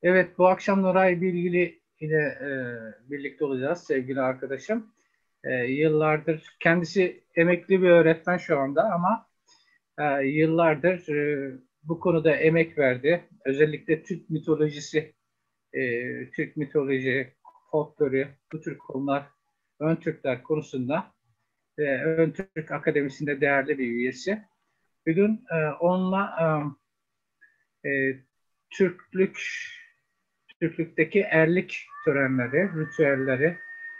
Evet, bu akşam Nuray Bilgili ile birlikte olacağız sevgili arkadaşım. Yıllardır kendisi emekli bir öğretmen şu anda ama yıllardır bu konuda emek verdi. Özellikle Türk mitolojisi, Türk mitoloji, folkloru, bu tür konular, Ön Türkler konusunda Ön Türk Akademisi'nde değerli bir üyesi. Bugün onunla e, Türklük Türklükteki erlik törenleri, ritüelleri,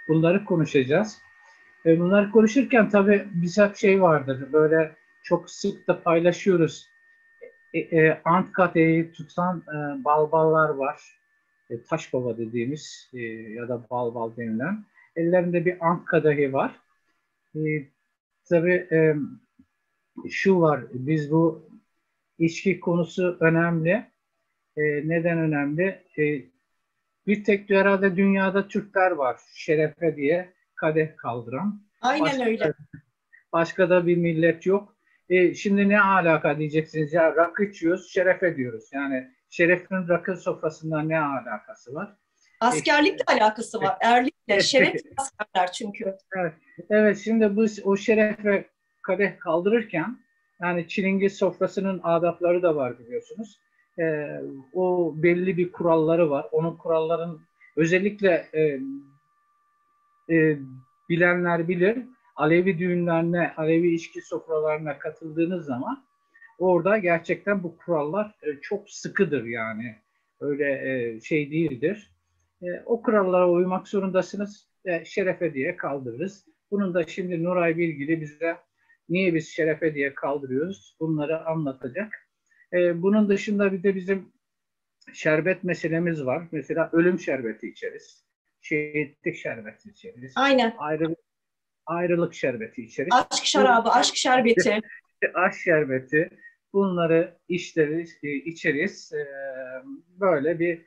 bunları konuşacağız. Bunları konuşurken tabii biz hep şey vardır, böyle çok sık da paylaşıyoruz. Ant kadehi tutan balballar var. Taş baba dediğimiz ya da balbal denilen. Ellerinde bir ant kadehi var. E, tabii şu var, biz bu içki konusu önemli. Neden önemli? Bir tek herhalde dünyada Türkler var şerefe diye kadeh kaldıran. Aynen Başka, öyle. başka da bir millet yok. Şimdi ne alaka diyeceksiniz ya, rakı içiyoruz, şerefe diyoruz. Yani şerefin rakı sofrasında ne alakası var? İşte, Askerlikle alakası var. Erlikle, şeref askerler çünkü. evet, evet, şimdi bu o şerefe kadeh kaldırırken yani çilingir sofrasının adapları da var biliyorsunuz. O belli bir kuralları var. Onun kuralların özellikle e, bilenler bilir. Alevi düğünlerine, Alevi içki sofralarına katıldığınız zaman orada gerçekten bu kurallar çok sıkıdır yani. Öyle şey değildir. O kurallara uymak zorundasınız. Şerefe diye kaldırırız. Bunun da şimdi Nuray Bilgili bize niye biz şerefe diye kaldırıyoruz bunları anlatacak. Bunun dışında bir de bizim şerbet meselemiz var. Mesela ölüm şerbeti içeriz. Şehitlik şerbeti içeriz. Aynen. Ayrılık şerbeti içeriz. Aşk Bu şarabı, aşk şerbeti. aş şerbeti, bunları içeriz. Böyle bir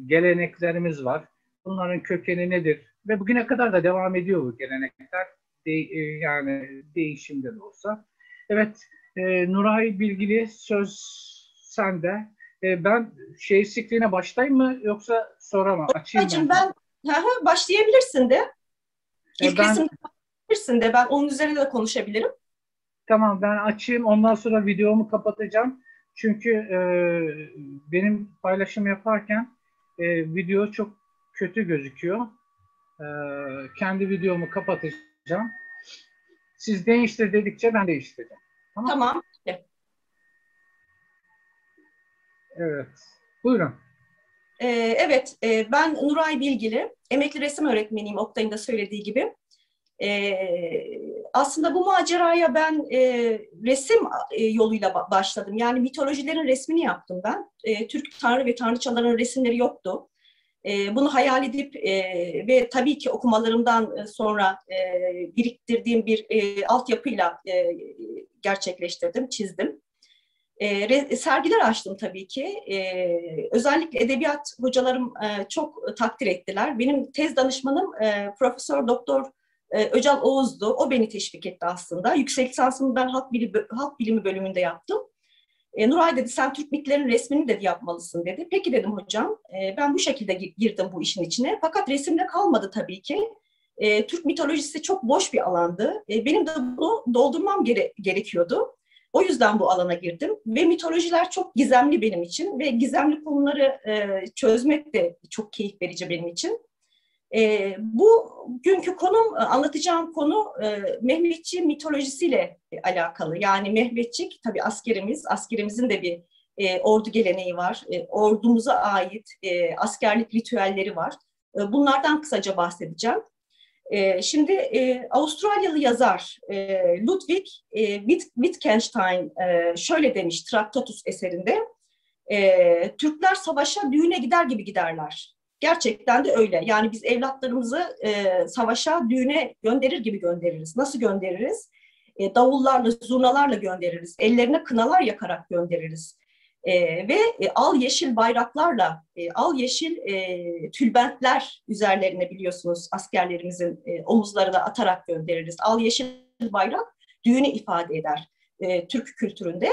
geleneklerimiz var. Bunların kökeni nedir? Ve bugüne kadar da devam ediyor bu gelenekler. Yani değişimde de olsa. Evet, Nuray Bilgili, söz sende. Ben şey sikliğine başlayayım mı yoksa sonra mı? Açayım ben. Hacım ben başlayabilirsin de. İlk Ben resimde başlayabilirsin de. Ben onun üzerine de konuşabilirim. Tamam, ben açayım. Ondan sonra videomu kapatacağım. Çünkü benim paylaşım yaparken video çok kötü gözüküyor. E, kendi videomu kapatacağım. Siz değiştir dedikçe ben değiştireceğim. Tamam. Tamam. Evet. Buyurun. Evet, ben Nuray Bilgili. Emekli resim öğretmeniyim Oktay'ın da söylediği gibi. Aslında bu maceraya ben resim yoluyla başladım. Yani mitolojilerin resmini yaptım ben. Türk tanrı ve tanrıçaların resimleri yoktu. Bunu hayal edip ve tabii ki okumalarımdan sonra biriktirdiğim bir altyapıyla gerçekleştirdim, çizdim. Sergiler açtım tabii ki. Özellikle edebiyat hocalarım çok takdir ettiler. Benim tez danışmanım Profesör Doktor Öcal Oğuz'du. O beni teşvik etti aslında. Yüksek lisansımı ben halk bilimi bölümünde yaptım. Nuray dedi sen Türk mitlerin resmini de yapmalısın dedi. Peki dedim hocam. Ben bu şekilde girdim bu işin içine. Fakat resimde kalmadı tabii ki. Türk mitolojisi çok boş bir alandı. Benim de bunu doldurmam gerekiyordu. O yüzden bu alana girdim ve mitolojiler çok gizemli benim için ve gizemli konuları çözmek de çok keyif verici benim için. Bugünkü konum, anlatacağım konu Mehmetçi mitolojisiyle alakalı. Yani Mehmetçik tabii askerimizin de bir ordu geleneği var. Ordumuza ait askerlik ritüelleri var. Bunlardan kısaca bahsedeceğim. Şimdi Avustralyalı yazar Ludwig Wittgenstein şöyle demiş Traktatus eserinde, Türkler savaşa düğüne gider gibi giderler. Gerçekten de öyle. Yani biz evlatlarımızı savaşa, düğüne gönderir gibi göndeririz. Nasıl göndeririz? Davullarla, zurnalarla göndeririz. Ellerine kınalar yakarak göndeririz. Ve al yeşil bayraklarla, al yeşil tülbentler üzerlerine biliyorsunuz askerlerimizin omuzlarına atarak göndeririz. Al yeşil bayrak düğünü ifade eder Türk kültüründe.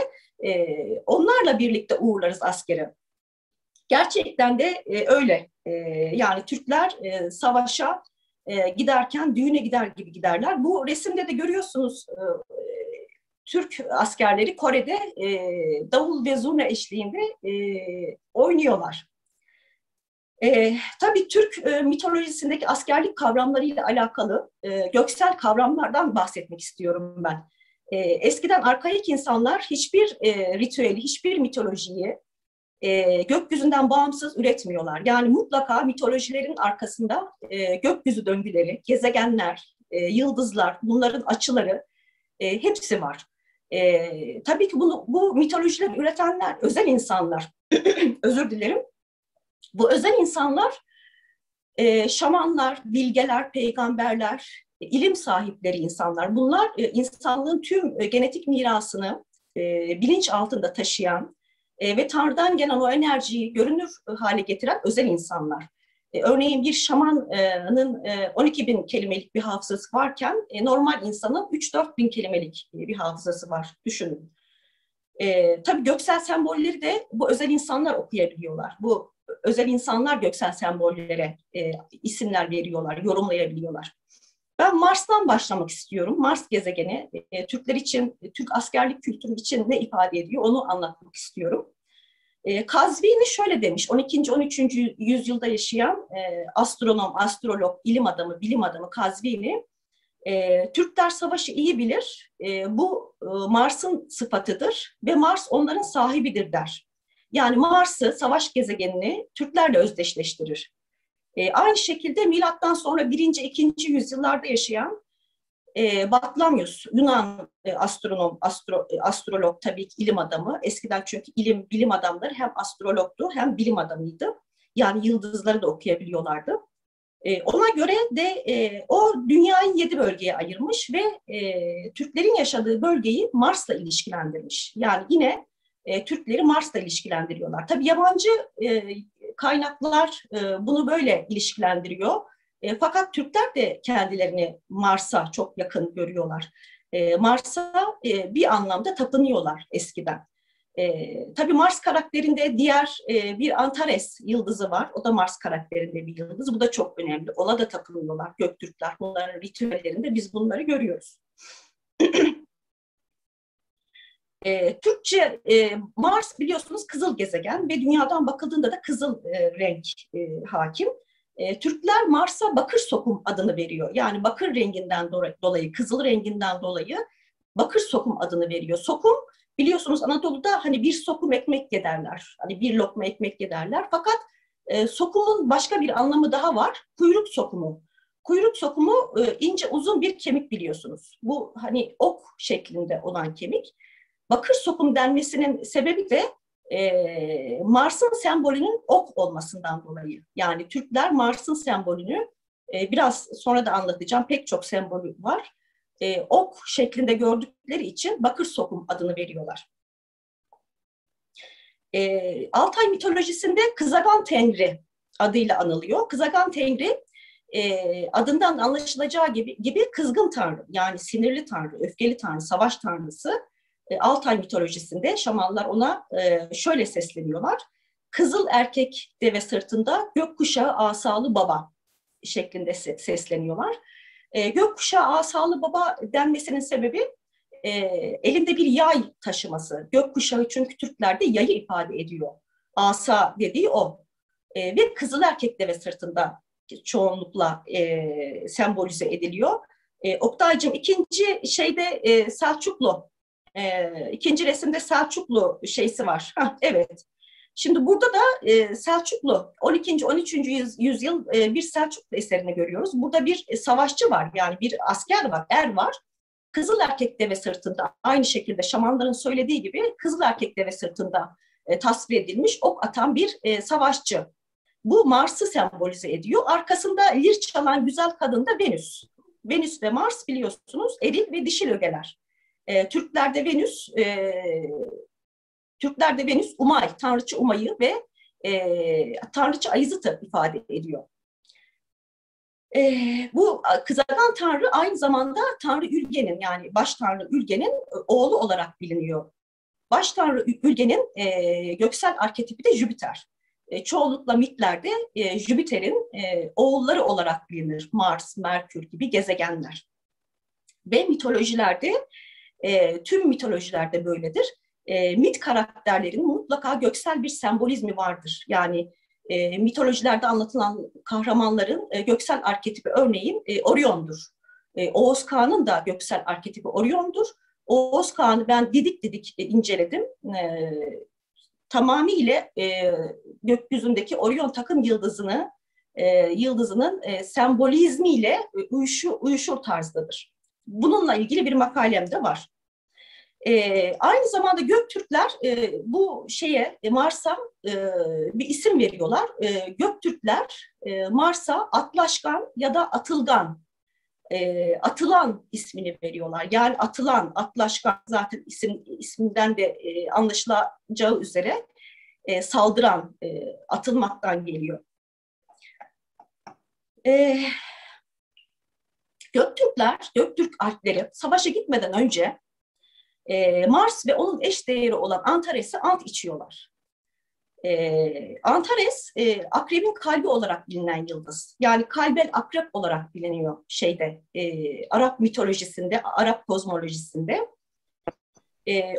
Onlarla birlikte uğurlarız askeri. Gerçekten de öyle. Yani Türkler savaşa giderken düğüne gider gibi giderler. Bu resimde de görüyorsunuz Türk askerleri Kore'de davul ve zurna eşliğinde oynuyorlar. Tabii Türk mitolojisindeki askerlik kavramlarıyla alakalı göksel kavramlardan bahsetmek istiyorum ben. Eskiden arkaik insanlar hiçbir ritüeli, hiçbir mitolojiyi gökyüzünden bağımsız üretmiyorlar. Yani mutlaka mitolojilerin arkasında gökyüzü döngüleri, gezegenler, yıldızlar, bunların açıları hepsi var. Tabii ki bu mitolojileri üretenler özel insanlar. Özür dilerim. Bu özel insanlar şamanlar, bilgeler, peygamberler, ilim sahipleri insanlar. Bunlar insanlığın tüm genetik mirasını bilinç altında taşıyan ve Tanrı'dan gelen o enerjiyi görünür hale getiren özel insanlar. Örneğin bir şamanın 12 bin kelimelik bir hafızası varken normal insanın 3-4 bin kelimelik bir hafızası var. Düşünün. Tabii göksel sembolleri de bu özel insanlar okuyabiliyorlar. Bu özel insanlar göksel sembollere isimler veriyorlar, yorumlayabiliyorlar. Ben Mars'tan başlamak istiyorum. Mars gezegeni Türkler için, Türk askerlik kültürü için ne ifade ediyor onu anlatmak istiyorum. Kazvini şöyle demiş, 12. 13. yüzyılda yaşayan astronom, astrolog, bilim adamı Kazvini, Türkler savaşı iyi bilir, bu Mars'ın sıfatıdır ve Mars onların sahibidir der. Yani Mars'ı, savaş gezegenini Türklerle özdeşleştirir. Aynı şekilde milattan sonra 1. 2. yüzyıllarda yaşayan Batlamyus, Yunan astronom, astrolog tabii ki ilim adamı. Eskiden çünkü bilim adamları hem astrologtu hem bilim adamıydı. Yani yıldızları da okuyabiliyorlardı. Ona göre de o dünyayı 7 bölgeye ayırmış ve Türklerin yaşadığı bölgeyi Mars'la ilişkilendirmiş. Yani yine Türkleri Mars'la ilişkilendiriyorlar. Tabii yabancı kaynaklar bunu böyle ilişkilendiriyor. Fakat Türkler de kendilerini Mars'a çok yakın görüyorlar. Mars'a bir anlamda tapınıyorlar eskiden. Tabii Mars karakterinde diğer bir Antares yıldızı var. O da Mars karakterinde bir yıldız. Bu da çok önemli. Ona da tapınıyorlar Göktürkler. Bunların ritüellerinde biz bunları görüyoruz. Türkçe Mars biliyorsunuz kızıl gezegen ve dünyadan bakıldığında da kızıl renk hakim. Türkler Mars'a bakır sokum adını veriyor. Yani bakır renginden dolayı, kızıl renginden dolayı bakır sokum adını veriyor. Sokum biliyorsunuz Anadolu'da hani bir sokum ekmek ye derler. Hani bir lokma ekmek ye derler. Fakat sokumun başka bir anlamı daha var. Kuyruk sokumu. Kuyruk sokumu ince uzun bir kemik biliyorsunuz. Bu hani ok şeklinde olan kemik. Bakır sokum denmesinin sebebi de Mars'ın sembolünün ok olmasından dolayı. Yani Türkler Mars'ın sembolünü biraz sonra da anlatacağım, pek çok sembolü var. Ok şeklinde gördükleri için bakır sokum adını veriyorlar. Altay mitolojisinde Kızagan Tengri adıyla anılıyor. Kızagan Tengri adından anlaşılacağı gibi kızgın tanrı, yani sinirli tanrı, öfkeli tanrı, savaş tanrısı. Altay mitolojisinde şamanlar ona şöyle sesleniyorlar. Kızıl erkek deve sırtında gökkuşağı asalı baba şeklinde sesleniyorlar. Gökkuşağı asalı baba denmesinin sebebi elinde bir yay taşıması. Gökkuşağı çünkü Türklerde yayı ifade ediyor. Asa dediği o. Ve kızıl erkek deve sırtında çoğunlukla sembolize ediliyor. Oktay'cığım ikinci şeyde Selçuklu. İkinci resimde Selçuklu şeysi var. Evet. Şimdi burada da Selçuklu 12. 13. yüzyıl bir Selçuklu eserini görüyoruz. Burada bir savaşçı var, yani bir asker var, var. Kızıl erkek deve sırtında, aynı şekilde şamanların söylediği gibi kızıl erkek deve sırtında tasvir edilmiş ok atan bir savaşçı. Bu Mars'ı sembolize ediyor. Arkasında lir çalan güzel kadın da Venüs. Venüs ve Mars biliyorsunuz eril ve dişil ögeler. Türklerde Venüs Umay, tanrıçı Umay'ı ve tanrıçı Ayızıt'ı ifade ediyor. Bu kızaran tanrı aynı zamanda Tanrı Ülgen'in, yani baş tanrı Ülgen'in oğlu olarak biliniyor. Baş tanrı Ülgen'in göksel arketipi de Jüpiter. çoğunlukla mitlerde Jüpiter'in oğulları olarak bilinir. Mars, Merkür gibi gezegenler. Ve mitolojilerde, tüm mitolojilerde böyledir. Mit karakterlerinin mutlaka göksel bir sembolizmi vardır. Yani mitolojilerde anlatılan kahramanların göksel arketipi örneğin Orion'dur. Oğuz Kağan'ın da göksel arketipi Orion'dur. Oğuz Kağan'ı ben didik inceledim. Tamamıyla gökyüzündeki Orion takım yıldızının sembolizmiyle uyuşur tarzdadır. Bununla ilgili bir makalem de var. Aynı zamanda Göktürkler bu Mars'a bir isim veriyorlar. Göktürkler Mars'a Atlaşkan ya da Atılgan, Atılan ismini veriyorlar. Yani atılan, Atlaşkan zaten isminden de anlaşılacağı üzere saldıran, atılmaktan geliyor. Göktürk Alpleri savaşa gitmeden önce Mars ve onun eş değeri olan Antares'e ant içiyorlar. Antares, akrebin kalbi olarak bilinen yıldız. Yani kalbel akrep olarak biliniyor Arap mitolojisinde, Arap kozmolojisinde.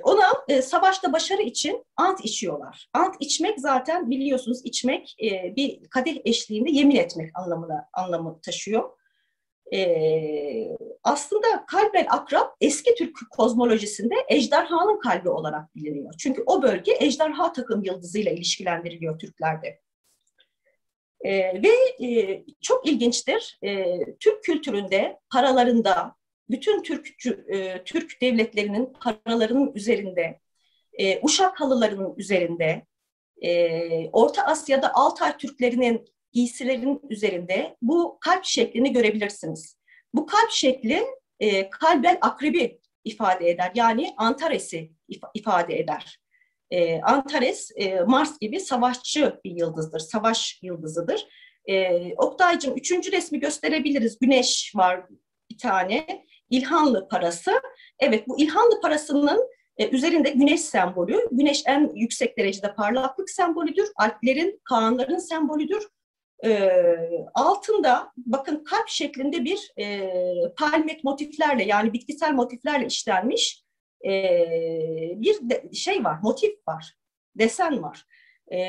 Ona savaşta başarı için ant içiyorlar. Ant içmek zaten biliyorsunuz içmek bir kadeh eşliğinde yemin etmek anlamı taşıyor. Aslında kalbel akrep eski Türk kozmolojisinde ejderhanın kalbi olarak biliniyor. Çünkü o bölge ejderha takım yıldızıyla ilişkilendiriliyor Türklerde. Çok ilginçtir. Türk kültüründe, paralarında, bütün Türk devletlerinin paralarının üzerinde, uşak halılarının üzerinde, Orta Asya'da Altay Türklerinin giysilerinin üzerinde bu kalp şeklini görebilirsiniz. Bu kalp şekli kalbel akrebi ifade eder. Yani Antares'i ifade eder. Antares, Mars gibi savaşçı bir yıldızdır. Savaş yıldızıdır. Oktay'cığım 3. resmi gösterebiliriz. Güneş var bir tane. İlhanlı parası. Evet, bu İlhanlı parasının üzerinde güneş sembolü. Güneş en yüksek derecede parlaklık sembolüdür. Alplerin, Kağanların sembolüdür. Altında bakın kalp şeklinde bir palmet motiflerle yani bitkisel motiflerle işlenmiş bir var, motif var, desen var.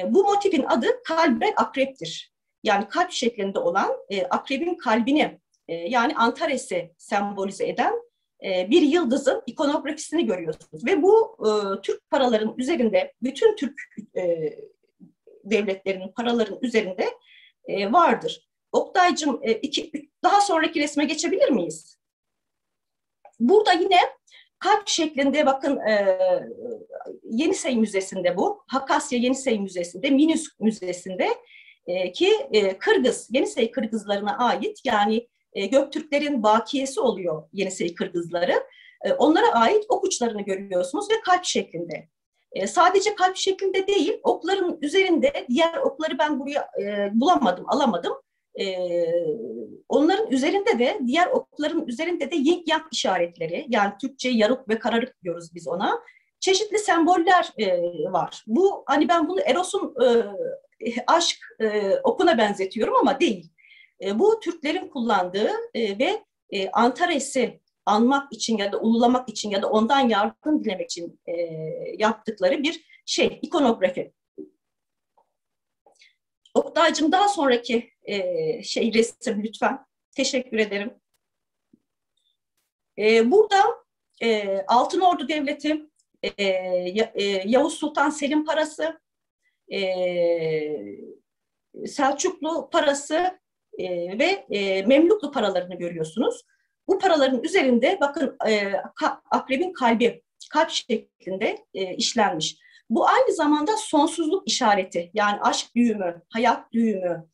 Bu motifin adı kalbel akreptir. Yani kalp şeklinde olan akrebin kalbini yani Antares'i sembolize eden bir yıldızın ikonografisini görüyorsunuz. Ve bu Türk paraların üzerinde, bütün Türk devletlerinin paraların üzerinde vardır. Oktay'cığım daha sonraki resme geçebilir miyiz? Burada yine kalp şeklinde bakın Yenisey Müzesi'nde bu. Hakasya Yenisey Müzesi'nde, Minüs Müzesi'nde ki Yenisey Kırgızlarına ait yani Göktürklerin bakiyesi oluyor Yenisey Kırgızları. Onlara ait ok uçlarını görüyorsunuz ve kalp şeklinde. Sadece kalp şeklinde değil, okların üzerinde, diğer okları ben buraya alamadım. Onların üzerinde de, diğer okların üzerinde de yin yang işaretleri, yani Türkçe yarık ve kararık diyoruz biz ona. Çeşitli semboller var. Bu hani ben bunu Eros'un aşk okuna benzetiyorum ama değil. Bu Türklerin kullandığı ve Antares'i anmak için ya da ululamak için ya da ondan yardım dilemek için yaptıkları bir ikonografi. Oktay'cığım daha sonraki resim lütfen. Teşekkür ederim. Burada Altınordu Devleti, Yavuz Sultan Selim parası, Selçuklu parası ve Memluklu paralarını görüyorsunuz. Bu paraların üzerinde bakın akrebin kalbi, kalp şeklinde işlenmiş. Bu aynı zamanda sonsuzluk işareti, yani aşk düğümü, hayat düğümü,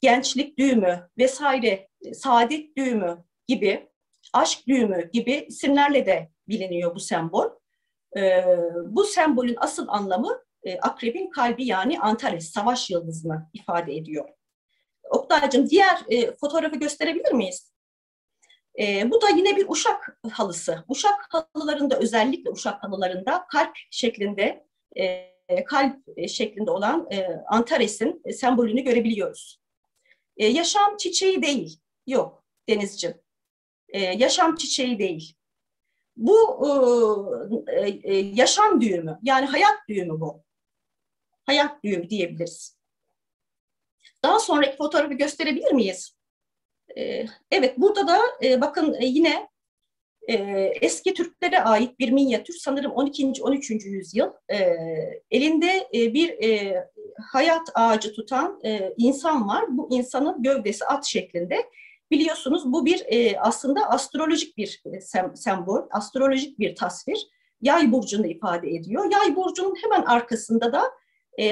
gençlik düğümü vesaire, saadet düğümü gibi, aşk düğümü gibi isimlerle de biliniyor bu sembol. Bu sembolün asıl anlamı akrebin kalbi yani Antares, savaş yıldızını ifade ediyor. Oktay'cığım diğer fotoğrafı gösterebilir miyiz? Bu da yine bir uşak halısı. Uşak halılarında, özellikle uşak halılarında kalp şeklinde kalp şeklinde olan Antares'in sembolünü görebiliyoruz. Yaşam çiçeği değil, yok Denizciğim. Yaşam çiçeği değil. Bu yaşam düğümü, yani hayat düğümü bu. Hayat düğümü diyebiliriz. Daha sonraki fotoğrafı gösterebilir miyiz? Evet, burada da bakın yine eski Türklere ait bir minyatür, sanırım 12. 13. yüzyıl. Elinde bir hayat ağacı tutan insan var. Bu insanın gövdesi at şeklinde. Biliyorsunuz bu bir aslında astrolojik bir sembol, astrolojik bir tasvir. Yay burcunu ifade ediyor. Yay burcunun hemen arkasında da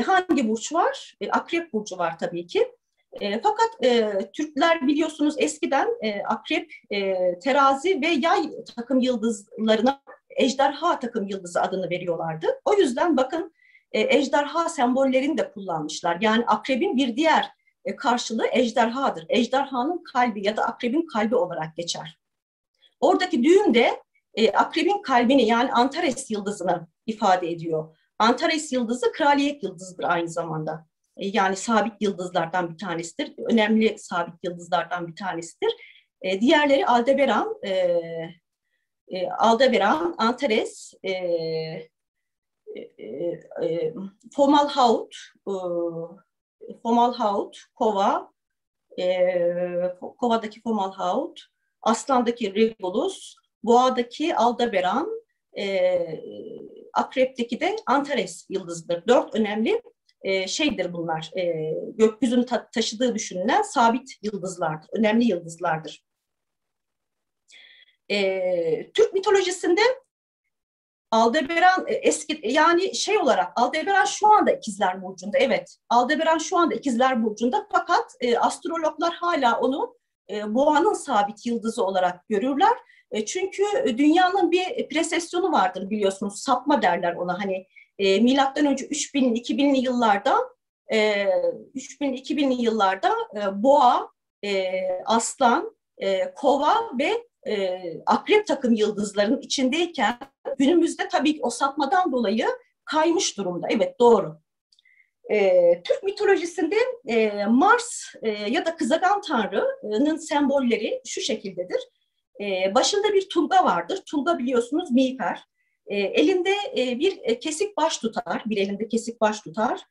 hangi burç var? Akrep burcu var tabii ki. Fakat Türkler biliyorsunuz eskiden akrep, terazi ve yay takım yıldızlarına ejderha takım yıldızı adını veriyorlardı. O yüzden bakın ejderha sembollerini de kullanmışlar. Yani akrebin bir diğer karşılığı ejderhadır. Ejderhanın kalbi ya da akrebin kalbi olarak geçer. Oradaki düğüm de akrebin kalbini, yani Antares yıldızını ifade ediyor. Antares yıldızı kraliyet yıldızıdır aynı zamanda. Yani sabit yıldızlardan bir tanesidir. Önemli sabit yıldızlardan bir tanesidir. Diğerleri Aldebaran, Antares, Fomalhaut, Kova, Kova'daki Fomalhaut, Aslan'daki Regulus, Boğa'daki Aldebaran, Akrep'teki de Antares yıldızıdır. 4 önemli şeydir bunlar. Gökyüzünü taşıdığı düşünülen sabit yıldızlardır, önemli yıldızlardır. Türk mitolojisinde Aldebaran eski, yani şey olarak Aldebaran şu anda İkizler Burcu'nda. Evet, Aldebaran şu anda İkizler Burcu'nda, fakat astrologlar hala onu Boğa'nın sabit yıldızı olarak görürler. Çünkü dünyanın bir presesyonu vardır biliyorsunuz, sapma derler ona. Hani milattan önce 3000-2000'li yıllarda 3000-2000'li yıllarda Boğa, Aslan, Kova ve Akrep takım yıldızların içindeyken günümüzde tabii ki o sapmadan dolayı kaymış durumda. Evet, doğru. Türk mitolojisinde Mars ya da Kızagan Tanrı'nın sembolleri şu şekildedir. Başında bir tulga vardır. Tulga biliyorsunuz miğfer. Elinde bir kesik baş tutar. Bir elinde kesik baş tutar.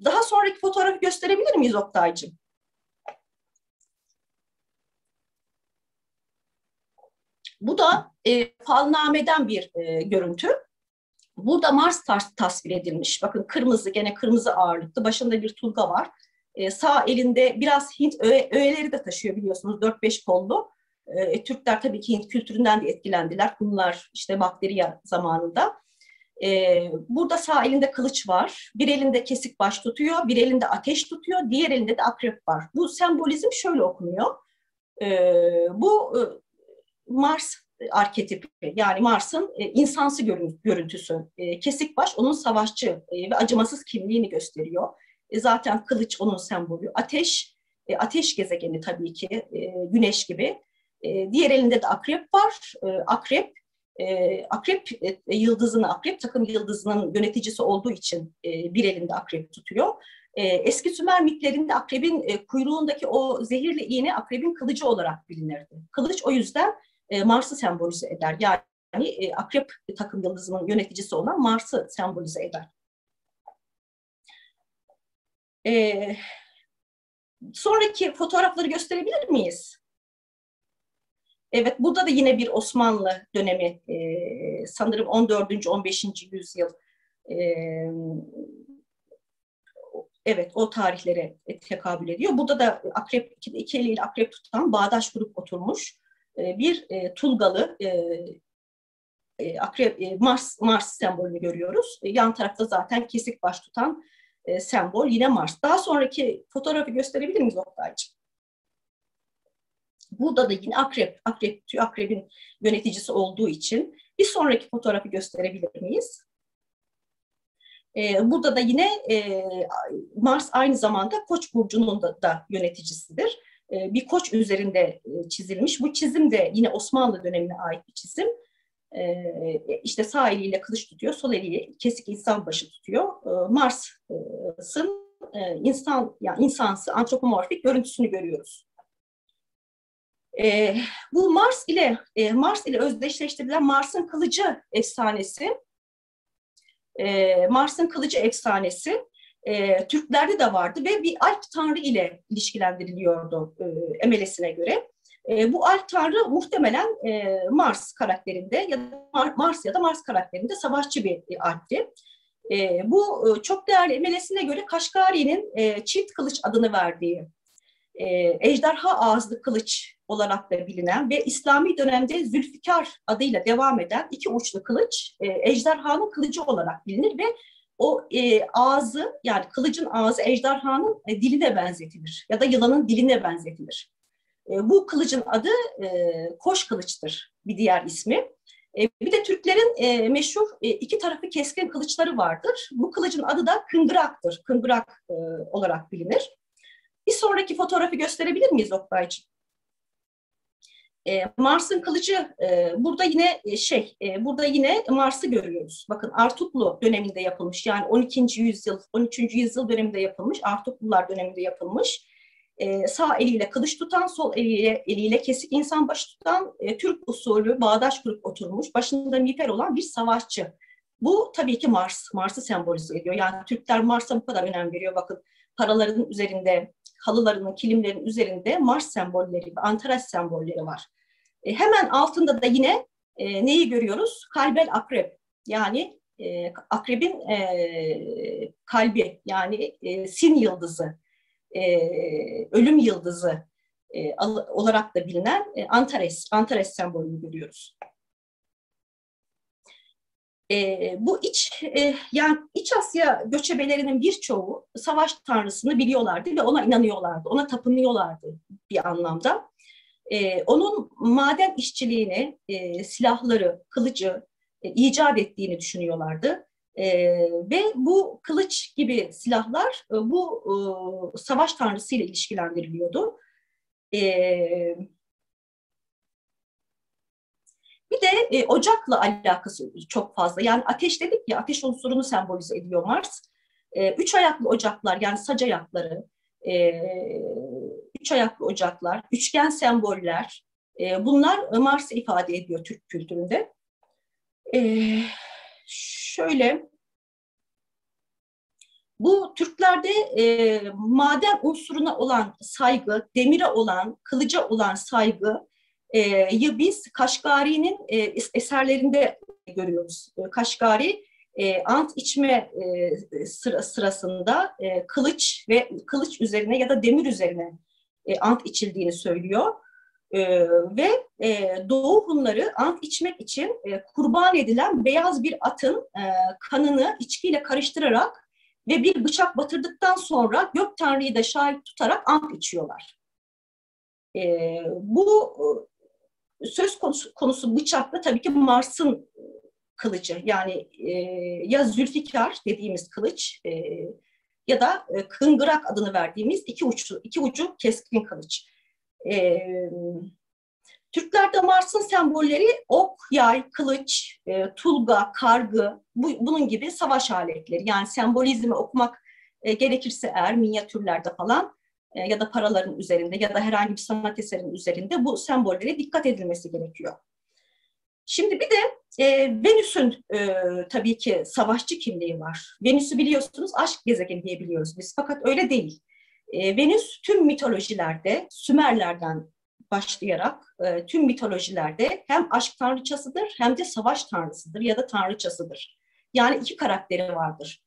Daha sonraki fotoğrafı gösterebilir miyiz Oktay'cığım? Bu da falnameden bir görüntü. Burada Mars tasvir edilmiş. Bakın kırmızı, gene kırmızı ağırlıklı. Başında bir tulga var. Sağ elinde biraz Hint öğeleri de taşıyor biliyorsunuz. 4-5 kollu. Türkler tabii ki Hint kültüründen de etkilendiler. Bunlar işte Bakteriya zamanında. Burada sağ elinde kılıç var. Bir elinde kesik baş tutuyor. Bir elinde ateş tutuyor. Diğer elinde de akrep var. Bu sembolizm şöyle okunuyor. Bu Mars arketipi, yani Mars'ın insansı görüntüsü. Kesik baş onun savaşçı ve acımasız kimliğini gösteriyor. Zaten kılıç onun sembolü. Ateş gezegeni tabii ki, Güneş gibi. Diğer elinde de akrep var. Akrep yıldızını, akrep takım yıldızının yöneticisi olduğu için bir elinde akrep tutuyor. Eski Sümer mitlerinde akrebin kuyruğundaki o zehirli iğne akrebin kılıcı olarak bilinirdi. Kılıç o yüzden Mars'ı sembolize eder. Yani akrep takım yıldızının yöneticisi olan Mars'ı sembolize eder. Sonraki fotoğrafları gösterebilir miyiz? Evet, burada da yine bir Osmanlı dönemi, sanırım 14. 15. yüzyıl. Evet, o tarihlere tekabül ediyor. Burada da akrep, iki eliyle akrep tutan bağdaş kurup oturmuş bir tulgalı akrep, Mars sembolünü görüyoruz. Yan tarafta zaten kesik baş tutan sembol yine Mars. Daha sonraki fotoğrafı gösterebilir miyiz Oktay'cığım? Burada da yine akrebin yöneticisi olduğu için bir sonraki fotoğrafı gösterebilir miyiz? Burada da yine Mars aynı zamanda Koç burcunun da yöneticisidir. Bir koç üzerinde çizilmiş. Bu çizim de yine Osmanlı dönemine ait bir çizim. İşte sağ eliyle kılıç tutuyor, sol eliyle kesik insan başı tutuyor. Mars'ın yani insansı, antropomorfik görüntüsünü görüyoruz. Bu Mars ile özdeşleştirilen Mars'ın kılıcı efsanesi, Türklerde de vardı ve bir alp tanrı ile ilişkilendiriliyordu emelesine göre. Bu alp tanrı muhtemelen Mars karakterinde ya da Mars karakterinde savaşçı bir alpti. Bu çok değerli emelesine göre Kaşgari'nin çift kılıç adını verdiği ejderha ağızlı kılıç olarak da bilinen ve İslami dönemde Zülfikar adıyla devam eden iki uçlu kılıç ejderhanın kılıcı olarak bilinir ve o ağzı, yani kılıcın ağzı ejderhanın diline benzetilir ya da yılanın diline benzetilir. Bu kılıcın adı koş kılıçtır, bir diğer ismi. Bir de Türklerin meşhur iki tarafı keskin kılıçları vardır. Bu kılıcın adı da kıngıraktır. Kıngırak olarak bilinir. Bir sonraki fotoğrafı gösterebilir miyiz Oktay'cığım? Mars'ın kılıcı burada yine Mars'ı görüyoruz. Bakın Artuklu döneminde yapılmış, yani 12. yüzyıl, 13. yüzyıl döneminde yapılmış, Artuklular döneminde yapılmış. Sağ eliyle kılıç tutan, sol eliyle kesik insan başı tutan, Türk usulü bağdaş kurup oturmuş, başında miğfer olan bir savaşçı. Bu tabii ki Mars'ı sembolize ediyor. Yani Türkler Mars'a bu kadar önem veriyor. Bakın paraların üzerinde, halılarının, kilimlerin üzerinde Mars sembolleri, Antares sembolleri var. Hemen altında da yine neyi görüyoruz? Kalbel akrep, yani akrebin kalbi, yani sin yıldızı, ölüm yıldızı olarak da bilinen Antares sembolünü görüyoruz. Bu yani İç Asya göçebelerinin birçoğu savaş tanrısını biliyorlardı ve ona inanıyorlardı, ona tapınıyorlardı bir anlamda. Onun maden işçiliğini, silahları, kılıcı icat ettiğini düşünüyorlardı. Ve bu kılıç gibi silahlar bu savaş tanrısıyla ilişkilendiriliyordu. Bir de ocakla alakası çok fazla. Yani ateş dedik ya, ateş unsurunu sembolize ediyor Mars. Üç ayaklı ocaklar, yani sac ayakları, üç ayaklı ocaklar, üçgen semboller, bunlar Mars'ı ifade ediyor Türk kültüründe. Şöyle, bu Türklerde maden unsuruna olan saygı, demire olan, kılıca olan saygı biz Kaşgari'nin eserlerinde görüyoruz. Kaşgari ant içme sırasında kılıç ve kılıç üzerine ya da demir üzerine ant içildiğini söylüyor. Ve Doğu Hunları ant içmek için kurban edilen beyaz bir atın kanını içkiyle karıştırarak ve bir bıçak batırdıktan sonra Gök Tanrı'yı da şahit tutarak ant içiyorlar. Bu söz konusu bıçak da tabii ki Mars'ın kılıcı. Yani ya Zülfikar dediğimiz kılıç ya da Kıngırak adını verdiğimiz iki ucu keskin kılıç. Türklerde Mars'ın sembolleri ok, yay, kılıç, tulga, kargı, bunun gibi savaş aletleri. Yani sembolizmi okumak gerekirse eğer minyatürlerde falan ya da paraların üzerinde ya da herhangi bir sanat eserinin üzerinde bu sembollere dikkat edilmesi gerekiyor. Şimdi bir de Venüs'ün tabii ki savaşçı kimliği var. Venüs'ü biliyorsunuz aşk gezegeni diye biliyoruz biz, fakat öyle değil. Venüs tüm mitolojilerde, Sümerlerden başlayarak tüm mitolojilerde hem aşk tanrıçasıdır hem de savaş tanrısıdır ya da tanrıçasıdır. Yani iki karakteri vardır.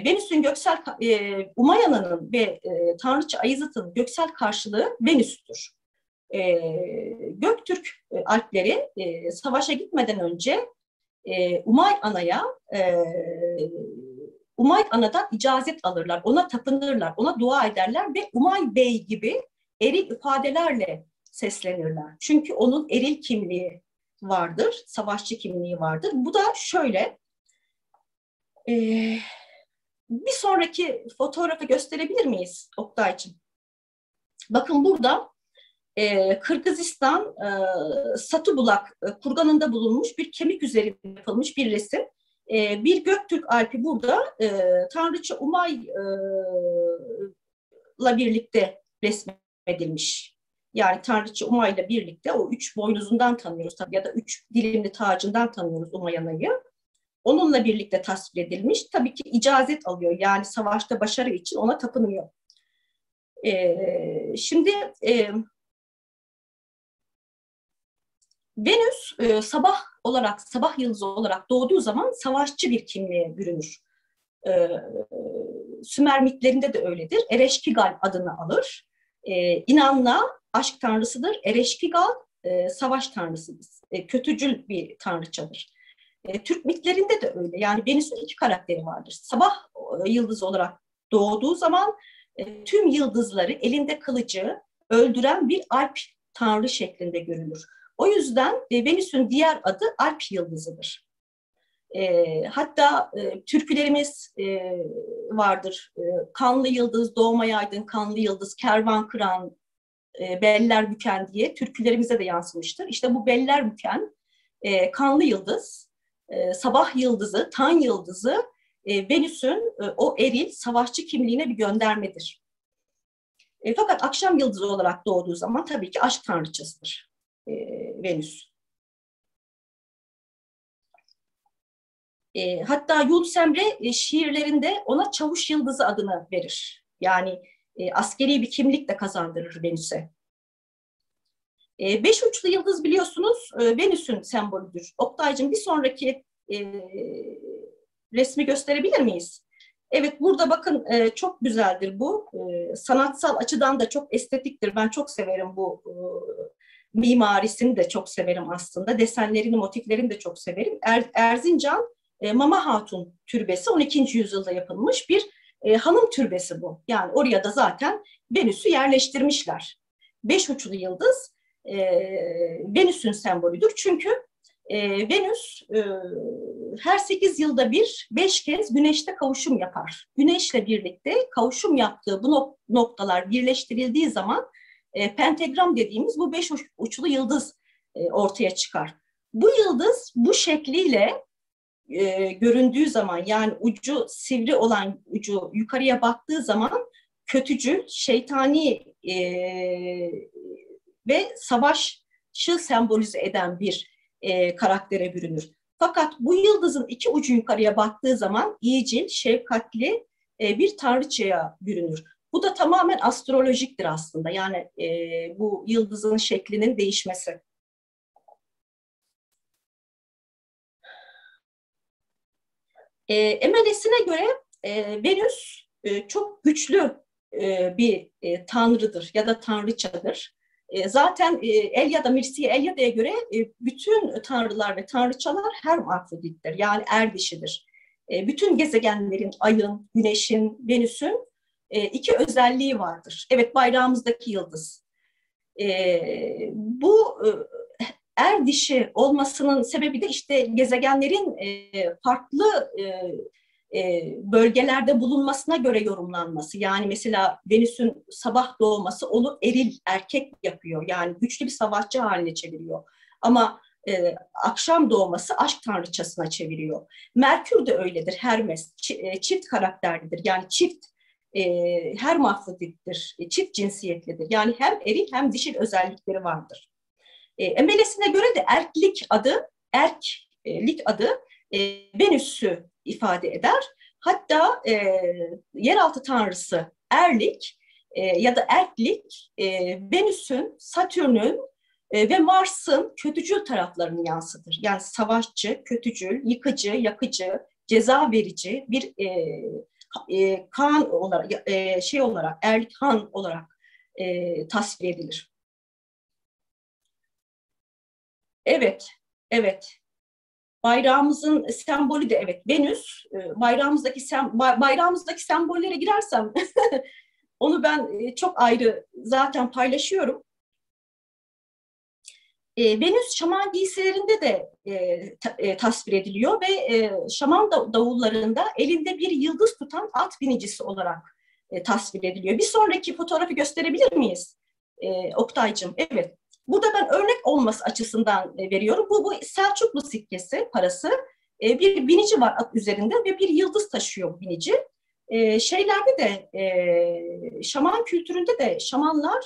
Venüs'ün göksel, Umayyana'nın ve tanrıça Ayızıt'ın göksel karşılığı Venüs'tür. Göktürk Alpleri savaşa gitmeden önce Umay Ana'dan icazet alırlar, ona tapınırlar, ona dua ederler ve Umay Bey gibi eril ifadelerle seslenirler. Çünkü onun eril kimliği vardır, savaşçı kimliği vardır. Bu da şöyle, bir sonraki fotoğrafı gösterebilir miyiz Oktay'cığım? Bakın burada Kırgızistan Satubulak kurganında bulunmuş bir kemik üzerinde yapılmış bir resim. Bir Göktürk Alpi burada Tanrıça Umay'la birlikte resmedilmiş. Yani Tanrıça Umay'la birlikte o 3 boynuzundan tanıyoruz ya da 3 dilimli tacından tanıyoruz Umayana'yı. Onunla birlikte tasvir edilmiş. Tabii ki icazet alıyor. Yani savaşta başarı için ona tapınıyor. Şimdi Venüs sabah yıldızı olarak doğduğu zaman savaşçı bir kimliğe bürünür. Sümer mitlerinde de öyledir. Ereşkigal adını alır. İnanla aşk tanrısıdır. Ereşkigal savaş tanrısıdır. Kötücül bir tanrıçadır. Türk mitlerinde de öyle. Yani Venüs'ün 2 karakteri vardır. Sabah yıldızı olarak doğduğu zaman tüm yıldızları elinde kılıcı öldüren bir alp tanrı şeklinde görülür. O yüzden Venüs'ün diğer adı Alp yıldızıdır. Hatta türkülerimiz vardır. Kanlı yıldız, doğmaya aydın, kanlı yıldız, kervan kıran, beller büken diye türkülerimize de yansımıştır. İşte bu beller büken, kanlı yıldız, sabah yıldızı, tan yıldızı Venüs'ün o eril, savaşçı kimliğine bir göndermedir. Fakat akşam yıldızı olarak doğduğu zaman tabii ki aşk tanrıçasıdır Venüs. Hatta Yunus Emre şiirlerinde ona çavuş yıldızı adını verir. Yani askeri bir kimlik de kazandırır Venüs'e. 5 uçlu yıldız biliyorsunuz Venüs'ün sembolüdür. Oktay'cığım bir sonraki resmi gösterebilir miyiz? Evet, burada bakın çok güzeldir bu. Sanatsal açıdan da çok estetiktir. Ben çok severim bu mimarisini de çok severim aslında. Desenlerini, motiflerini de çok severim. Erzincan Mama Hatun Türbesi 12. yüzyılda yapılmış bir hanım türbesi bu. Yani oraya da zaten Venüs'ü yerleştirmişler. 5 uçlu yıldız Venüs'ün sembolüdür. Çünkü Venüs her 8 yılda bir 5 kez Güneş'te kavuşum yapar. Güneş'le birlikte kavuşum yaptığı bu noktalar birleştirildiği zaman pentagram dediğimiz bu 5 uçlu yıldız ortaya çıkar. Bu yıldız bu şekliyle göründüğü zaman, yani ucu sivri olan ucu yukarıya baktığı zaman kötücül, şeytani ve savaşı sembolize eden bir karaktere bürünür. Fakat bu yıldızın 2 ucu yukarıya baktığı zaman iyicil, şefkatli bir tanrıçaya bürünür. Bu da tamamen astrolojiktir aslında. Yani bu yıldızın şeklinin değişmesi. MLS'ine göre Venüs çok güçlü bir tanrıdır ya da tanrıçadır. Zaten Elyada, Mircea Eliada'ya göre bütün tanrılar ve tanrıçalar hermafrodittir. Yani er dişidir. Bütün gezegenlerin, ayın, güneşin, Venüs'ün 2 özelliği vardır. Evet, bayrağımızdaki yıldız. Bu er dişi olmasının sebebi de işte gezegenlerin farklı bölgelerde bulunmasına göre yorumlanması. Yani mesela Venüs'ün sabah doğması onu eril, erkek yapıyor. Yani güçlü bir savaşçı haline çeviriyor. Ama akşam doğması aşk tanrıçasına çeviriyor. Merkür de öyledir, Hermes. Çift karakterlidir. Yani çift hermafrodittir, çift cinsiyetlidir. Yani hem eril hem dişil özellikleri vardır. MLS'ine göre de erklik adı Venüs'ü ifade eder. Hatta yeraltı tanrısı Erlik ya da Erklik Venüs'ün, Satürn'ün ve Mars'ın kötücül taraflarını yansıtır. Yani savaşçı, kötücül, yıkıcı, yakıcı, ceza verici bir Kaan olarak, Erlik Han olarak tasvir edilir. Evet, evet. Bayrağımızın sembolü de evet Venüs. Bayrağımızdaki sembollere girersem onu ben çok ayrı zaten paylaşıyorum. Venüs şaman giysilerinde de tasvir ediliyor ve şaman davullarında elinde bir yıldız tutan at binicisi olarak tasvir ediliyor. Bir sonraki fotoğrafı gösterebilir miyiz? Oktay'cığım, evet. Burada ben örnek olması açısından veriyorum. Bu Selçuklu sikkesi parası. Bir binici var at üzerinde ve bir yıldız taşıyor binici. Şeylerde de şaman kültüründe de şamanlar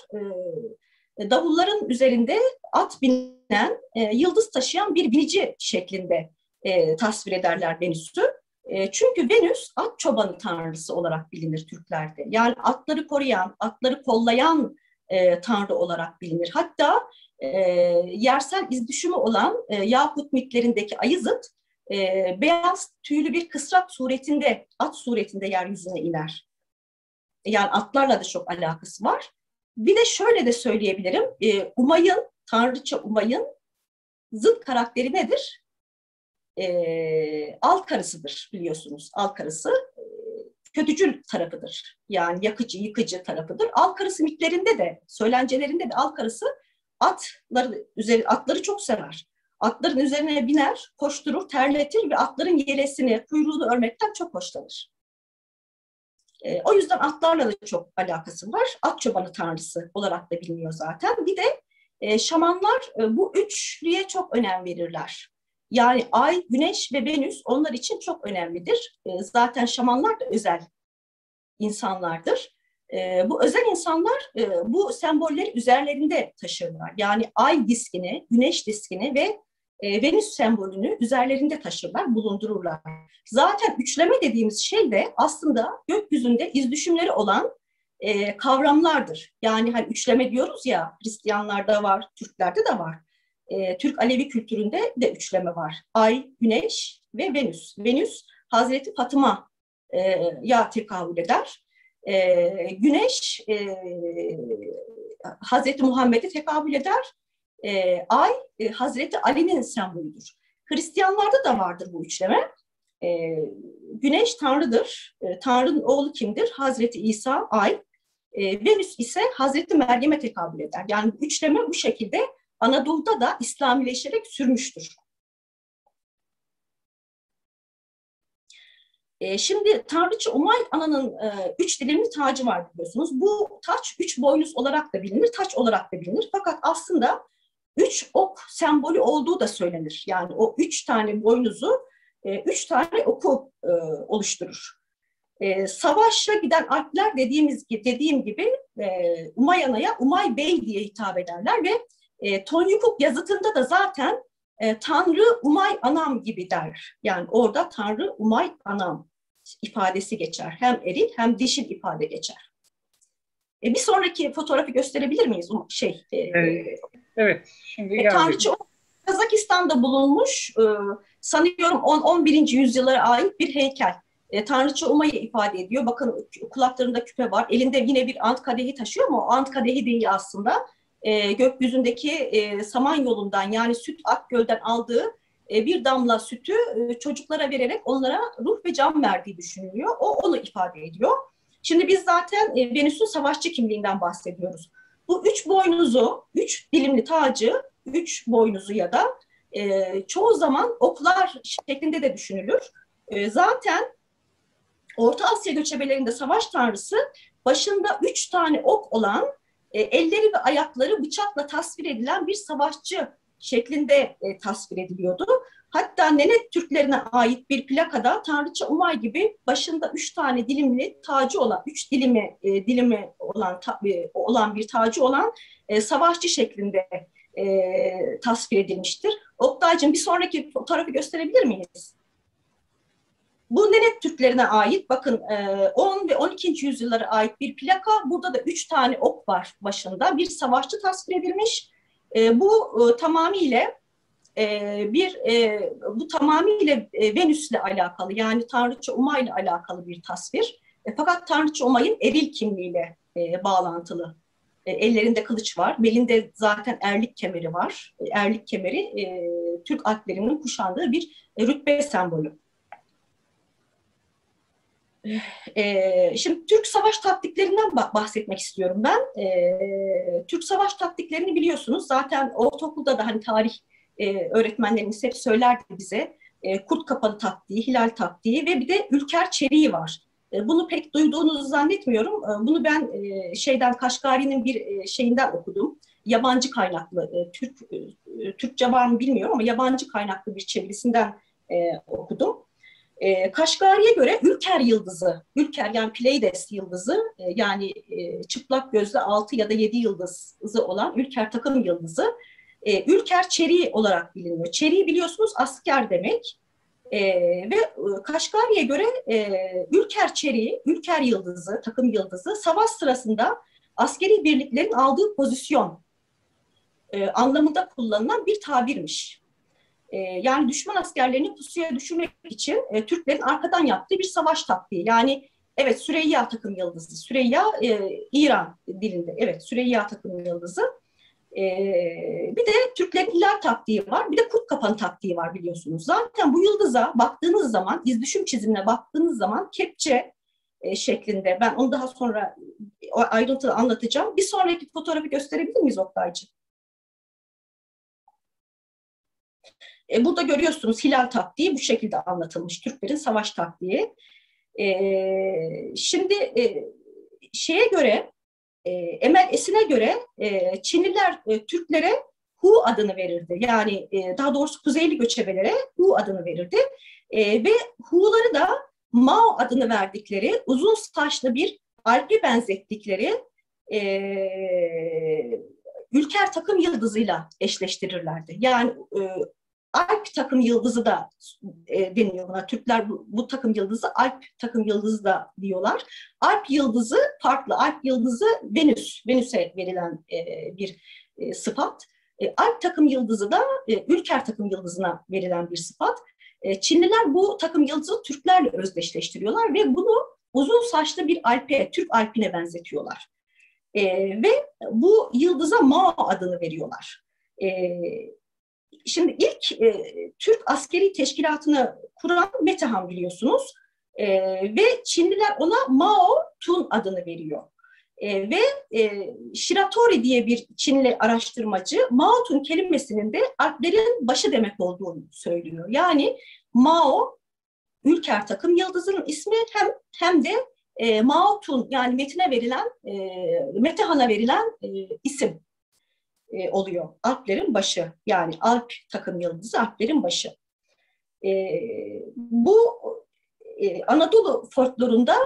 davulların üzerinde at binen, yıldız taşıyan bir binici şeklinde tasvir ederler Venüs'ü. Çünkü Venüs at çobanı tanrısı olarak bilinir Türklerde. Yani atları koruyan, atları kollayan tanrı olarak bilinir. Hatta yersel izdüşümü olan Yahut mitlerindeki Ayızıt beyaz tüylü bir kısrak suretinde, at suretinde yeryüzüne iner. Yani atlarla da çok alakası var. Bir de şöyle de söyleyebilirim. Umay'ın, tanrıça Umay'ın zıt karakteri nedir? Al karısıdır biliyorsunuz. Al karısı kötücül tarafıdır. Yani yakıcı, yıkıcı tarafıdır. Al karısı mitlerinde de, söylencelerinde de al karısı atları çok sever. Atların üzerine biner, koşturur, terletir ve atların yelesini, kuyruğunu örmekten çok hoşlanır. O yüzden atlarla da çok alakası var. At çobanı tanrısı olarak da biliniyor zaten. Bir de şamanlar bu üçlüye çok önem verirler. Yani Ay, Güneş ve Venüs onlar için çok önemlidir. Zaten şamanlar da özel insanlardır. Bu özel insanlar bu sembolleri üzerlerinde taşırlar. Yani Ay diskini, Güneş diskini ve Venüs sembolünü üzerlerinde taşırlar, bulundururlar. Zaten üçleme dediğimiz şey de aslında gökyüzünde izdüşümleri olan kavramlardır. Yani hani üçleme diyoruz ya, Hristiyanlarda var, Türklerde de var. Türk Alevi kültüründe de üçleme var. Ay, Güneş ve Venüs. Venüs Hazreti Fatıma'ya tekabül eder. Güneş Hazreti Muhammed'e tekabül eder. Ay Hazreti Ali'nin sembolüdür. Hristiyanlarda da vardır bu üçleme. Güneş Tanrı'dır. Tanrı'nın oğlu kimdir? Hazreti İsa, Ay. Venüs ise Hazreti Meryem'e tekabül eder. Yani bu üçleme bu şekilde Anadolu'da da İslamileşerek sürmüştür. Şimdi Tanrıça Umay Ana'nın 3 dilimli tacı var biliyorsunuz. Bu taç 3 boynuz olarak da bilinir, taç olarak da bilinir. Fakat aslında 3 ok sembolü olduğu da söylenir. Yani o 3 tane boynuzu 3 tane oku oluşturur. Savaşa giden alpler dediğim gibi Umay Ana'ya Umay Bey diye hitap ederler ve Tonyukuk yazıtında da zaten Tanrı Umay Anam gibi der. Yani orada Tanrı Umay Anam ifadesi geçer. Hem eril hem dişil ifade geçer. Bir sonraki fotoğrafı gösterebilir miyiz? Evet, şimdi geldik. Tanrıça Kazakistan'da bulunmuş, sanıyorum 10-11. yüzyıllara ait bir heykel. Tanrıça Umay'ı ifade ediyor. Bakın kulaklarında küpe var. Elinde yine bir ant kadehi taşıyor ama o ant kadehi değil aslında. Gökyüzündeki Samanyolu'ndan yani Süt Akgöl'den aldığı bir damla sütü çocuklara vererek onlara ruh ve can verdiği düşünülüyor. O onu ifade ediyor. Şimdi biz zaten Venüs'ün savaşçı kimliğinden bahsediyoruz. Bu 3 boynuzu, 3 dilimli tacı, 3 boynuzu ya da çoğu zaman oklar şeklinde de düşünülür. Zaten Orta Asya göçebelerinde savaş tanrısı başında 3 tane ok olan, elleri ve ayakları bıçakla tasvir edilen bir savaşçı şeklinde tasvir ediliyordu. Hatta Nenet Türklerine ait bir plakada Tanrıça Umay gibi başında 3 tane dilimli tacı olan, 3 dilimi olan bir tacı olan savaşçı şeklinde tasvir edilmiştir. Oktay'cığım bir sonraki fotoğrafı gösterebilir miyiz? Bu Nenet Türklerine ait, bakın 10 ve 12. yüzyıllara ait bir plaka. Burada da 3 tane ok var başında. Bir savaşçı tasvir edilmiş. Bu tamamıyla Venüs'le alakalı, yani Tanrıça Umay'la alakalı bir tasvir. Fakat Tanrıça Umay'ın eril kimliğiyle bağlantılı. Ellerinde kılıç var. Belinde zaten erlik kemeri var. Erlik kemeri Türk alplerinin kuşandığı bir rütbe sembolü. Şimdi Türk savaş taktiklerinden bahsetmek istiyorum ben. Türk savaş taktiklerini biliyorsunuz. Zaten ortaokulda da hani tarih öğretmenlerimiz hep söylerdi bize. Kurt kapalı taktiği, hilal taktiği ve bir de ülker çeriği var. Bunu pek duyduğunuzu zannetmiyorum. Bunu ben Kaşgari'nin bir şeyinden okudum. Yabancı kaynaklı, Türkçe var mı bilmiyorum ama yabancı kaynaklı bir çevirisinden okudum. Kaşgari'ye göre Ülker yıldızı, Ülker yani Pleiades yıldızı, yani çıplak gözle 6 ya da 7 yıldızı olan Ülker takım yıldızı, Ülker çeriği olarak biliniyor. Çeriği biliyorsunuz asker demek. Ve Kaşgari'ye göre Ülker çeriği, Ülker yıldızı, takım yıldızı savaş sırasında askeri birliklerin aldığı pozisyon anlamında kullanılan bir tabirmiş. Yani düşman askerlerini pusuya düşürmek için Türklerin arkadan yaptığı bir savaş taktiği. Yani evet, Süreyya takım yıldızı. Süreyya İran dilinde. Evet, Süreyya takım yıldızı. Bir de Türklerin hilal taktiği var. Bir de kurt kapanı taktiği var biliyorsunuz. Zaten bu yıldıza baktığınız zaman, iz düşüm çizimine baktığınız zaman kepçe şeklinde. Ben onu daha sonra ayrıntılı anlatacağım. Bir sonraki fotoğrafı gösterebilir miyiz Oktaycığım? Burada görüyorsunuz hilal taktiği bu şekilde anlatılmış. Türklerin savaş taktiği. Şimdi şeye göre, Emel Esin'e göre Çinliler Türklere Hu adını verirdi. Yani daha doğrusu Kuzeyli göçebelere Hu adını verirdi. Ve Hu'ları da Mao adını verdikleri, uzun saçlı bir alpe benzettikleri Ülker takım yıldızıyla eşleştirirlerdi. Yani Alp takım yıldızı da deniyor buna. Türkler bu takım yıldızı Alp takım yıldızı da diyorlar. Alp yıldızı farklı. Alp yıldızı Venüs'e verilen bir sıfat. Alp takım yıldızı da Ülker takım yıldızına verilen bir sıfat. Çinliler bu takım yıldızı Türklerle özdeşleştiriyorlar ve bunu uzun saçlı bir alpe, Türk alpine benzetiyorlar. Ve bu yıldıza Mao adını veriyorlar. Şimdi ilk Türk askeri teşkilatını kuran Metehan biliyorsunuz. Ve Çinliler ona Mao Tun adını veriyor. Ve Shiratori diye bir Çinli araştırmacı Mao Tun kelimesinin de Alplerin başı demek olduğunu söylüyor. Yani Mao, Ülker takım yıldızının ismi, hem de Mao Tun yani Metehan'a verilen isim oluyor. Alplerin başı, yani Alp takım yıldızı Alplerin başı. Bu Anadolu folklorunda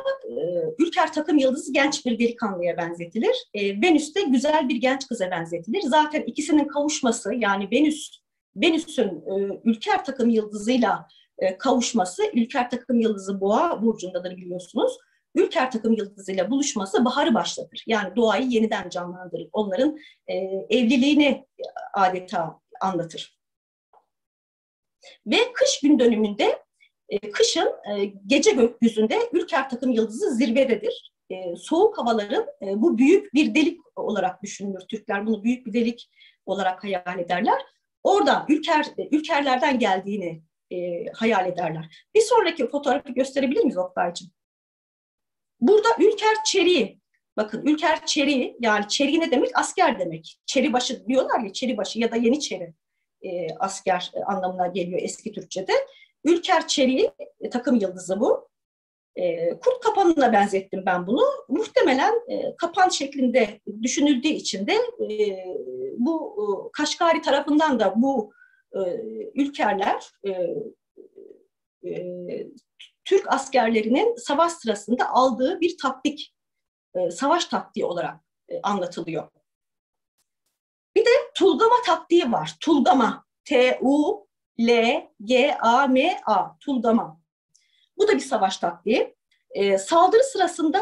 Ülker takım yıldızı genç bir delikanlıya benzetilir. Venüs'te güzel bir genç kıza benzetilir. Zaten ikisinin kavuşması, yani Venüs'ün Ülker takım yıldızıyla kavuşması, Ülker takım yıldızı Boğa burcundadır biliyorsunuz. Ülker takım yıldızıyla buluşması baharı başlatır. Yani doğayı yeniden canlandırır. Onların evliliğini adeta anlatır. Ve kış gün dönümünde, kışın gece gökyüzünde Ülker takım yıldızı zirvededir. Soğuk havaların bu büyük bir delik olarak düşünülür. Türkler bunu büyük bir delik olarak hayal ederler. Oradan Ülkerlerden geldiğini hayal ederler. Bir sonraki fotoğrafı gösterebilir miyiz Oktay'cığım? Burada Ülker çeriği, bakın Ülker çeriği, yani çeriği ne demek? Asker demek. Çeribaşı diyorlar ya, çeribaşı ya da yeniçeri asker anlamına geliyor eski Türkçe'de. Ülker çeriği takım yıldızı bu. Kurt kapanına benzettim ben bunu. Muhtemelen kapan şeklinde düşünüldüğü için de bu Kaşgari tarafından da bu Ülkerler Türk askerlerinin savaş sırasında aldığı bir taktik, savaş taktiği olarak anlatılıyor. Bir de tulgama taktiği var. Tulgama, T-U-L-G-A-M-A, tulgama. Bu da bir savaş taktiği. Saldırı sırasında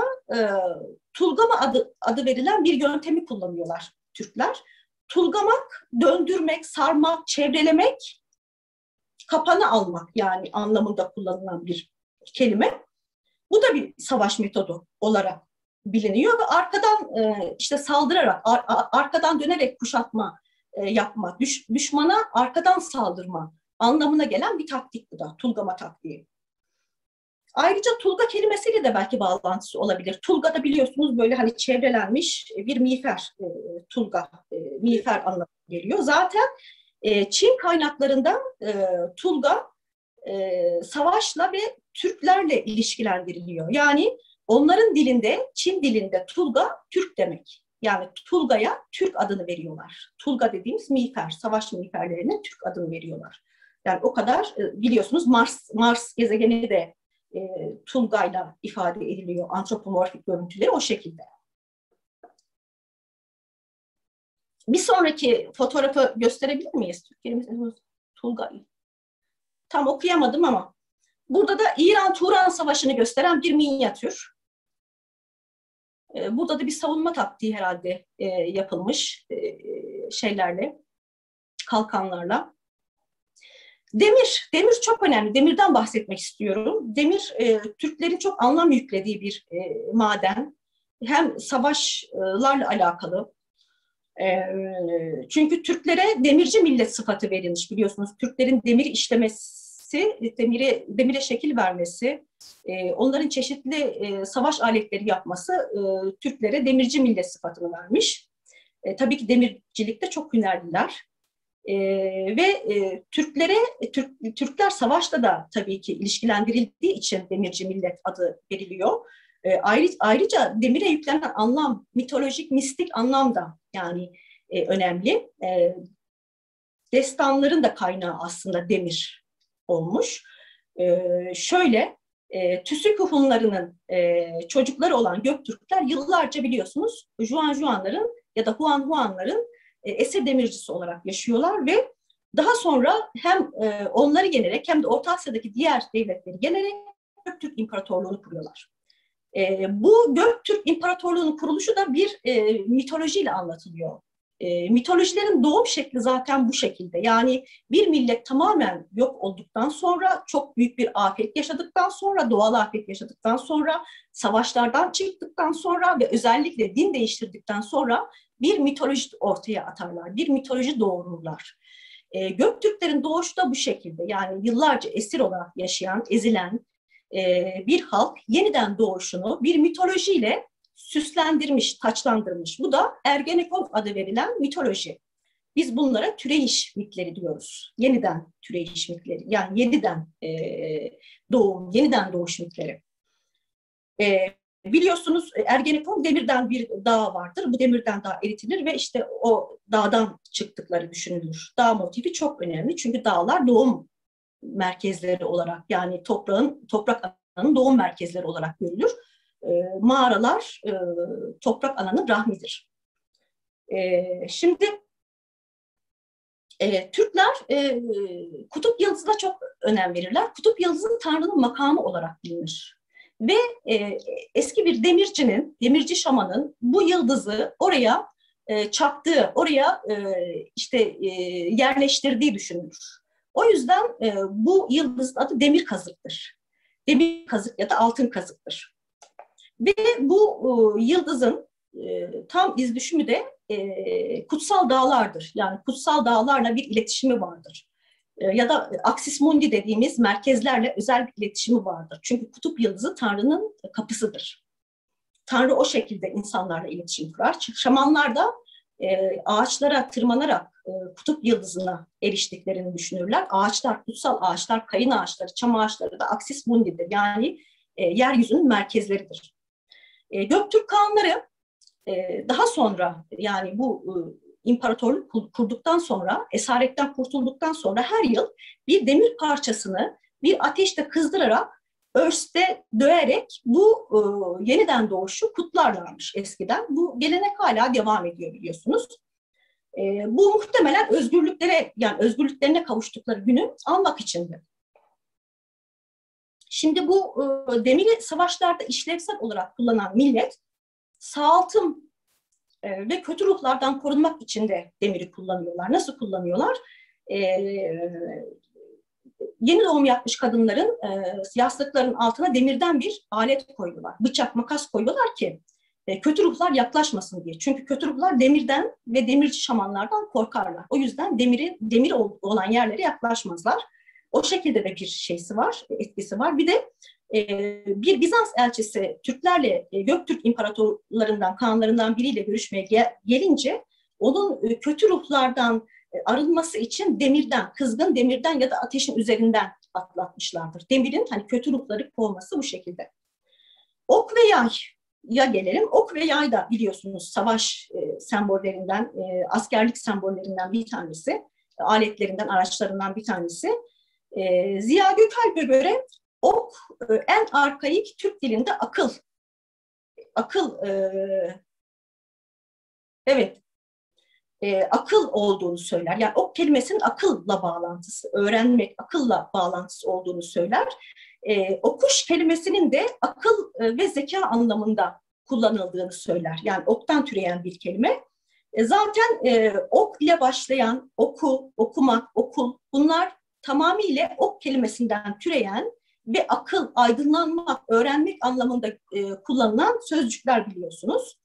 tulgama adı verilen bir yöntemi kullanıyorlar Türkler. Tulgamak, döndürmek, sarmak, çevrelemek, kapanı almak yani anlamında kullanılan bir kelime. Bu da bir savaş metodu olarak biliniyor ve arkadan işte saldırarak, arkadan dönerek kuşatma yapma, düşmana arkadan saldırma anlamına gelen bir taktik bu da, tulgama taktiği. Ayrıca tulga kelimesiyle de belki bağlantısı olabilir. Tulga da biliyorsunuz böyle hani çevrelenmiş bir miğfer, tulga, miğfer anlamına geliyor. Zaten Çin kaynaklarında tulga savaşla ve Türklerle ilişkilendiriliyor. Yani onların dilinde, Çin dilinde Tulga Türk demek. Yani Tulga'ya Türk adını veriyorlar. Tulga dediğimiz miğfer, savaş miğferlerine Türk adını veriyorlar. Yani o kadar biliyorsunuz Mars gezegeni de Tulga'yla ifade ediliyor. Antropomorfik görüntüleri o şekilde. Bir sonraki fotoğrafı gösterebilir miyiz? Türkiye'miz Tulga'yı. Tam okuyamadım ama. Burada da İran-Turan Savaşı'nı gösteren bir minyatür. Burada da bir savunma taktiği herhalde yapılmış şeylerle, kalkanlarla. Demir çok önemli. Demirden bahsetmek istiyorum. Demir, Türklerin çok anlam yüklediği bir maden. Hem savaşlarla alakalı. Çünkü Türklere demirci millet sıfatı verilmiş biliyorsunuz. Türklerin demir işlemesi, demire şekil vermesi, onların çeşitli savaş aletleri yapması Türklere demirci millet sıfatını vermiş. Tabii ki demircilikte çok hünerliler. Ve Türkler savaşta da tabii ki ilişkilendirildiği için demirci millet adı veriliyor. Ayrıca demire yüklenen anlam, mitolojik, mistik anlam da yani önemli. Destanların da kaynağı aslında demir olmuş. Tüsük Hunlarının çocukları olan Göktürkler yıllarca biliyorsunuz Juanların ya da Huanların esir demircisi olarak yaşıyorlar ve daha sonra hem onları yenerek hem de Orta Asya'daki diğer devletleri yenerek Göktürk İmparatorluğu'nu kuruyorlar. Bu Göktürk İmparatorluğu'nun kuruluşu da bir mitolojiyle anlatılıyor. Mitolojilerin doğum şekli zaten bu şekilde. Yani bir millet tamamen yok olduktan sonra, çok büyük bir afet yaşadıktan sonra, doğal afet yaşadıktan sonra, savaşlardan çıktıktan sonra ve özellikle din değiştirdikten sonra bir mitoloji ortaya atarlar, bir mitoloji doğururlar. Göktürklerin doğuşu da bu şekilde. Yani yıllarca esir olarak yaşayan, ezilen bir halk yeniden doğuşunu bir mitolojiyle süslendirmiş, taçlandırmış. Bu da Ergenekon adı verilen mitoloji. Biz bunlara türeyiş mitleri diyoruz. Yeniden türeyiş mitleri. Yani yeniden doğum, yeniden doğuş mitleri. Biliyorsunuz Ergenekon demirden bir dağ vardır. Bu demirden dağ eritilir ve işte o dağdan çıktıkları düşünülür. Dağ motifi çok önemli. Çünkü dağlar doğum merkezleri olarak yani toprak ananın doğum merkezleri olarak görülür. Mağaralar toprak ananın rahmidir. Şimdi Türkler kutup yıldızına çok önem verirler. Kutup yıldızı Tanrı'nın makamı olarak bilinir. Ve eski bir demirci şamanın bu yıldızı oraya çaktığı, oraya yerleştirdiği düşünülür. O yüzden bu yıldızın adı demir kazıktır. Demir kazık ya da altın kazıktır. Ve bu yıldızın tam iz düşümü de kutsal dağlardır. Yani kutsal dağlarla bir iletişimi vardır. Ya da aksis mundi dediğimiz merkezlerle özel bir iletişimi vardır. Çünkü kutup yıldızı Tanrı'nın kapısıdır. Tanrı o şekilde insanlarla iletişim kurar. Şamanlar da ağaçlara tırmanarak kutup yıldızına eriştiklerini düşünürler. Ağaçlar, kutsal ağaçlar, kayın ağaçları, çam ağaçları da aksis mundidir. Yani yeryüzünün merkezleridir. Göktürk Kağanları daha sonra yani bu imparatorluk kurduktan sonra, esaretten kurtulduktan sonra her yıl bir demir parçasını bir ateşte kızdırarak, örste döverek bu yeniden doğuşu kutlarlarmış eskiden. Bu gelenek hala devam ediyor biliyorsunuz. Bu muhtemelen özgürlüklerine kavuştukları günü anmak içindi. Şimdi bu demiri savaşlarda işlevsel olarak kullanan millet sağaltım ve kötü ruhlardan korunmak için de demiri kullanıyorlar. Nasıl kullanıyorlar? Yeni doğum yapmış kadınların yastıkların altına demirden bir alet koyuyorlar. Bıçak, makas koyuyorlar ki kötü ruhlar yaklaşmasın diye. Çünkü kötü ruhlar demirden ve demirci şamanlardan korkarlar. O yüzden demir olan yerlere yaklaşmazlar. O şekilde de bir şeysi var, etkisi var. Bir de bir Bizans elçisi Türklerle Göktürk imparatorlarından, kağanlarından biriyle görüşmeye gelince onun kötü ruhlardan arınması için demirden, kızgın demirden ya da ateşin üzerinden atlatmışlardır. Demirin hani kötü ruhları kovması bu şekilde. Ok ve yaya gelelim. Ok ve yay da biliyorsunuz savaş sembollerinden, askerlik sembollerinden bir tanesi, aletlerinden, araçlarından bir tanesi. Ziya Gökalp'e göre ok en arkaik Türk dilinde akıl. Evet, akıl olduğunu söyler. Yani ok kelimesinin akılla bağlantısı, öğrenmek, akılla bağlantısı olduğunu söyler. Okuş kelimesinin de akıl ve zeka anlamında kullanıldığını söyler. Yani oktan türeyen bir kelime. Zaten ok ile başlayan oku, okumak, okul bunlar tamamıyla ok kelimesinden türeyen ve akıl, aydınlanmak, öğrenmek anlamında kullanılan sözcükler biliyorsunuz.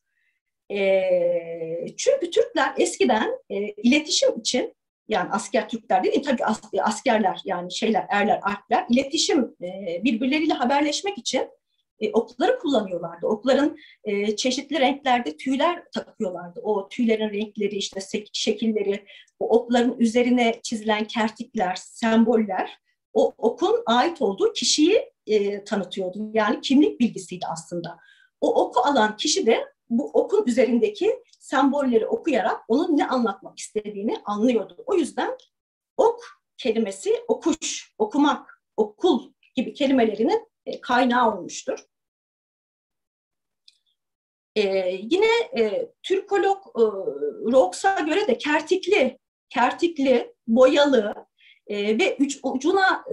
Çünkü Türkler eskiden iletişim için, yani asker Türkler değil, tabii askerler yani erler, alpler, iletişim birbirleriyle haberleşmek için okları kullanıyorlardı. Okların çeşitli renklerde tüyler takıyorlardı. O tüylerin renkleri, işte şekilleri, o okların üzerine çizilen kertikler, semboller, o okun ait olduğu kişiyi tanıtıyordu. Yani kimlik bilgisiydi aslında. O oku alan kişi de bu okun üzerindeki sembolleri okuyarak onun ne anlatmak istediğini anlıyordu. O yüzden ok kelimesi okuş, okumak, okul gibi kelimelerinin kaynağı olmuştur. Yine Türkolog Rox'a göre de kertikli, boyalı ve ucuna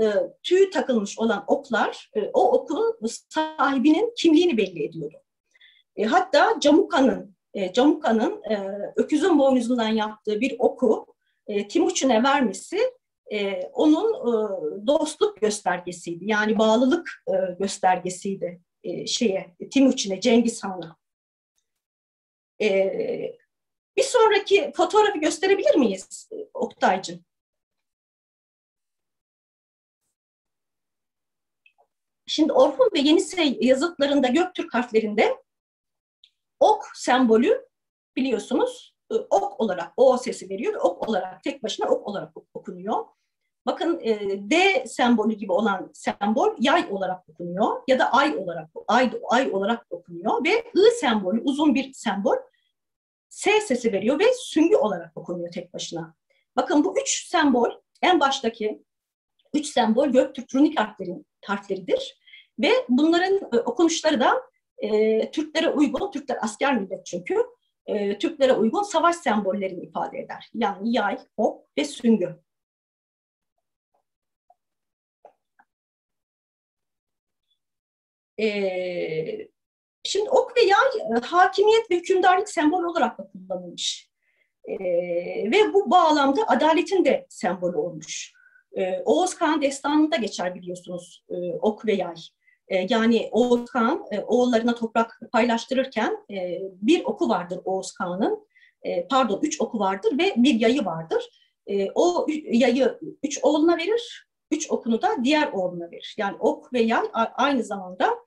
tüy takılmış olan oklar o okun sahibinin kimliğini belli ediyordu. Hatta Camuka'nın öküzün boynuzundan yaptığı bir oku Timuçin'e vermesi onun dostluk göstergesiydi. Yani bağlılık göstergesiydi Timuçin'e, Cengiz Han'a. Bir sonraki fotoğrafı gösterebilir miyiz Oktay'cığım? Şimdi Orhun ve Yenisey yazıtlarında Göktürk harflerinde ok sembolü biliyorsunuz ok olarak O sesi veriyor ve ok olarak tek başına ok olarak okunuyor. Bakın D sembolü gibi olan sembol yay olarak okunuyor ya da ay olarak okunuyor ve I sembolü uzun bir sembol S sesi veriyor ve süngü olarak okunuyor tek başına. Bakın bu üç sembol, en baştaki üç sembol Göktürk runik harfleridir ve bunların okunuşları da Türklere uygun, Türkler asker millet çünkü, Türklere uygun savaş sembollerini ifade eder. Yani yay, ok ve süngü. Şimdi ok ve yay hakimiyet ve hükümdarlık sembol olarak da kullanılmış. Ve bu bağlamda adaletin de sembolü olmuş. Oğuz Kağan destanında geçer biliyorsunuz ok ve yay. Yani Oğuz Kağan oğullarına toprak paylaştırırken bir oku vardır Oğuz Kağan'ın, üç oku vardır ve bir yayı vardır. O yayı 3 oğluna verir, 3 okunu da diğer oğluna verir. Yani ok ve yay aynı zamanda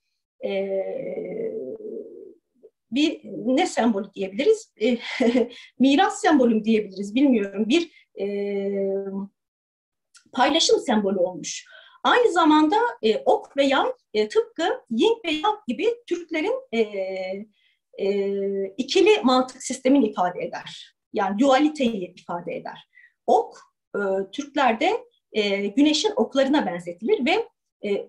bir ne sembolü diyebiliriz? Miras sembolü diyebiliriz, bilmiyorum. Bir paylaşım sembolü olmuş. Aynı zamanda ok ve yay tıpkı yin ve yang gibi Türklerin ikili mantık sistemini ifade eder. Yani dualiteyi ifade eder. Ok Türklerde güneşin oklarına benzetilir ve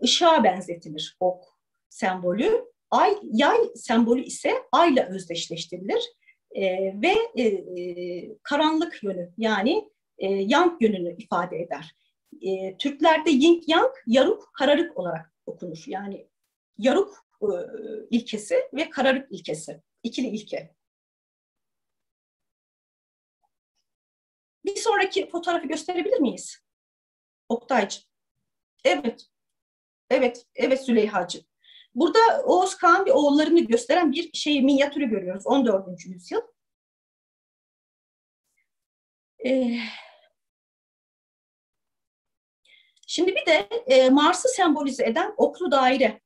ışığa benzetilir ok sembolü. Yay sembolü ise ayla özdeşleştirilir ve karanlık yönü yani yang yönünü ifade eder. Türklerde yin yang, yaruk, kararık olarak okunur. Yani yaruk ilkesi ve kararık ilkesi. İkili ilke. Bir sonraki fotoğrafı gösterebilir miyiz? Oktaycığım. Evet Züleyhacığım. Burada Oğuz Kağan ve oğullarını gösteren bir minyatürü görüyoruz. 14. yüzyıl. Şimdi bir de Mars'ı sembolize eden oklu daire.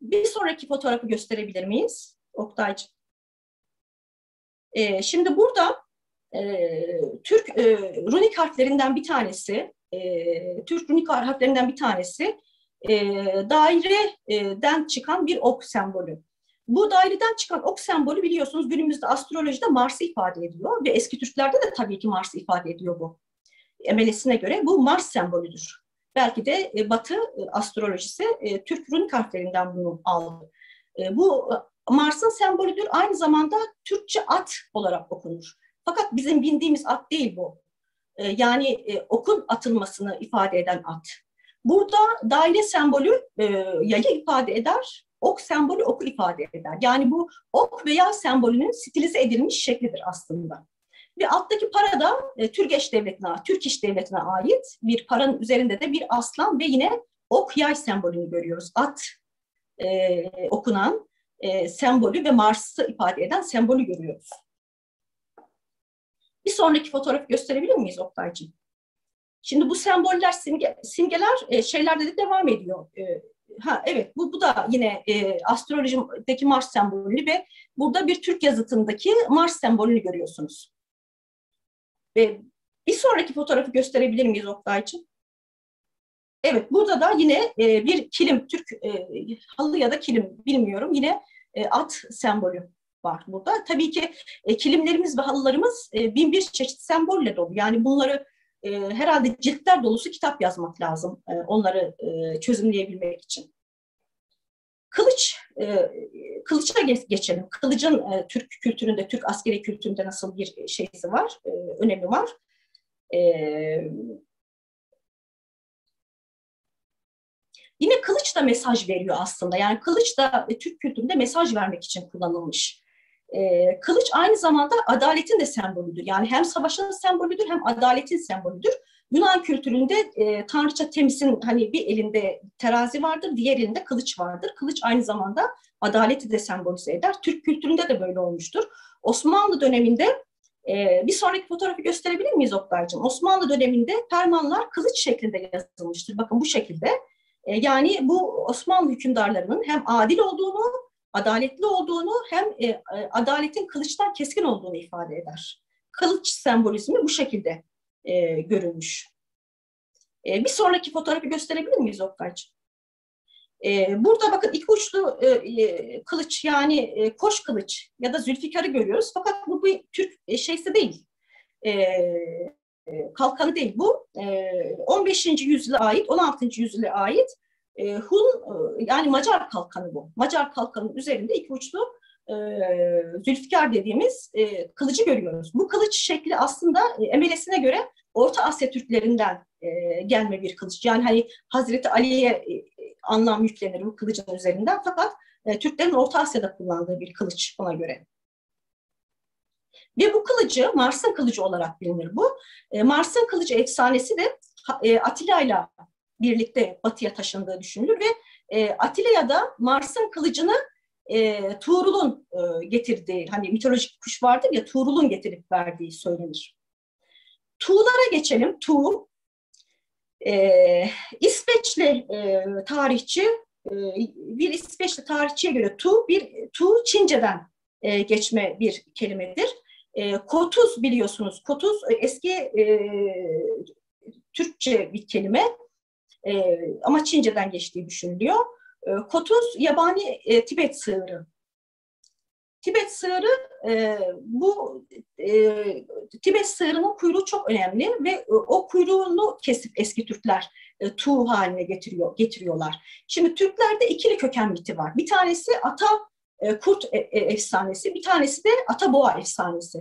Bir sonraki fotoğrafı gösterebilir miyiz Oktaycığım? Şimdi burada Türk runik harflerinden bir tanesi Türk runik harflerinden bir tanesi daireden çıkan bir ok sembolü. Bu daireden çıkan ok sembolü biliyorsunuz günümüzde astrolojide Mars'ı ifade ediyor ve eski Türklerde de tabii ki Mars'ı ifade ediyor bu. MLS'ine göre bu Mars sembolüdür. Belki de Batı astrolojisi Türk runik harflerinden bunu aldı. Bu Mars'ın sembolüdür. Aynı zamanda Türkçe at olarak okunur. Fakat bizim bildiğimiz at değil bu. Yani okun atılmasını ifade eden at. Burada daire sembolü yayı ifade eder, ok sembolü oku ifade eder. Yani bu ok ve yay sembolünün stilize edilmiş şeklidir aslında. Ve alttaki para da Türgeç Devleti'ne, Türk İş Devleti'ne ait bir paranın üzerinde de bir aslan ve yine ok yay sembolünü görüyoruz. At okunan sembolü ve Mars'ı ifade eden sembolü görüyoruz. Bir sonraki fotoğrafı gösterebilir miyiz Oktay'cığım? Şimdi bu semboller, simgeler şeylerde de devam ediyor. Evet, bu da yine astrolojideki Mars sembolü ve burada bir Türk yazıtındaki Mars sembolünü görüyorsunuz. Bir sonraki fotoğrafı gösterebilir miyiz Oktay'cığım? Evet, burada da yine bir kilim, Türk halı ya da kilim bilmiyorum, yine at sembolü var burada. Tabii ki kilimlerimiz ve halılarımız bin bir çeşit sembolle dolu. Yani bunları herhalde ciltler dolusu kitap yazmak lazım onları çözümleyebilmek için. Kılıça geçelim. Kılıcın Türk kültüründe, Türk askeri kültüründe nasıl bir şeysi var, önemi var. Yine kılıç da mesaj veriyor aslında. Yani kılıç da Türk kültüründe mesaj vermek için kullanılmış. Kılıç aynı zamanda adaletin de sembolüdür. Yani hem savaşın sembolüdür hem adaletin sembolüdür. Yunan kültüründe tanrıça Temis'in hani bir elinde terazi vardır, diğer elinde kılıç vardır. Kılıç aynı zamanda adaleti de sembolize eder. Türk kültüründe de böyle olmuştur. Osmanlı döneminde bir sonraki fotoğrafı gösterebilir miyiz Oktay'cığım? Osmanlı döneminde fermanlar kılıç şeklinde yazılmıştır. Bakın bu şekilde. Yani bu Osmanlı hükümdarlarının hem adil olduğunu, adaletli olduğunu hem adaletin kılıçtan keskin olduğunu ifade eder. Kılıç sembolizmi bu şekilde görülmüş. Bir sonraki fotoğrafı gösterebilir miyiz Oktay'cığım? Burada bakın iki uçlu kılıç yani koş kılıç ya da zülfikarı görüyoruz. Fakat bu bir Türk şeysi değil. Kalkanı değil bu. 15. yüzyıla ait, 16. yüzyıla ait Hun yani Macar kalkanı bu. Macar kalkanın üzerinde iki uçlu zülfikar dediğimiz kılıcı görüyoruz. Bu kılıç şekli aslında MLS'ine göre Orta Asya Türklerinden gelme bir kılıç. Yani hani Hazreti Ali'ye anlam yüklenir bu kılıcın üzerinden. Fakat Türklerin Orta Asya'da kullandığı bir kılıç ona göre. Ve bu kılıcı Mars'ın kılıcı olarak bilinir bu. Mars'ın kılıcı efsanesi de Atilla ile birlikte batıya taşındığı düşünülür ve Atilla'ya da Mars'ın kılıcını Tuğrul'un getirdiği, hani mitolojik kuş vardır ya, Tuğrul'un getirip verdiği söylenir. Tuğlara geçelim. Tuğ, İsveçli tarihçi, bir İsveçli tarihçiye göre Tuğ Çince'den geçme bir kelimedir. Kotuz biliyorsunuz. Kotuz eski Türkçe bir kelime ama Çince'den geçtiği düşünülüyor. Kotuz yabani Tibet sığırı. Tibet sığırı bu Tibet sığırının kuyruğu çok önemli ve o kuyruğunu kesip eski Türkler tuğ haline getiriyorlar. Şimdi Türklerde ikili köken miti var. Bir tanesi ata kurt efsanesi, bir tanesi de ata boğa efsanesi.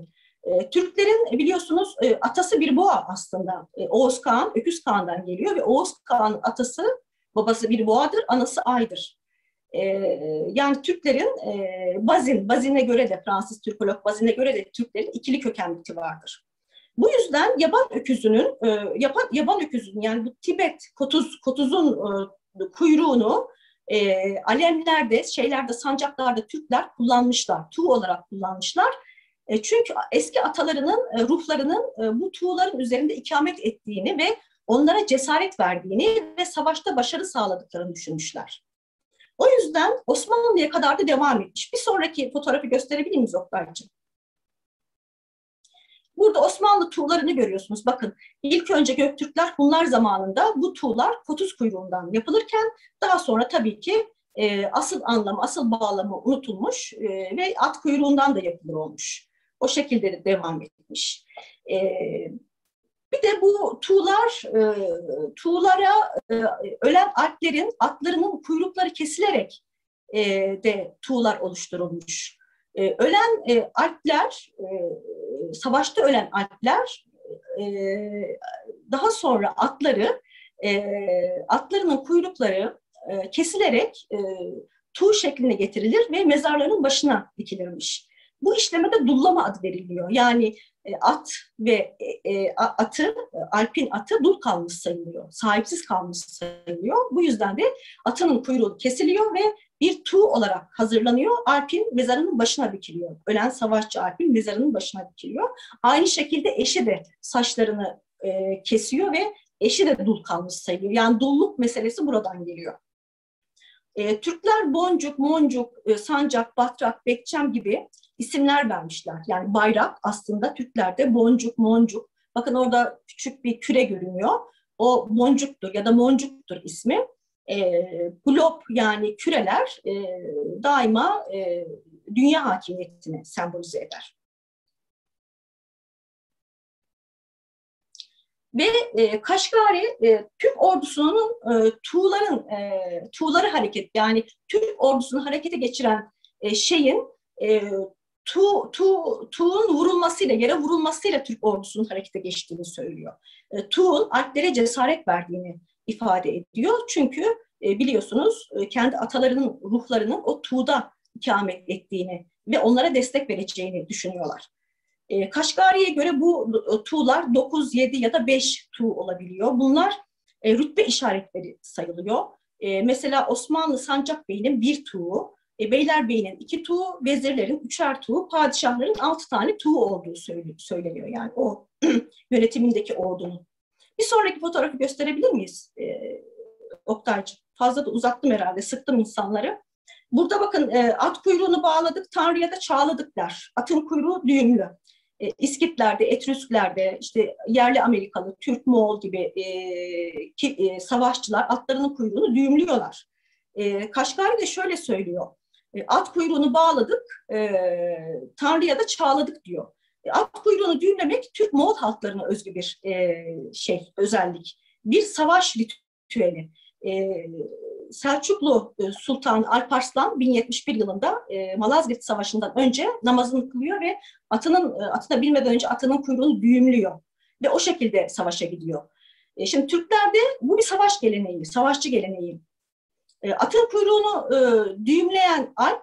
Türklerin biliyorsunuz atası bir boğa aslında. Oğuz Kağan, Öküz Kağan'dan geliyor ve Oğuz Kağan'ın atası, babası bir boğadır, anası aydır. Yani Türklerin Bazin'e göre de, Fransız Türkolog Bazin'e göre de Türklerin ikili köken miti vardır. Bu yüzden yaban öküzünün yani bu Tibet kotuzun kuyruğunu alemlerde, sancaklarda Türkler kullanmışlar, tuğ olarak kullanmışlar. Çünkü eski atalarının ruhlarının bu tuğların üzerinde ikamet ettiğini ve onlara cesaret verdiğini ve savaşta başarı sağladıklarını düşünmüşler. O yüzden Osmanlı'ya kadar da devam etmiş. Bir sonraki fotoğrafı gösterebilir miyiz Oktay'cığım? Burada Osmanlı tuğlarını görüyorsunuz. Bakın ilk önce Göktürkler Hunlar zamanında bu tuğlar kotuz kuyruğundan yapılırken daha sonra tabii ki asıl anlamı, asıl bağlamı unutulmuş ve at kuyruğundan da yapılır olmuş. O şekilde de devam etmiş. Bir de bu tuğlara ölen alplerin atlarının kuyrukları kesilerek de tuğlar oluşturulmuş. Ölen alpler, savaşta ölen alpler daha sonra atlarının kuyrukları kesilerek tuğ şekline getirilir ve mezarların başına dikilirmiş. Bu işleme de dullama adı veriliyor. Yani at ve alpin atı dul kalmış sayılıyor, sahipsiz kalmış sayılıyor. Bu yüzden de atının kuyruğu kesiliyor ve bir tuğ olarak hazırlanıyor. Alpin mezarının başına dikiliyor. Ölen savaşçı alpin mezarının başına dikiliyor. Aynı şekilde eşi de saçlarını kesiyor ve eşi de dul kalmış sayılıyor. Yani dulluk meselesi buradan geliyor. Türkler boncuk, moncuk, sancak, batrak, bekçem gibi isimler vermişler. Yani bayrak aslında Türklerde boncuk, moncuk. Bakın orada küçük bir küre görünüyor. O boncuktur ya da moncuktur ismi. Glob yani küreler daima dünya hakimiyetini sembolize eder. Ve Kaşgari Türk ordusunun tuğları hareket, yani Türk ordusunu harekete geçiren şeyin tuğun vurulmasıyla, yere vurulmasıyla Türk ordusunun harekete geçtiğini söylüyor. Tuğun Alplere cesaret verdiğini ifade ediyor. Çünkü biliyorsunuz kendi atalarının ruhlarının o tuğda ikamet ettiğini ve onlara destek vereceğini düşünüyorlar. Kaşgari'ye göre bu tuğlar 9, 7 ya da 5 tuğ olabiliyor. Bunlar rütbe işaretleri sayılıyor. Mesela Osmanlı Sancak Bey'inin 1 tuğu, Beylerbeyi'nin 2 tuğu, vezirlerin 3'er tuğu, padişahların 6 tane tuğu olduğu söyleniyor. Yani o yönetimindeki ordunun. Bir sonraki fotoğrafı gösterebilir miyiz Oktaycığım? Fazla da uzattım herhalde, sıktım insanları. Burada bakın at kuyruğunu bağladık, Tanrı'ya da çağladık der. Atın kuyruğu düğümlü. İskitlerde, Etrüsklerde, işte yerli Amerikalı, Türk, Moğol gibi savaşçılar atlarının kuyruğunu düğümlüyorlar. Kaşgari de şöyle söylüyor. At kuyruğunu bağladık, Tanrı'ya da çağladık diyor. At kuyruğunu düğümlemek Türk-Moğol halklarına özgü bir özellik. Bir savaş ritüeli. Selçuklu Sultan Alparslan 1071 yılında Malazgirt Savaşı'ndan önce namazını kılıyor ve atına binmeden önce atının kuyruğunu düğümlüyor ve o şekilde savaşa gidiyor. Şimdi Türklerde bu bir savaş geleneği, savaşçı geleneği. Atın kuyruğunu düğümleyen alp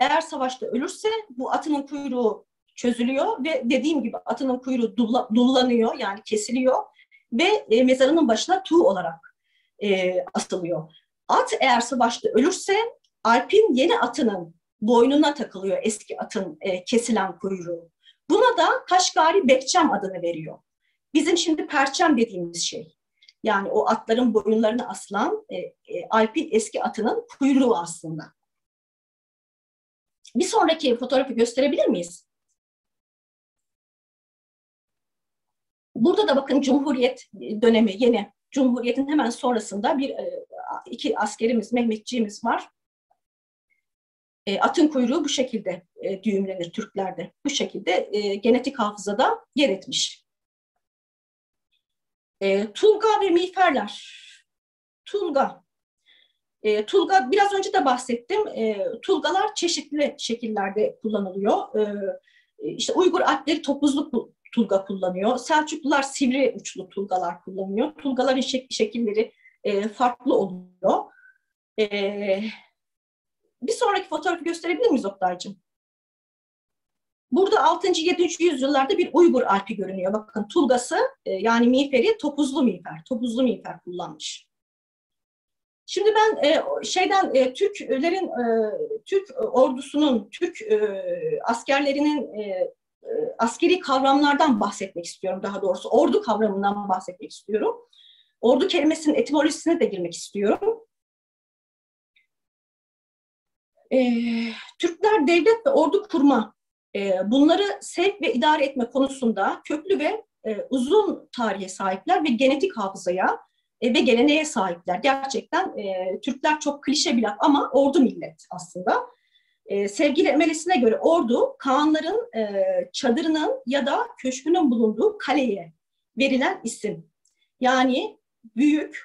eğer savaşta ölürse bu atının kuyruğu çözülüyor ve dediğim gibi atının kuyruğu dullanıyor, yani kesiliyor ve mezarının başına tuğ olarak asılıyor. At eğer savaşta ölürse alpin yeni atının boynuna takılıyor eski atın kesilen kuyruğu. Buna da Kaşgari Bekçem adını veriyor. Bizim şimdi perçem dediğimiz şey. Yani o atların boyunlarına asılan alpin eski atının kuyruğu aslında. Bir sonraki fotoğrafı gösterebilir miyiz? Burada da bakın Cumhuriyet dönemi, yeni Cumhuriyet'in hemen sonrasında iki askerimiz, Mehmetçiğimiz var. Atın kuyruğu bu şekilde düğümlenir Türklerde. Bu şekilde genetik hafızada yer etmiş. Tulga ve miğferler. Tulga. Tulga biraz önce de bahsettim. Tulgalar çeşitli şekillerde kullanılıyor. İşte Uygur Alpleri topuzlu tulga kullanıyor. Selçuklular sivri uçlu tulgalar kullanıyor. Tulgaların şekilleri farklı oluyor. Bir sonraki fotoğrafı gösterebilir miyiz Oktay'cığım? Burada 6. 7. yüzyıllarda bir Uygur Alpi görünüyor. Bakın tulgası yani miğferi topuzlu miğfer. Topuzlu miğfer kullanmış. Şimdi ben Türk ordusunun, Türk askerlerinin askeri kavramlardan bahsetmek istiyorum daha doğrusu. Ordu kavramından bahsetmek istiyorum. Ordu kelimesinin etimolojisine de girmek istiyorum. Türkler devlet ve ordu kurma Bunları sevk ve idare etme konusunda köklü ve uzun tarihe sahipler ve genetik hafızaya ve geleneğe sahipler. Gerçekten Türkler çok klişe bir laf ama ordu millet aslında. Sevgili Emelesine göre ordu, Kağanların çadırının ya da köşkünün bulunduğu kaleye verilen isim. Yani büyük,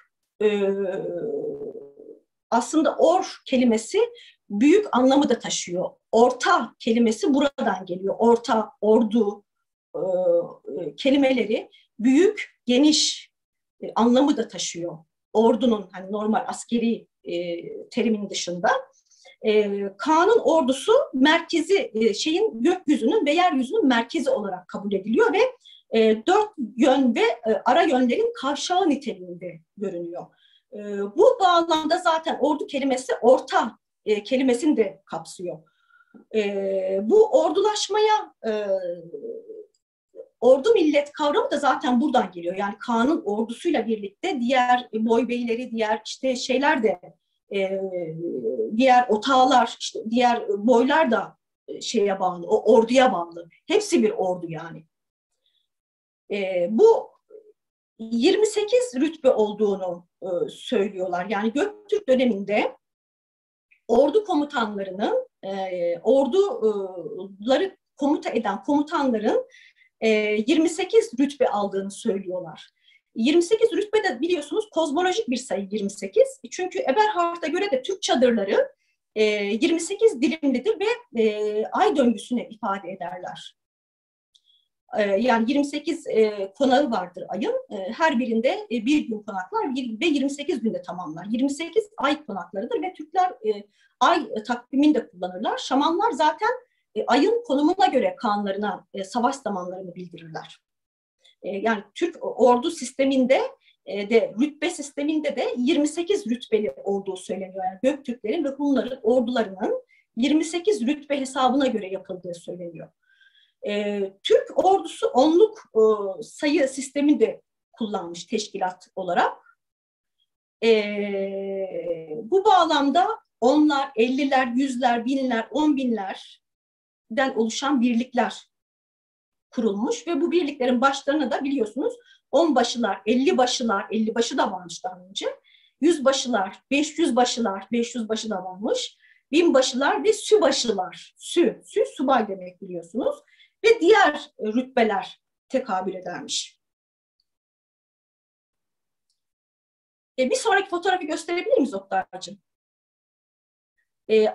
aslında or kelimesi büyük anlamı da taşıyor. Orta kelimesi buradan geliyor. Orta, ordu kelimeleri büyük, geniş anlamı da taşıyor. Ordunun hani normal askeri terimin dışında. Kaan'ın ordusu merkezi, gökyüzünün ve yeryüzünün merkezi olarak kabul ediliyor ve dört yön ve ara yönlerin kavşağı niteliğinde görünüyor. Bu bağlamda zaten ordu kelimesi orta kelimesini de kapsıyor. Bu ordulaşmaya ordu millet kavramı da zaten buradan geliyor. Yani Kaan'ın ordusuyla birlikte diğer boybeyleri, diğer işte şeyler de diğer otağlar, işte diğer boylar da şeye bağlı, o orduya bağlı. Hepsi bir ordu yani. Bu 28 rütbe olduğunu söylüyorlar. Yani Göktürk döneminde ordu komutanlarının, orduları komuta eden komutanların 28 rütbe aldığını söylüyorlar. 28 rütbe de biliyorsunuz kozmolojik bir sayı 28. Çünkü Eberhard'a göre de Türk çadırları 28 dilimlidir ve ay döngüsüne ifade ederler. Yani 28 konağı vardır ayın. Her birinde bir gün konaklar ve 28 günde tamamlar. 28 ay konaklarıdır ve Türkler ay takvimini de kullanırlar. Şamanlar zaten ayın konumuna göre kağanlarına savaş zamanlarını bildirirler. Yani Türk ordu sisteminde de rütbe sisteminde de 28 rütbeli olduğu söyleniyor. Yani Göktürklerin ve Hunların ordularının 28 rütbe hesabına göre yapıldığı söyleniyor. Türk ordusu onluk sayı sistemi de kullanmış teşkilat olarak. Bu bağlamda onlar, 50'ler, 100'ler, binler, 10 binlerden oluşan birlikler kurulmuş ve bu birliklerin başlarına da biliyorsunuz 10 başılar, 50 başılar, 50 başı da varmış daha önce. 100 başılar, 500 başılar, 500 başı da varmış. 1000 başılar ve sübaşılar. Sü subay demek biliyorsunuz. Ve diğer rütbeler tekabül edermiş. Bir sonraki fotoğrafı gösterebilir miyiz Oktay'cığım?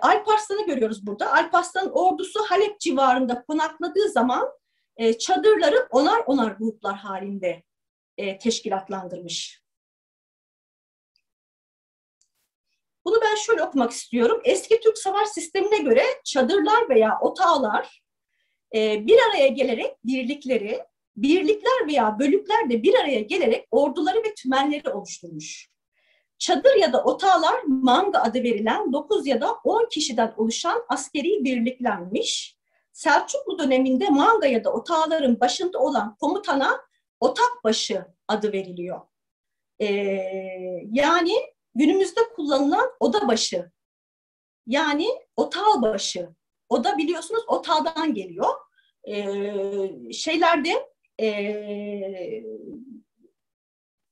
Alparslan'ı görüyoruz burada. Alparslan'ın ordusu Halep civarında konakladığı zaman çadırları onar onar gruplar halinde teşkilatlandırmış. Bunu ben şöyle okumak istiyorum. Eski Türk savaş sistemine göre çadırlar veya otağlar bir araya gelerek birlikler veya bölükler de bir araya gelerek orduları ve tümenleri oluşturmuş. Çadır ya da otağlar manga adı verilen 9 ya da 10 kişiden oluşan askeri birliklermiş. Selçuklu döneminde manga ya da otağların başında olan komutana otakbaşı adı veriliyor. Yani günümüzde kullanılan odabaşı, yani otağbaşı. O da biliyorsunuz otağdan geliyor.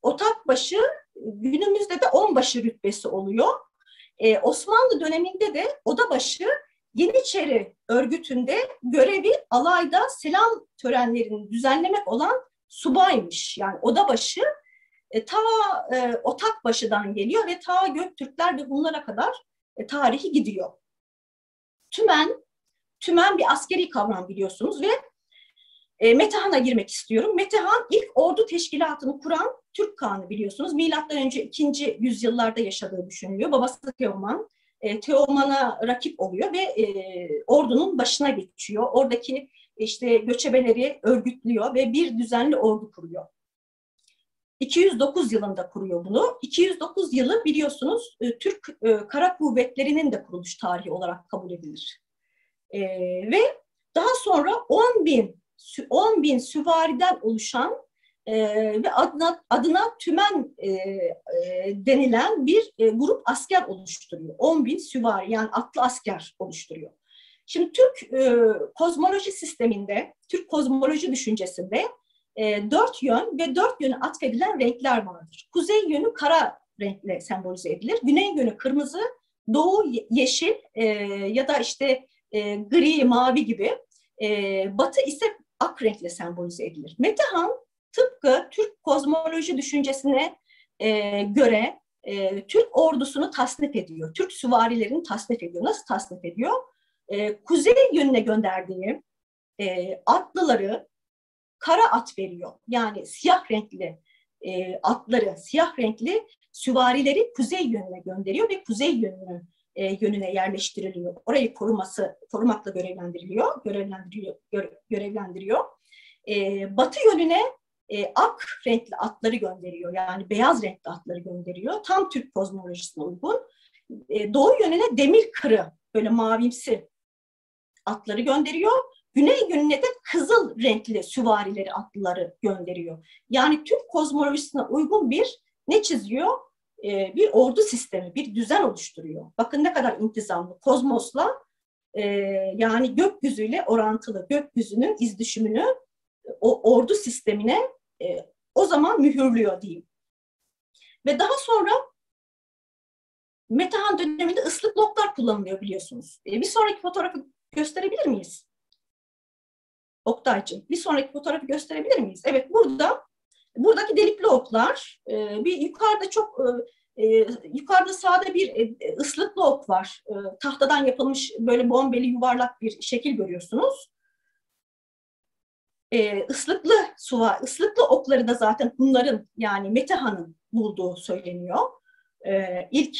Otakbaşı günümüzde de onbaşı rütbesi oluyor. Osmanlı döneminde de odabaşı Yeniçeri örgütünde görevi alayda selam törenlerini düzenlemek olan subaymış. Yani odabaşı Otakbaşı'dan geliyor ve ta Göktürkler ve Hunlara kadar tarihi gidiyor. Tümen bir askeri kavram biliyorsunuz ve Metehan'a girmek istiyorum. Metehan ilk ordu teşkilatını kuran Türk Kağan'ı biliyorsunuz. Milattan önce 2. yüzyıllarda yaşadığı düşünülüyor. Babası Teoman. Teoman'a rakip oluyor ve ordunun başına geçiyor. Oradaki işte göçebeleri örgütlüyor ve bir düzenli ordu kuruyor. 209 yılında kuruyor bunu. 209 yılı biliyorsunuz Türk Kara Kuvvetleri'nin de kuruluş tarihi olarak kabul edilir. Ve daha sonra 10 bin süvariden oluşan ve adına tümen denilen bir grup asker oluşturuyor. 10 bin süvari yani atlı asker oluşturuyor. Şimdi Türk kozmoloji sisteminde, Türk kozmoloji düşüncesinde 4 yön ve 4 yöne atfedilen renkler vardır. Kuzey yönü kara renkle sembolize edilir. Güney yönü kırmızı, doğu yeşil ya da işte gri, mavi gibi. Batı ise ak renkle sembolize edilir. Metehan tıpkı Türk kozmoloji düşüncesine göre Türk ordusunu tasnif ediyor. Türk süvarilerini tasnif ediyor. Nasıl tasnif ediyor? Kuzey yönüne gönderdiği atlıları kara at veriyor. Yani siyah renkli atları, siyah renkli süvarileri kuzey yönüne gönderiyor ve kuzey yönüne yerleştiriliyor. Orayı korumakla görevlendiriyor. Batı yönüne ak renkli atları gönderiyor. Yani beyaz renkli atları gönderiyor. Tam Türk kozmolojisine uygun. Doğu yönüne demir kırı, böyle mavimsi atları gönderiyor. Güney yönüne de kızıl renkli süvarileri, atlıları gönderiyor. Yani Türk kozmolojisine uygun bir ne çiziyor? Bir ordu sistemi, bir düzen oluşturuyor. Bakın ne kadar intizamlı. Kozmosla yani gökyüzüyle orantılı. Gökyüzünün iz düşümünü o ordu sistemine o zaman mühürlüyor diyeyim. Ve daha sonra Metehan döneminde ıslıklı oklar kullanılıyor biliyorsunuz. Bir sonraki fotoğrafı gösterebilir miyiz? Oktaycığım, bir sonraki fotoğrafı gösterebilir miyiz? Evet, buradaki delikli oklar, bir yukarıda sağda bir ıslıklı ok var. Tahtadan yapılmış böyle bombeli yuvarlak bir şekil görüyorsunuz. Islıklı okları da zaten Hunların, yani Metehan'ın bulduğu söyleniyor. İlk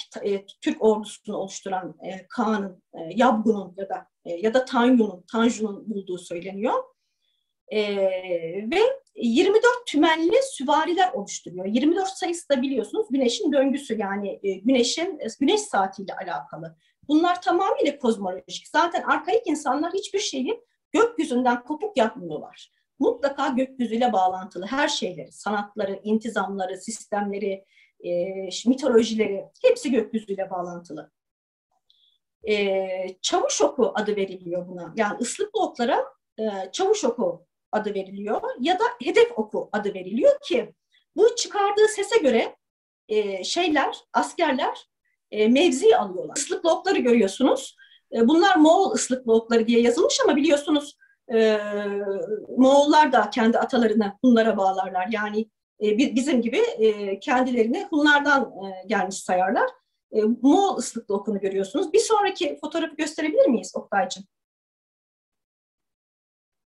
Türk ordusunu oluşturan Kaan'ın, Yabgun'un ya da Tanju'nun bulduğu söyleniyor. Ve 24 tümenli süvariler oluşturuyor. 24 sayısı da biliyorsunuz Güneş'in döngüsü, yani Güneş saatiyle alakalı. Bunlar tamamıyla kozmolojik. Zaten arkaik insanlar hiçbir şeyi gökyüzünden kopuk yapmıyorlar. Mutlaka gökyüzüyle bağlantılı her şeyleri, sanatları, intizamları, sistemleri, mitolojileri hepsi gökyüzüyle bağlantılı. Çavuş oku adı veriliyor buna. Yani ıslıklı oklara çavuş oku adı veriliyor ya da hedef oku adı veriliyor ki bu çıkardığı sese göre askerler mevzi alıyorlar. Islıklı okları görüyorsunuz. Bunlar Moğol ıslıklı okları diye yazılmış ama biliyorsunuz Moğollar da kendi atalarını Hunlara bağlarlar. Yani bizim gibi kendilerini Hunlardan gelmiş sayarlar. Moğol ıslıklı okunu görüyorsunuz. Bir sonraki fotoğrafı gösterebilir miyiz Oktay'cığım?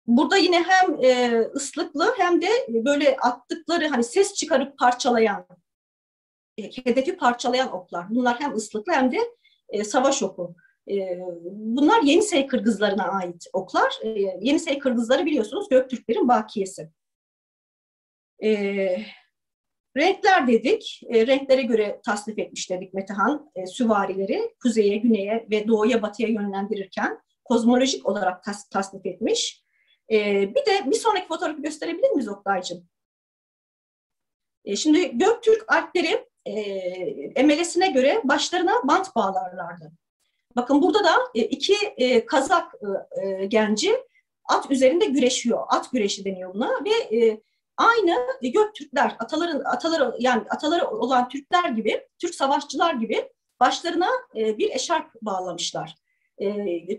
Burada yine hem ıslıklı hem de böyle attıkları, hani ses çıkarıp parçalayan, hedefi parçalayan oklar. Bunlar hem ıslıklı hem de savaş oku. Bunlar Yenisey Kırgızlarına ait oklar. Yenisey Kırgızları biliyorsunuz Göktürklerin bakiyesi. Renkler dedik. Renklere göre tasnif etmiş dedik Metehan. Süvarileri kuzeye, güneye ve doğuya, batıya yönlendirirken kozmolojik olarak tasnif etmiş. Bir sonraki fotoğrafı gösterebilir miyiz Oktay'cığım? Şimdi Göktürk Alpleri emelesine göre başlarına bant bağlarlardı. Bakın burada da iki Kazak genci at üzerinde güreşiyor. At güreşi deniyor buna ve aynı Göktürkler, ataları olan Türkler gibi, Türk savaşçılar gibi başlarına bir eşarp bağlamışlar.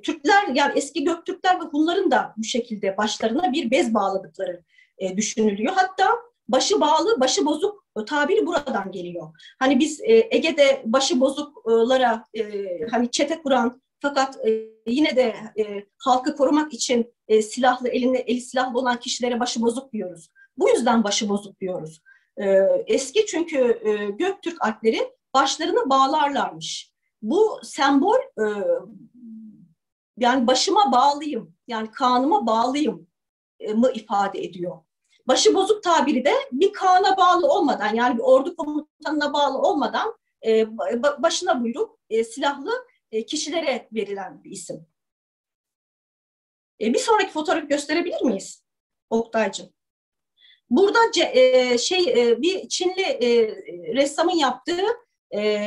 Türkler, yani eski Göktürkler ve Hunların da bu şekilde başlarına bir bez bağladıkları düşünülüyor. Hatta başı bağlı, başı bozuk tabiri buradan geliyor. Hani biz Ege'de başı bozuklara hani çete kuran fakat yine de halkı korumak için eli silahlı olan kişilere başı bozuk diyoruz. Bu yüzden başı bozuk diyoruz. Eski çünkü Göktürk Alpleri başlarını bağlarlarmış. Bu sembol yani başıma bağlıyım, yani kanıma bağlıyım mı ifade ediyor. Başı bozuk tabiri de bir kana bağlı olmadan, yani bir ordu komutanına bağlı olmadan başına buyruk silahlı kişilere verilen bir isim. Bir sonraki fotoğrafı gösterebilir miyiz Oktay'cığım? Burada bir Çinli ressamın yaptığı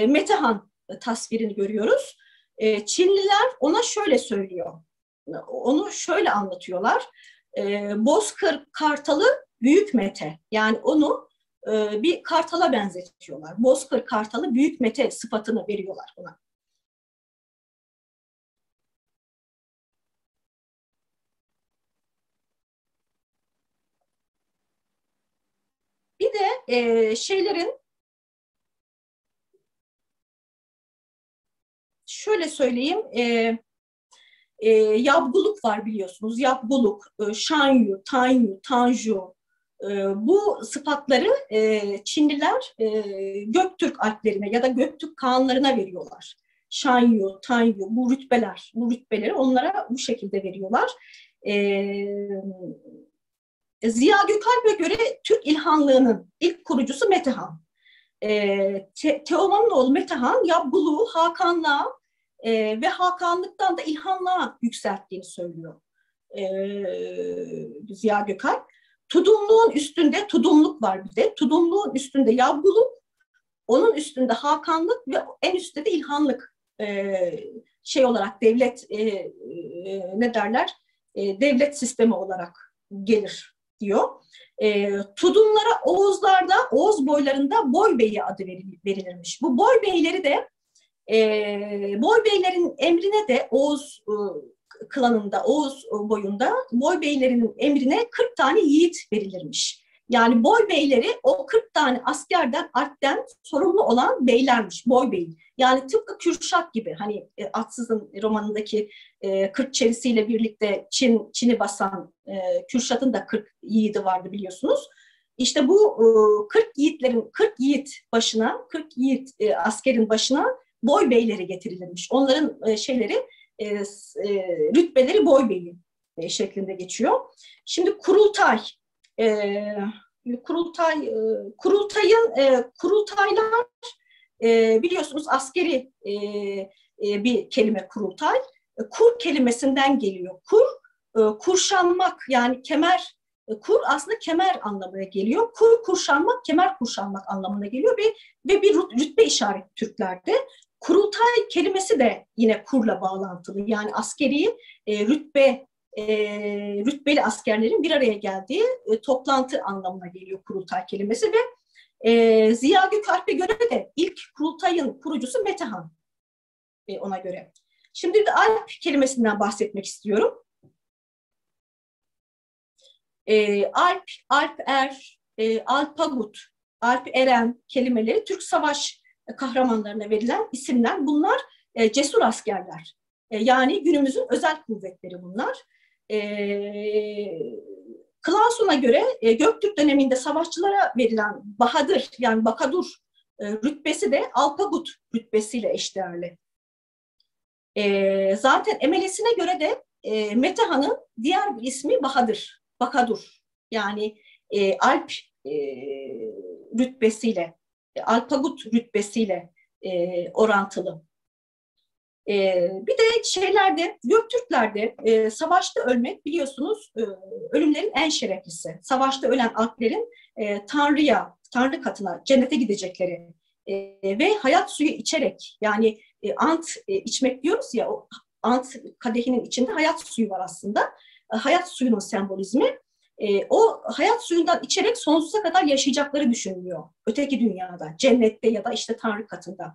Metehan tasvirini görüyoruz. Çinliler ona şöyle söylüyor. onu şöyle anlatıyorlar. Bozkır kartalı büyük Mete. Yani onu bir kartala benzetiyorlar. Bozkır kartalı büyük Mete sıfatını veriyorlar ona. Bir de şeylerin şöyle söyleyeyim, Yabguluk var biliyorsunuz. Yabguluk, Şanyu, Tanyu, Tanju. Bu sıfatları Çinliler Göktürk Alplerine ya da Göktürk Kağanlarına veriyorlar. Şanyu, Tanyu, bu rütbeler, bu rütbeleri onlara bu şekilde veriyorlar. Ziya Gökalp'e göre Türk İlhanlığı'nın ilk kurucusu Metehan. Teoman'ın oğlu Metehan, Yabguluk'u Hakanlığa ve Hakanlıktan da İlhanlığa yükselttiğini söylüyor Ziya Gökalp. Tudumluğun üstünde Tudumluk var bir de. Tudumluğun üstünde Yabguluk, onun üstünde Hakanlık ve en üstte de İlhanlık şey olarak devlet ne derler? Devlet sistemi olarak gelir diyor. Tudumlara Oğuzlarda, Oğuz boylarında boy beyi adı verilirmiş. Bu boy beyleri de boy beylerin emrine de Oğuz klanında, Oğuz boyunda boy beylerinin emrine 40 tane yiğit verilirmiş. Yani boy beyleri o 40 tane askerden, alpten sorumlu olan beylermiş, boy beyi. Yani tıpkı Kürşat gibi, hani Atsız'ın romanındaki 40 çerisiyle birlikte Çin'i basan Kürşat'ın da 40 yiğidi vardı biliyorsunuz. İşte bu 40 yiğitlerin 40 yiğit başına, 40 yiğit askerin başına boy beyleri getirilirmiş. Onların şeyleri rütbeleri boy beyi şeklinde geçiyor. Şimdi kurultay, kurultaylar biliyorsunuz askeri bir kelime kurultay. Kur kelimesinden geliyor. Kurşanmak, yani kemer, kur aslında kemer anlamına geliyor. Kurşanmak, kemer kuşanmak anlamına geliyor ve bir rütbe işareti Türklerde. Kurultay kelimesi de yine kurla bağlantılı. Yani askeri rütbeli askerlerin bir araya geldiği toplantı anlamına geliyor kurultay kelimesi ve Ziya Gökalp'e göre de ilk kurultayın kurucusu Metehan ona göre. Şimdi bir de Alp kelimesinden bahsetmek istiyorum. Alp, Alper, Alpagut, Alp Eren kelimeleri Türk savaş kahramanlarına verilen isimler. Bunlar cesur askerler. Yani günümüzün özel kuvvetleri bunlar. Clausen'a göre Göktürk döneminde savaşçılara verilen Bahadır, yani Bakadur rütbesi de Alpagut rütbesiyle eşdeğerli. Zaten Emelesine göre de Metehan'ın diğer bir ismi Bahadır, Bakadur. Yani Alp rütbesiyle, Alpagut rütbesiyle orantılı. Bir de şeylerde, Göktürklerde savaşta ölmek biliyorsunuz ölümlerin en şereflisi. Savaşta ölen Alplerin Tanrı katına, cennete gidecekleri ve hayat suyu içerek, yani ant içmek diyoruz ya, o ant kadehinin içinde hayat suyu var aslında. Hayat suyunun sembolizmi. O hayat suyundan içerek sonsuza kadar yaşayacakları düşünülüyor. Öteki dünyada, cennette ya da işte Tanrı katında.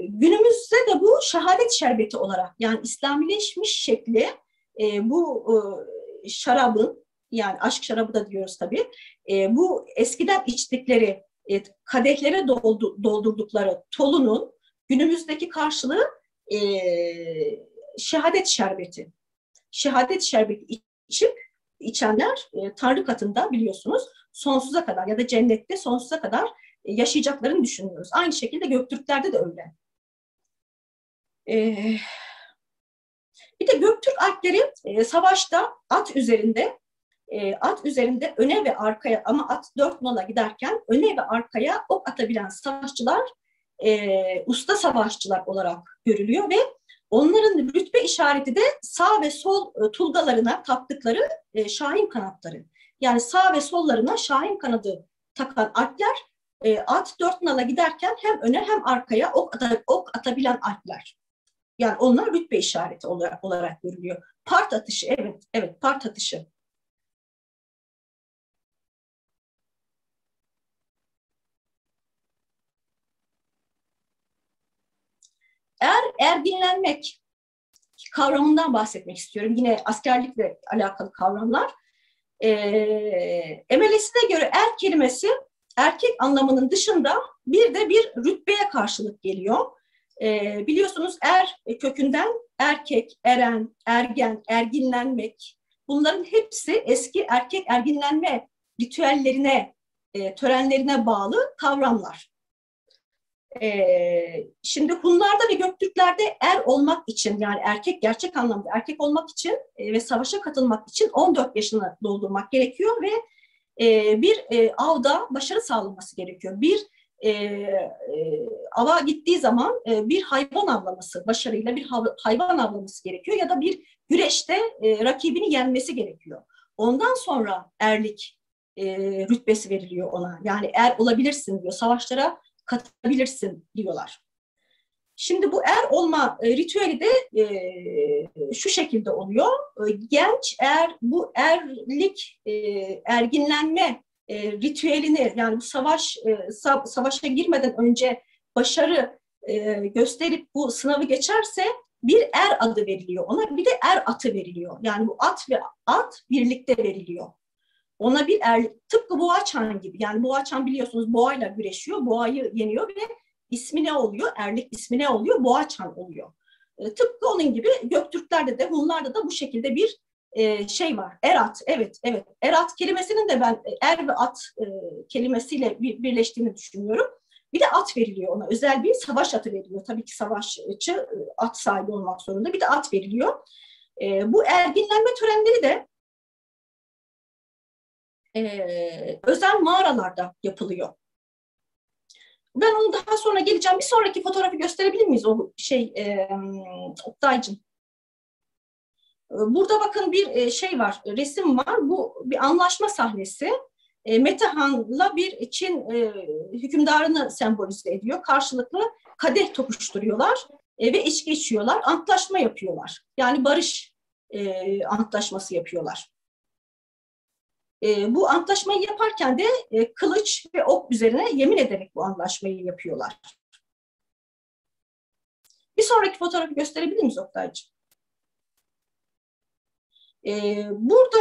Günümüzde de bu şehadet şerbeti olarak, yani İslamileşmiş şekli bu şarabın, yani aşk şarabı da diyoruz tabii, bu eskiden içtikleri kadehlere doldurdukları tolunun günümüzdeki karşılığı şehadet şerbeti. Şehadet şerbeti içenler Tanrı katında biliyorsunuz sonsuza kadar ya da cennette sonsuza kadar yaşayacaklarını düşünüyoruz. Aynı şekilde Göktürklerde de öyle. Bir de Göktürk Alpleri savaşta at üzerinde öne ve arkaya, ama at 4 nala giderken öne ve arkaya ok atabilen savaşçılar usta savaşçılar olarak görülüyor ve onların rütbe işareti de sağ ve sol tulgalarına taktıkları şahin kanatları. Yani sağ ve sollarına şahin kanadı takan alpler at 4 nala giderken hem öne hem arkaya ok atabilen alpler. Yani onlar rütbe işareti olarak görülüyor. Part atışı, evet, evet, part atışı. Erginlenmek kavramından bahsetmek istiyorum. Yine askerlikle alakalı kavramlar. MLS'ine göre er kelimesi erkek anlamının dışında bir de bir rütbeye karşılık geliyor. Biliyorsunuz er kökünden erkek, eren, ergen, erginlenmek, bunların hepsi eski erkek erginlenme ritüellerine, törenlerine bağlı kavramlar. Şimdi Hunlarda ve Göktürklerde er olmak için, yani erkek, gerçek anlamda erkek olmak için ve savaşa katılmak için 14 yaşını doldurmak gerekiyor ve bir avda başarı sağlaması gerekiyor. Bir ava gittiği zaman bir hayvan avlaması, başarıyla bir hayvan avlaması gerekiyor ya da bir güreşte rakibini yenmesi gerekiyor. Ondan sonra erlik rütbesi veriliyor ona. Yani er olabilirsin diyor, savaşlara katılabilirsin diyorlar. Şimdi bu er olma ritüeli de şu şekilde oluyor. Genç bu erlik, erginlenme ritüelini, yani bu savaşa girmeden önce başarı gösterip bu sınavı geçerse bir er adı veriliyor. Ona bir de er atı veriliyor. Yani bu at ve at birlikte veriliyor. Ona bir tıpkı Boğaçan gibi. Yani Boğaçan biliyorsunuz boğayla güreşiyor. Boğayı yeniyor ve ismi ne oluyor? Erlik ismi ne oluyor? Boğaçan oluyor. Tıpkı onun gibi Göktürklerde de Hunlarda da bu şekilde bir şey var. Erat, evet, evet. Erat kelimesinin de ben er ve at kelimesiyle birleştiğini düşünüyorum. Bir de at veriliyor ona. Özel bir savaş atı veriliyor. Tabii ki savaşçı at sahibi olmak zorunda. Bir de at veriliyor. Bu erginlenme törenleri de özel mağaralarda yapılıyor. Ben onu daha sonra geleceğim. Bir sonraki fotoğrafı gösterebilir miyiz o Oktay'cığım? Burada bakın bir şey var, resim var. Bu bir anlaşma sahnesi. Metehan'la bir Çin hükümdarını sembolize ediyor. Karşılıklı kadeh tokuşturuyorlar ve içki içiyorlar. Antlaşma yapıyorlar. Yani barış antlaşması yapıyorlar. Bu antlaşmayı yaparken de kılıç ve ok üzerine yemin ederek bu anlaşmayı yapıyorlar. Bir sonraki fotoğrafı gösterebilir miyiz Oktay'cığım? Burada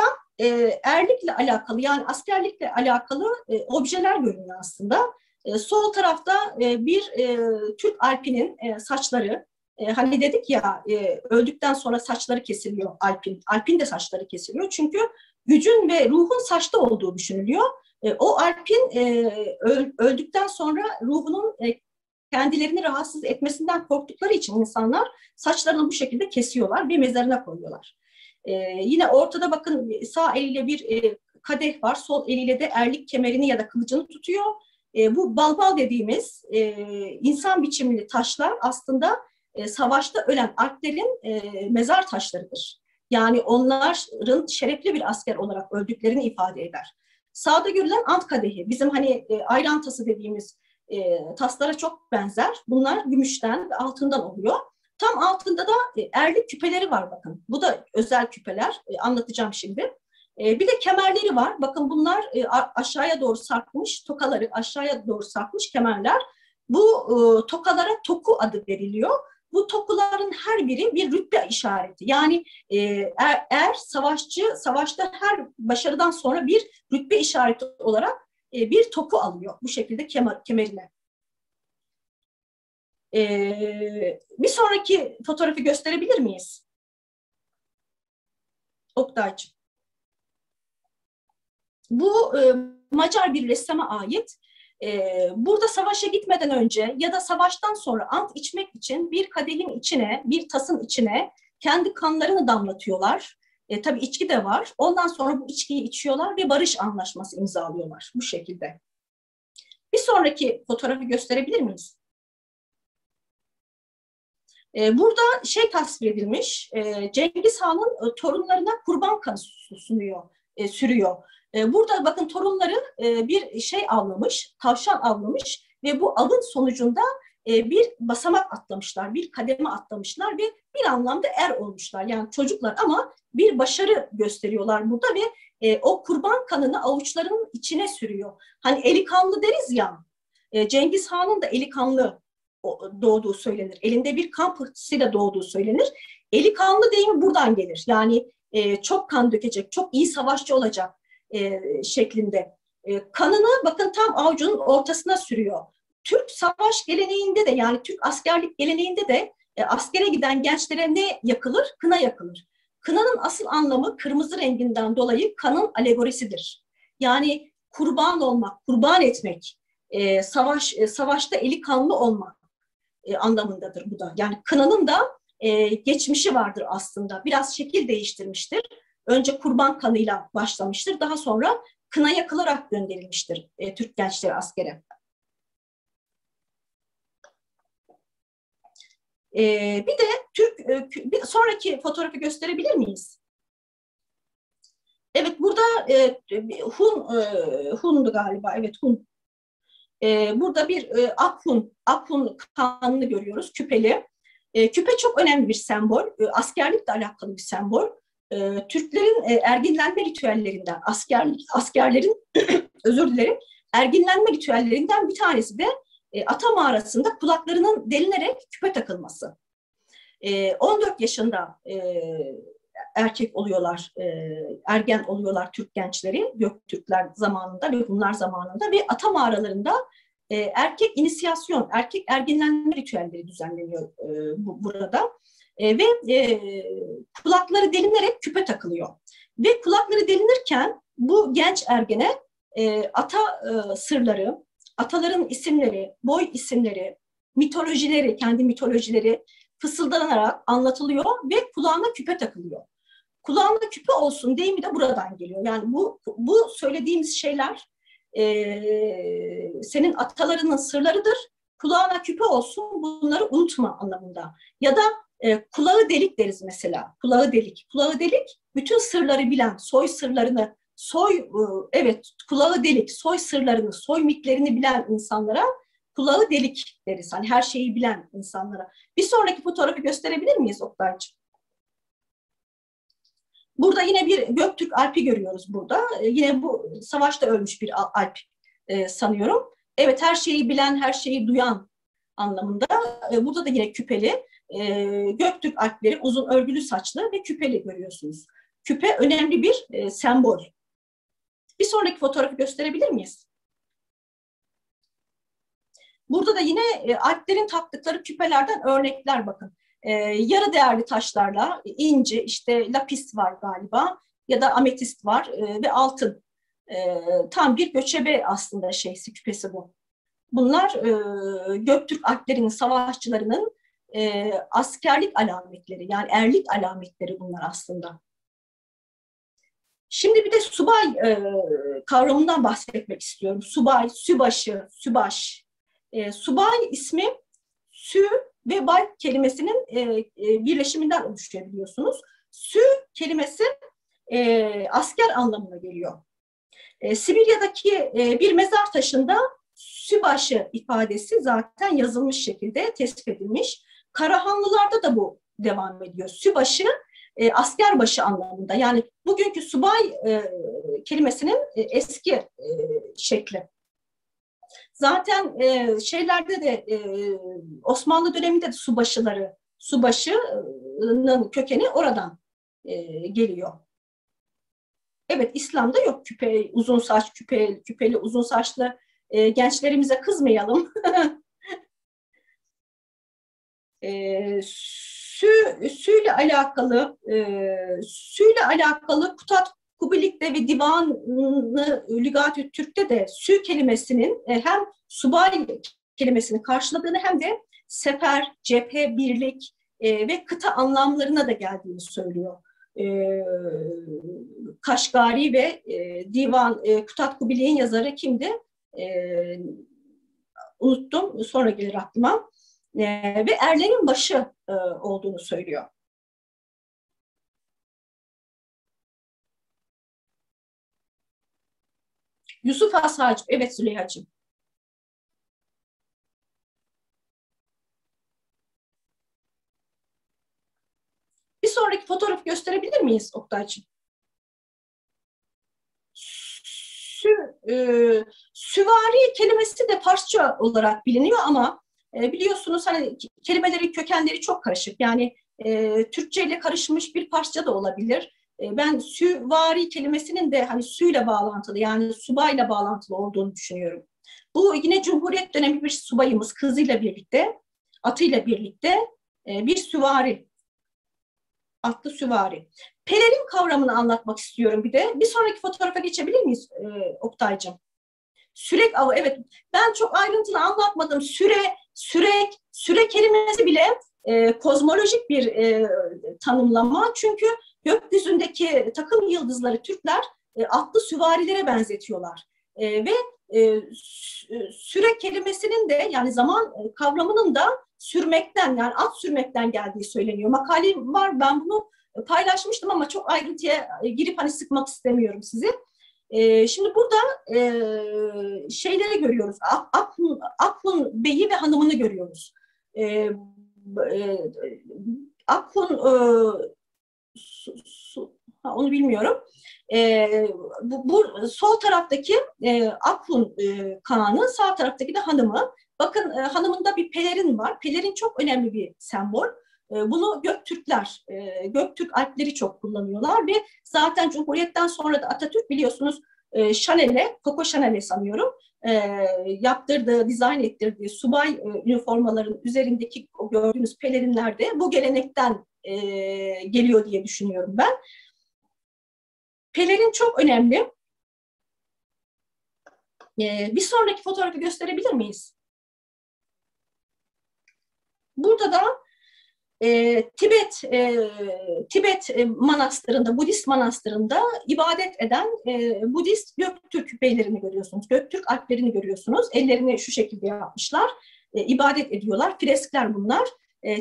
erlikle alakalı, yani askerlikle alakalı objeler görünüyor aslında. Sol tarafta bir Türk alpinin saçları, hani dedik ya öldükten sonra saçları kesiliyor alpin. Alpin de saçları kesiliyor çünkü gücün ve ruhun saçta olduğu düşünülüyor. O alpin öldükten sonra ruhunun kendilerini rahatsız etmesinden korktukları için insanlar saçlarını bu şekilde kesiyorlar ve mezarına koyuyorlar. Yine ortada bakın sağ eliyle bir kadeh var, sol eliyle de erlik kemerini ya da kılıcını tutuyor. Bu balbal dediğimiz insan biçimli taşlar aslında savaşta ölen alplerin mezar taşlarıdır. Yani onların şerefli bir asker olarak öldüklerini ifade eder. Sağda görülen ant kadehi, bizim hani ayran tası dediğimiz taslara çok benzer. Bunlar gümüşten ve altından oluyor. Tam altında da erlik küpeleri var bakın. Bu da özel küpeler. Anlatacağım şimdi. Bir de kemerleri var. Bakın bunlar aşağıya doğru sarkmış, tokaları aşağıya doğru sarkmış kemerler. Bu tokalara toku adı veriliyor. Bu tokuların her biri bir rütbe işareti. Yani savaşta her başarıdan sonra bir rütbe işareti olarak bir toku alıyor bu şekilde kemerine. Bir sonraki fotoğrafı gösterebilir miyiz? Oktay'cığım. Bu Macar bir ressama ait. Burada savaşa gitmeden önce ya da savaştan sonra ant içmek için bir kadehin içine, bir tasın içine kendi kanlarını damlatıyorlar. Tabii içki de var. Ondan sonra bu içkiyi içiyorlar ve barış anlaşması imzalıyorlar bu şekilde. Bir sonraki fotoğrafı gösterebilir miyiz? Burada şey tasvir edilmiş, Cengiz Han'ın torunlarına kurban kanı sürüyor. Burada bakın torunları bir şey avlamış, tavşan avlamış ve bu avın sonucunda bir basamak atlamışlar, bir kademe atlamışlar ve bir anlamda er olmuşlar. Yani çocuklar ama bir başarı gösteriyorlar burada ve o kurban kanını avuçlarının içine sürüyor. Hani eli kanlı deriz ya, Cengiz Han'ın da eli kanlı doğduğu söylenir. Elinde bir kan pıhtısıyla doğduğu söylenir. Eli kanlı deyimi buradan gelir. Yani çok kan dökecek, çok iyi savaşçı olacak şeklinde. Kanını bakın tam avucunun ortasına sürüyor. Türk savaş geleneğinde de, yani Türk askerlik geleneğinde de askere giden gençlere ne yakılır? Kına yakılır. Kınanın asıl anlamı kırmızı renginden dolayı kanın alegorisidir. Yani kurban olmak, kurban etmek, savaşta eli kanlı olmak anlamındadır bu da. Yani kınanın da geçmişi vardır aslında. Biraz şekil değiştirmiştir. Önce kurban kanıyla başlamıştır. Daha sonra kına yakılarak gönderilmiştir Türk gençleri askere. Bir de bir sonraki fotoğrafı gösterebilir miyiz? Evet, burada Hun'du galiba. Evet, Hun. Burada bir Akhun kanını görüyoruz, küpeli. Küpe çok önemli bir sembol. Askerlikle alakalı bir sembol. Türklerin erginlenme ritüellerinden, askerlerin özür dilerim, erginlenme ritüellerinden bir tanesi de ata mağarasında kulaklarının delinerek küpe takılması. 14 yaşında erkek oluyorlar, ergen oluyorlar Türk gençleri, Göktürkler zamanında ve Hunlar zamanında ve ata mağaralarında erkek inisiyasyon, erkek ergenlenme ritüelleri düzenleniyor burada. Ve kulakları delinerek küpe takılıyor. Ve kulakları delinirken bu genç ergene ata sırları, ataların isimleri, boy isimleri, mitolojileri, kendi mitolojileri fısıldanarak anlatılıyor ve kulağına küpe takılıyor. Kulağına küpe olsun deyimi de buradan geliyor. Yani bu söylediğimiz şeyler senin atalarının sırlarıdır. Kulağına küpe olsun, bunları unutma anlamında. Ya da kulağı delik deriz mesela. Kulağı delik. Kulağı delik bütün sırları bilen, soy sırlarını, evet kulağı delik, soy sırlarını, soy mitlerini bilen insanlara kulağı delik deriz. Hani her şeyi bilen insanlara. Bir sonraki fotoğrafı gösterebilir miyiz Oktay'cığım? Burada yine bir Göktürk Alp'i görüyoruz burada. Yine bu savaşta ölmüş bir Alp sanıyorum. Evet, her şeyi bilen, her şeyi duyan anlamında. Burada da yine küpeli. Göktürk Alpleri uzun örgülü saçlı ve küpeli görüyorsunuz. Küpe önemli bir sembol. Bir sonraki fotoğrafı gösterebilir miyiz? Burada da yine Alplerin taktıkları küpelerden örnekler bakın. Yarı değerli taşlarla inci, işte lapis var galiba ya da ametist var ve altın. Tam bir göçebe aslında küpesi bu. Bunlar Göktürk Alplerinin savaşçılarının askerlik alametleri, yani erlik alametleri bunlar aslında. Şimdi bir de subay kavramından bahsetmek istiyorum. Subay, sübaşı, sübaş. Subay ismi sü ve bay kelimesinin birleşiminden oluşuyor biliyorsunuz. Sü kelimesi asker anlamına geliyor. Sibirya'daki bir mezar taşında sübaşı ifadesi zaten yazılmış şekilde tespit edilmiş. Karahanlılarda da bu devam ediyor. Sübaşı askerbaşı anlamında. Yani bugünkü subay kelimesinin eski şekli. Zaten şeylerde de Osmanlı döneminde de subaşının kökeni oradan geliyor. Evet, İslam'da yok küpe, uzun saç, küpeli, uzun saçlı gençlerimize kızmayalım. Süyle alakalı Kutat Kubilik'te ve Divan-ı Lügat-ı Türk'te de sü kelimesinin hem subay kelimesini karşıladığını hem de sefer, cephe, birlik ve kıta anlamlarına da geldiğini söylüyor. Kaşgari ve Kutat Kubilik'in yazarı kimdi? Unuttum, sonra gelir aklıma. Ve erlerin başı olduğunu söylüyor. Yusuf Has Hacı, evet Züleyha'cığım. sonraki fotoğrafı gösterebilir miyiz Oktay'cığım? Süvari kelimesi de Farsça olarak biliniyor ama biliyorsunuz hani kelimelerin kökenleri çok karışık. Yani Türkçe ile karışmış bir Farsça da olabilir. Ben süvari kelimesinin de hani suyla bağlantılı, yani subayla bağlantılı olduğunu düşünüyorum. Bu yine Cumhuriyet dönemi bir subayımız kızıyla birlikte, atıyla birlikte bir süvari, atlı süvari. Pelerin kavramını anlatmak istiyorum bir de. Bir sonraki fotoğrafa geçebilir miyiz Oktay'cığım? Sürek avı, evet. Ben çok ayrıntılı anlatmadım. Süre kelimesi bile kozmolojik bir tanımlama. Çünkü gökyüzündeki takım yıldızları Türkler atlı süvarilere benzetiyorlar. Ve süre kelimesinin de, yani zaman kavramının da sürmekten, yani at sürmekten geldiği söyleniyor. Makalem var, ben bunu paylaşmıştım ama çok ayrıntıya girip hani sıkmak istemiyorum sizi. Şimdi burada şeyleri görüyoruz. Akun Bey'i ve hanımını görüyoruz. Akun onu bilmiyorum. Bu sol taraftaki Akun Kağan'ı, sağ taraftaki de hanımı. Bakın hanımında bir pelerin var. Pelerin çok önemli bir sembol. Bunu Göktürkler, Göktürk Alpleri çok kullanıyorlar ve zaten Cumhuriyet'ten sonra da Atatürk biliyorsunuz Chanel'e, Coco Chanel'e sanıyorum, yaptırdığı, dizayn ettirdiği subay üniformaların üzerindeki o gördüğünüz pelerinler de bu gelenekten geliyor diye düşünüyorum ben. Pelerin çok önemli. Bir sonraki fotoğrafı gösterebilir miyiz? Burada da Tibet manastırında, Budist manastırında ibadet eden Budist Göktürk beylerini görüyorsunuz. Göktürk alplerini görüyorsunuz. Ellerini şu şekilde yapmışlar. İbadet ediyorlar. Freskler bunlar.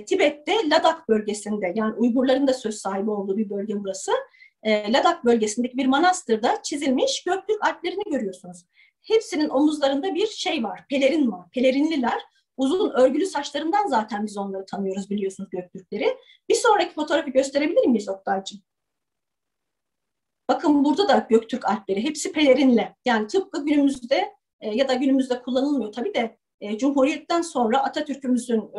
Tibet'te Ladak bölgesinde, yani Uygurların da söz sahibi olduğu bir bölge burası. Ladak bölgesindeki bir manastırda çizilmiş Göktürk alplerini görüyorsunuz. Hepsinin omuzlarında bir şey var, pelerin var. Pelerinliler. Uzun örgülü saçlarından zaten biz onları tanıyoruz, biliyorsunuz Göktürkleri. Bir sonraki fotoğrafı gösterebilir miyiz Oktay'cığım? Bakın burada da Göktürk alpleri, hepsi pelerinle. Yani tıpkı günümüzde ya da günümüzde kullanılmıyor tabii de Cumhuriyet'ten sonra Atatürk'ümüzün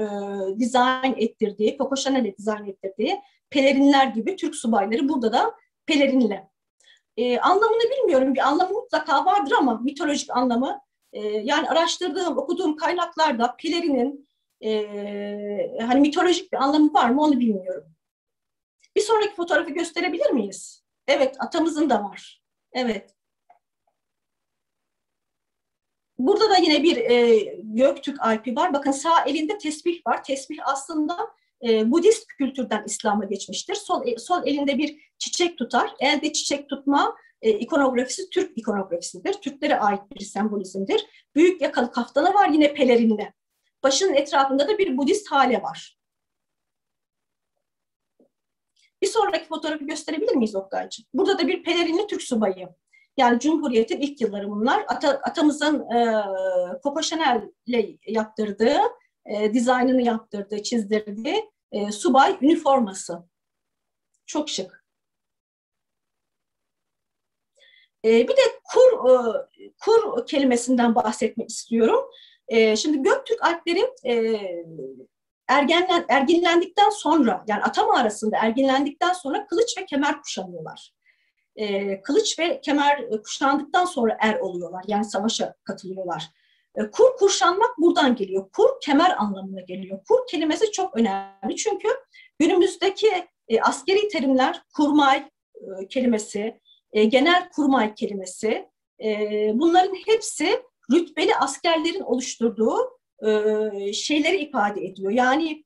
dizayn ettirdiği, Coco Chanel'e dizayn ettirdiği pelerinler gibi Türk subayları burada da pelerinle. Anlamını bilmiyorum, bir anlamı mutlaka vardır ama mitolojik anlamı. Yani araştırdığım, okuduğum kaynaklarda pelerinin hani mitolojik bir anlamı var mı onu bilmiyorum. Bir sonraki fotoğrafı gösterebilir miyiz? Evet, atamızın da var. Evet. Burada da yine bir Göktürk Alpi var. Bakın sağ elinde tesbih var. Tesbih aslında Budist kültürden İslam'a geçmiştir. Sol elinde bir çiçek tutar. Elde çiçek tutma ikonografisi Türk ikonografisidir. Türklere ait bir sembolizmdir. Büyük yakalı kaftanı var, yine pelerinle. Başının etrafında da bir Budist hale var. Bir sonraki fotoğrafı gösterebilir miyiz Oktay'cığım? Burada da bir pelerinli Türk subayı. Yani Cumhuriyet'in ilk yılları bunlar. Atamızın Coco Chanel'le yaptırdığı, dizaynını yaptırdığı, çizdirdiği subay üniforması. Çok şık. Bir de kur kelimesinden bahsetmek istiyorum. Şimdi Göktürk Alpleri erginlendikten sonra, yani ata mağarasında erginlendikten sonra kılıç ve kemer kuşanıyorlar. Kılıç ve kemer kuşandıktan sonra er oluyorlar. Yani savaşa katılıyorlar. Kur kuşanmak buradan geliyor. Kur kemer anlamına geliyor. Kur kelimesi çok önemli. Çünkü günümüzdeki askeri terimler kurmay kelimesi, genel kurmay kelimesi, bunların hepsi rütbeli askerlerin oluşturduğu şeyleri ifade ediyor. Yani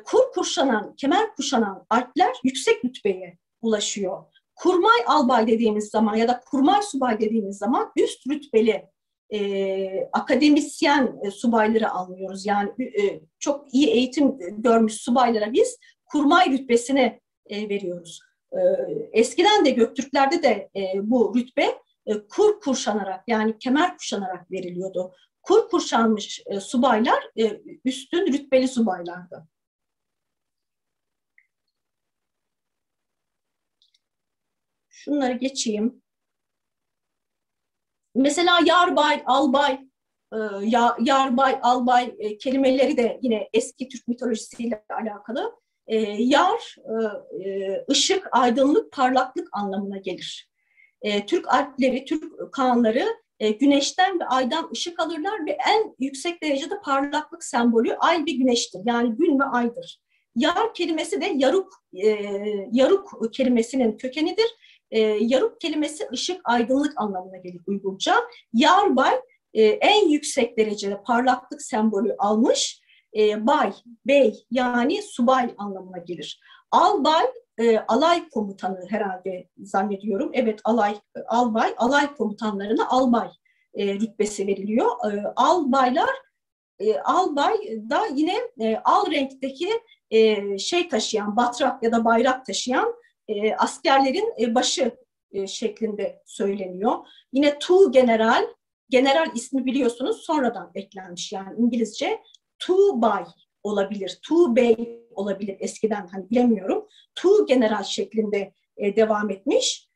kur kuşanan, kemer kuşanan alpler yüksek rütbeye ulaşıyor. Kurmay albay dediğimiz zaman ya da kurmay subay dediğimiz zaman üst rütbeli akademisyen subayları anlıyoruz. Yani çok iyi eğitim görmüş subaylara biz kurmay rütbesini veriyoruz. Eskiden de Göktürklerde de bu rütbe kur kuşanarak, yani kemer kuşanarak veriliyordu. Kur kuşanmış subaylar üstün rütbeli subaylardı. Şunları geçeyim. Mesela yarbay, albay, yarbay, albay kelimeleri de yine eski Türk mitolojisiyle alakalı. Yar, ışık, aydınlık, parlaklık anlamına gelir. Türk alpleri, Türk kağanları güneşten ve aydan ışık alırlar ve en yüksek derecede parlaklık sembolü ay ve güneştir. Yani gün ve aydır. Yar kelimesi de yaruk kelimesinin kökenidir. Yaruk kelimesi ışık, aydınlık anlamına gelir Uygurca. Yarbay en yüksek derecede parlaklık sembolü almış. Bay, bey yani subay anlamına gelir. Albay, alay komutanı herhalde zannediyorum. Evet, albay, alay komutanlarına albay rütbesi veriliyor. Albay da yine al renkteki şey taşıyan, batrak ya da bayrak taşıyan askerlerin başı şeklinde söyleniyor. Yine general ismi biliyorsunuz sonradan eklenmiş. Yani İngilizce bay olabilir, bey olabilir eskiden, hani bilemiyorum. General şeklinde devam etmiş.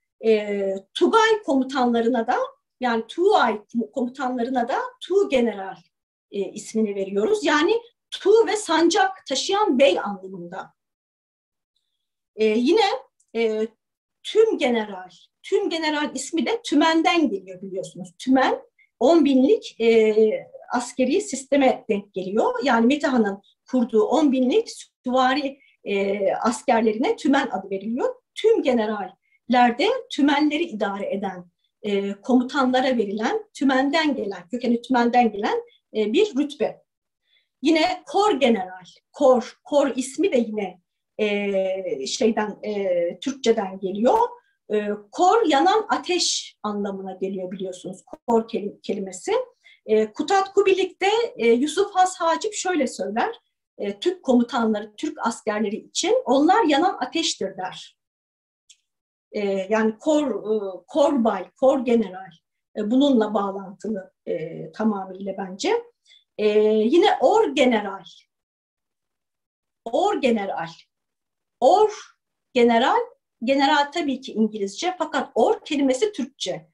Tugay komutanlarına da, yani Tuğay komutanlarına da general ismini veriyoruz. Yani ve sancak taşıyan bey anlamında. Yine tüm general ismi de tümenden geliyor biliyorsunuz. Tümen 10 binlik askeri sisteme denk geliyor. Yani Metehan'ın kurduğu 10 binlik süvari askerlerine tümen adı veriliyor. Tüm generallerde tümenleri idare eden komutanlara verilen, tümenden gelen, kökeni tümenden gelen bir rütbe. Yine kor general, kor ismi de yine Türkçeden geliyor. Kor yanan ateş anlamına geliyor biliyorsunuz. Kor kelimesi. Kutat Kubilik'te Yusuf Has Hacip şöyle söyler. Türk komutanları, Türk askerleri için onlar yanan ateştir der. Yani korbay, kor general bununla bağlantılı tamamıyla bence. Yine general, general tabii ki İngilizce, fakat kelimesi Türkçe.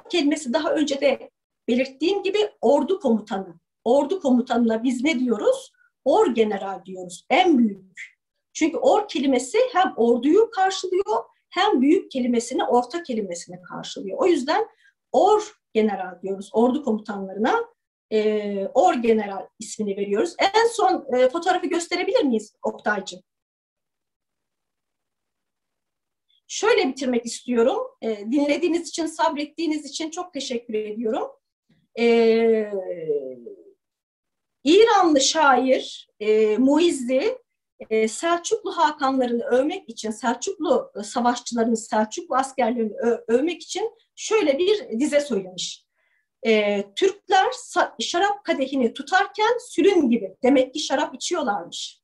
Kelimesi daha önce de belirttiğim gibi ordu komutanı. Ordu komutanına biz ne diyoruz? General diyoruz. En büyük. Çünkü kelimesi hem orduyu karşılıyor hem büyük kelimesini, orta kelimesini karşılıyor. O yüzden general diyoruz ordu komutanlarına. General ismini veriyoruz. En son fotoğrafı gösterebilir miyiz Oktay'cığım? Şöyle bitirmek istiyorum. Dinlediğiniz için, sabrettiğiniz için çok teşekkür ediyorum. İranlı şair Muizzi Selçuklu Hakanlarını övmek için, Selçuklu savaşçılarını, Selçuklu askerlerini övmek için şöyle bir dize söylemiş. Türkler şarap kadehini tutarken sülün gibi, demek ki şarap içiyorlarmış.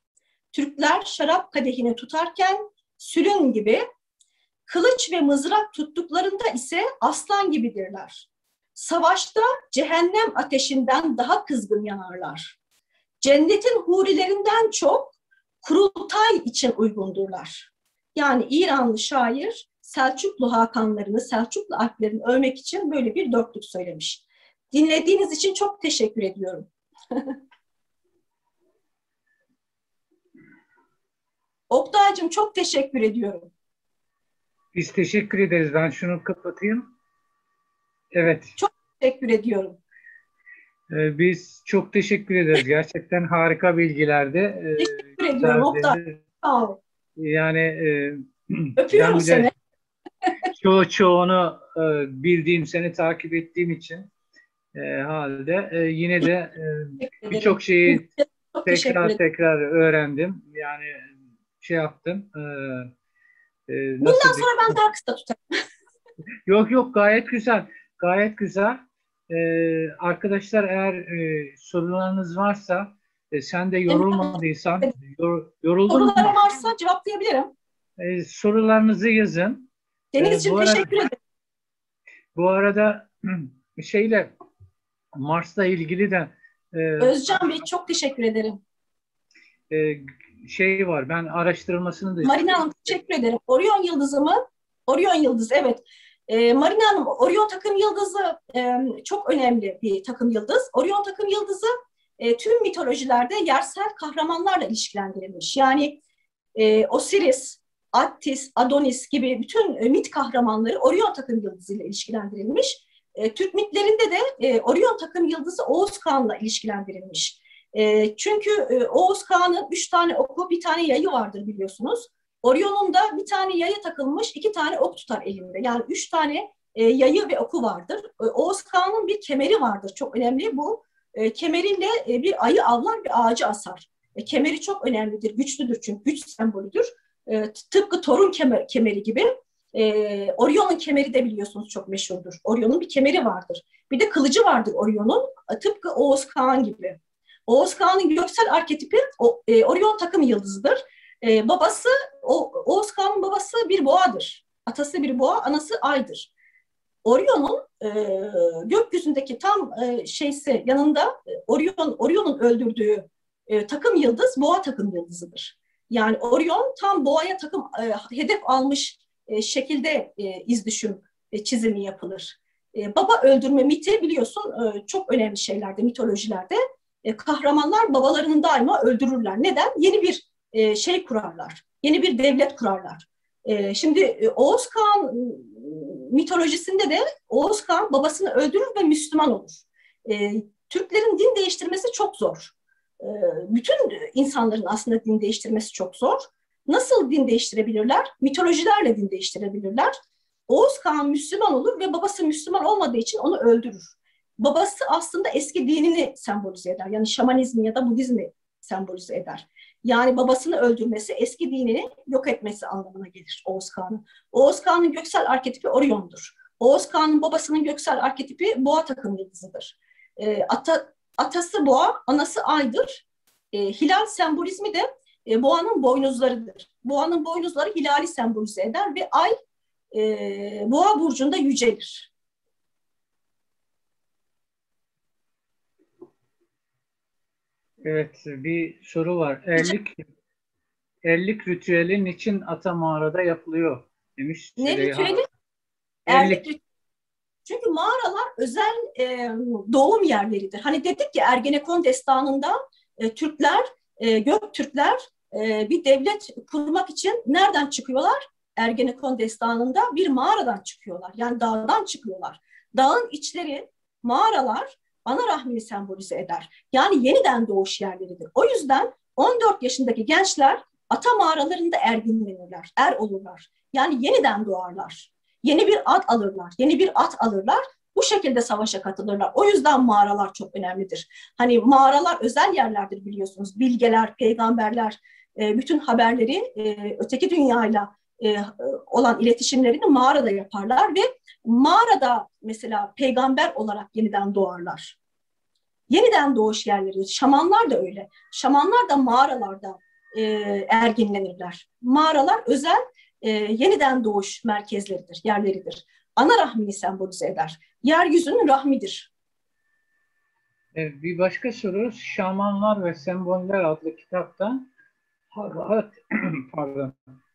Türkler şarap kadehini tutarken sülün gibi, kılıç ve mızrak tuttuklarında ise aslan gibidirler. Savaşta cehennem ateşinden daha kızgın yanarlar. Cennetin hurilerinden çok kurultay için uygundurlar. Yani İranlı şair Selçuklu Hakanlarını, Selçuklu Alplerini övmek için böyle bir dörtlük söylemiş. Dinlediğiniz için çok teşekkür ediyorum. Oktay'cığım çok teşekkür ediyorum. Biz teşekkür ederiz. Ben şunu kapatayım. Evet. Çok teşekkür ediyorum. Biz çok teşekkür ederiz. Gerçekten harika bilgilerdi. Teşekkür ediyorum Oktay. Sağ ol. Yani öpüyorum seni. Çoğunu bildiğim, seni takip ettiğim için halde yine de birçok şeyi tekrar öğrendim. Yani şey yaptım. Bundan sonra ben daha kısa tutarım. Yok gayet güzel. Gayet güzel. Arkadaşlar eğer sorularınız varsa sen de yorulmadıysan yoruldun mu? Sorularım varsa cevaplayabilirim. Sorularınızı yazın. Denizciğim teşekkür ederim. Bu arada Mars'la ilgili de Özcan Bey çok teşekkür ederim. Var, ben araştırmasını da Marina Hanım teşekkür ederim. Orion yıldızı mı? Orion yıldızı, evet. Marina Hanım, Orion takım yıldızı çok önemli bir takım yıldız. Orion takım yıldızı tüm mitolojilerde yersel kahramanlarla ilişkilendirilmiş. Yani Osiris, Attis, Adonis gibi bütün mit kahramanları Orion takım yıldızıyla ilişkilendirilmiş. Türk mitlerinde de Orion takım yıldızı Oğuz Kağan'la ilişkilendirilmiş. Çünkü Oğuz Kağan'ın 3 tane oku, bir tane yayı vardır biliyorsunuz. Orion'un da bir tane yayı takılmış, 2 tane ok tutar elinde. Yani 3 tane yayı ve oku vardır. Oğuz Kağan'ın bir kemeri vardır, çok önemli bu. Kemeriyle bir ayı avlar, bir ağacı asar. Kemeri çok önemlidir, güçlüdür çünkü güç sembolüdür. Tıpkı Thor'un kemeri gibi. Orion'un kemeri de biliyorsunuz çok meşhurdur. Orion'un bir kemeri vardır. Bir de kılıcı vardır Orion'un, tıpkı Oğuz Kağan gibi. Oğuz Kağan'ın göksel arketipi Orion takım yıldızıdır. Oğuz Kağan'ın babası bir boğadır. Atası bir boğa, anası aydır. Orion'un gökyüzündeki tam yanında Orion'un öldürdüğü takım yıldız boğa takım yıldızıdır. Yani Orion tam boğaya hedef almış şekilde izdüşüm çizimi yapılır. Baba öldürme miti biliyorsun çok önemli şeylerde, mitolojilerde. Kahramanlar babalarını daima öldürürler. Neden? Yeni bir şey kurarlar. Yeni bir devlet kurarlar. Şimdi Oğuz Kağan mitolojisinde de Oğuz Kağan babasını öldürür ve Müslüman olur. Türklerin din değiştirmesi çok zor. Bütün insanların aslında din değiştirmesi çok zor. Nasıl din değiştirebilirler? Mitolojilerle din değiştirebilirler. Oğuz Kağan Müslüman olur ve babası Müslüman olmadığı için onu öldürür. Babası aslında eski dinini sembolize eder. Yani şamanizmi ya da Budizmi sembolize eder. Yani babasını öldürmesi, eski dinini yok etmesi anlamına gelir Oğuz Kağan'ın. Oğuz Kağan'ın göksel arketipi Orion'dur. Oğuz Kağan'ın babasının göksel arketipi boğa takım yıldızıdır. Atası boğa, anası aydır. Hilal sembolizmi de boğanın boynuzlarıdır. Boğanın boynuzları hilali sembolize eder ve ay boğa burcunda yücelir. Evet, bir soru var. Erlik ritüeli niçin ata mağarada yapılıyor demiş Ne Süleyha. ritüeli? Erlik. Erlik. Çünkü mağaralar özel doğum yerleridir. Hani dedik ya Ergenekon destanında Türkler, Göktürkler bir devlet kurmak için nereden çıkıyorlar? Ergenekon destanında bir mağaradan çıkıyorlar. Yani dağdan çıkıyorlar. Dağın içleri, mağaralar ana rahmini sembolize eder. Yani yeniden doğuş yerleridir. O yüzden 14 yaşındaki gençler ata mağaralarında erginlenirler, er olurlar. Yani yeniden doğarlar. Yeni bir ad alırlar, yeni bir at alırlar. Bu şekilde savaşa katılırlar. O yüzden mağaralar çok önemlidir. Hani mağaralar özel yerlerdir biliyorsunuz. Bilgeler, peygamberler bütün haberleri öteki dünyayla olan iletişimlerini mağarada yaparlar ve mağarada mesela peygamber olarak yeniden doğarlar. Yeniden doğuş yerleri. Şamanlar da öyle. Şamanlar da mağaralarda erginlenirler. Mağaralar özel yeniden doğuş merkezleridir, yerleridir. Ana rahmini sembolize eder. Yeryüzünün rahmidir. Bir başka soru, Şamanlar ve Semboller adlı kitapta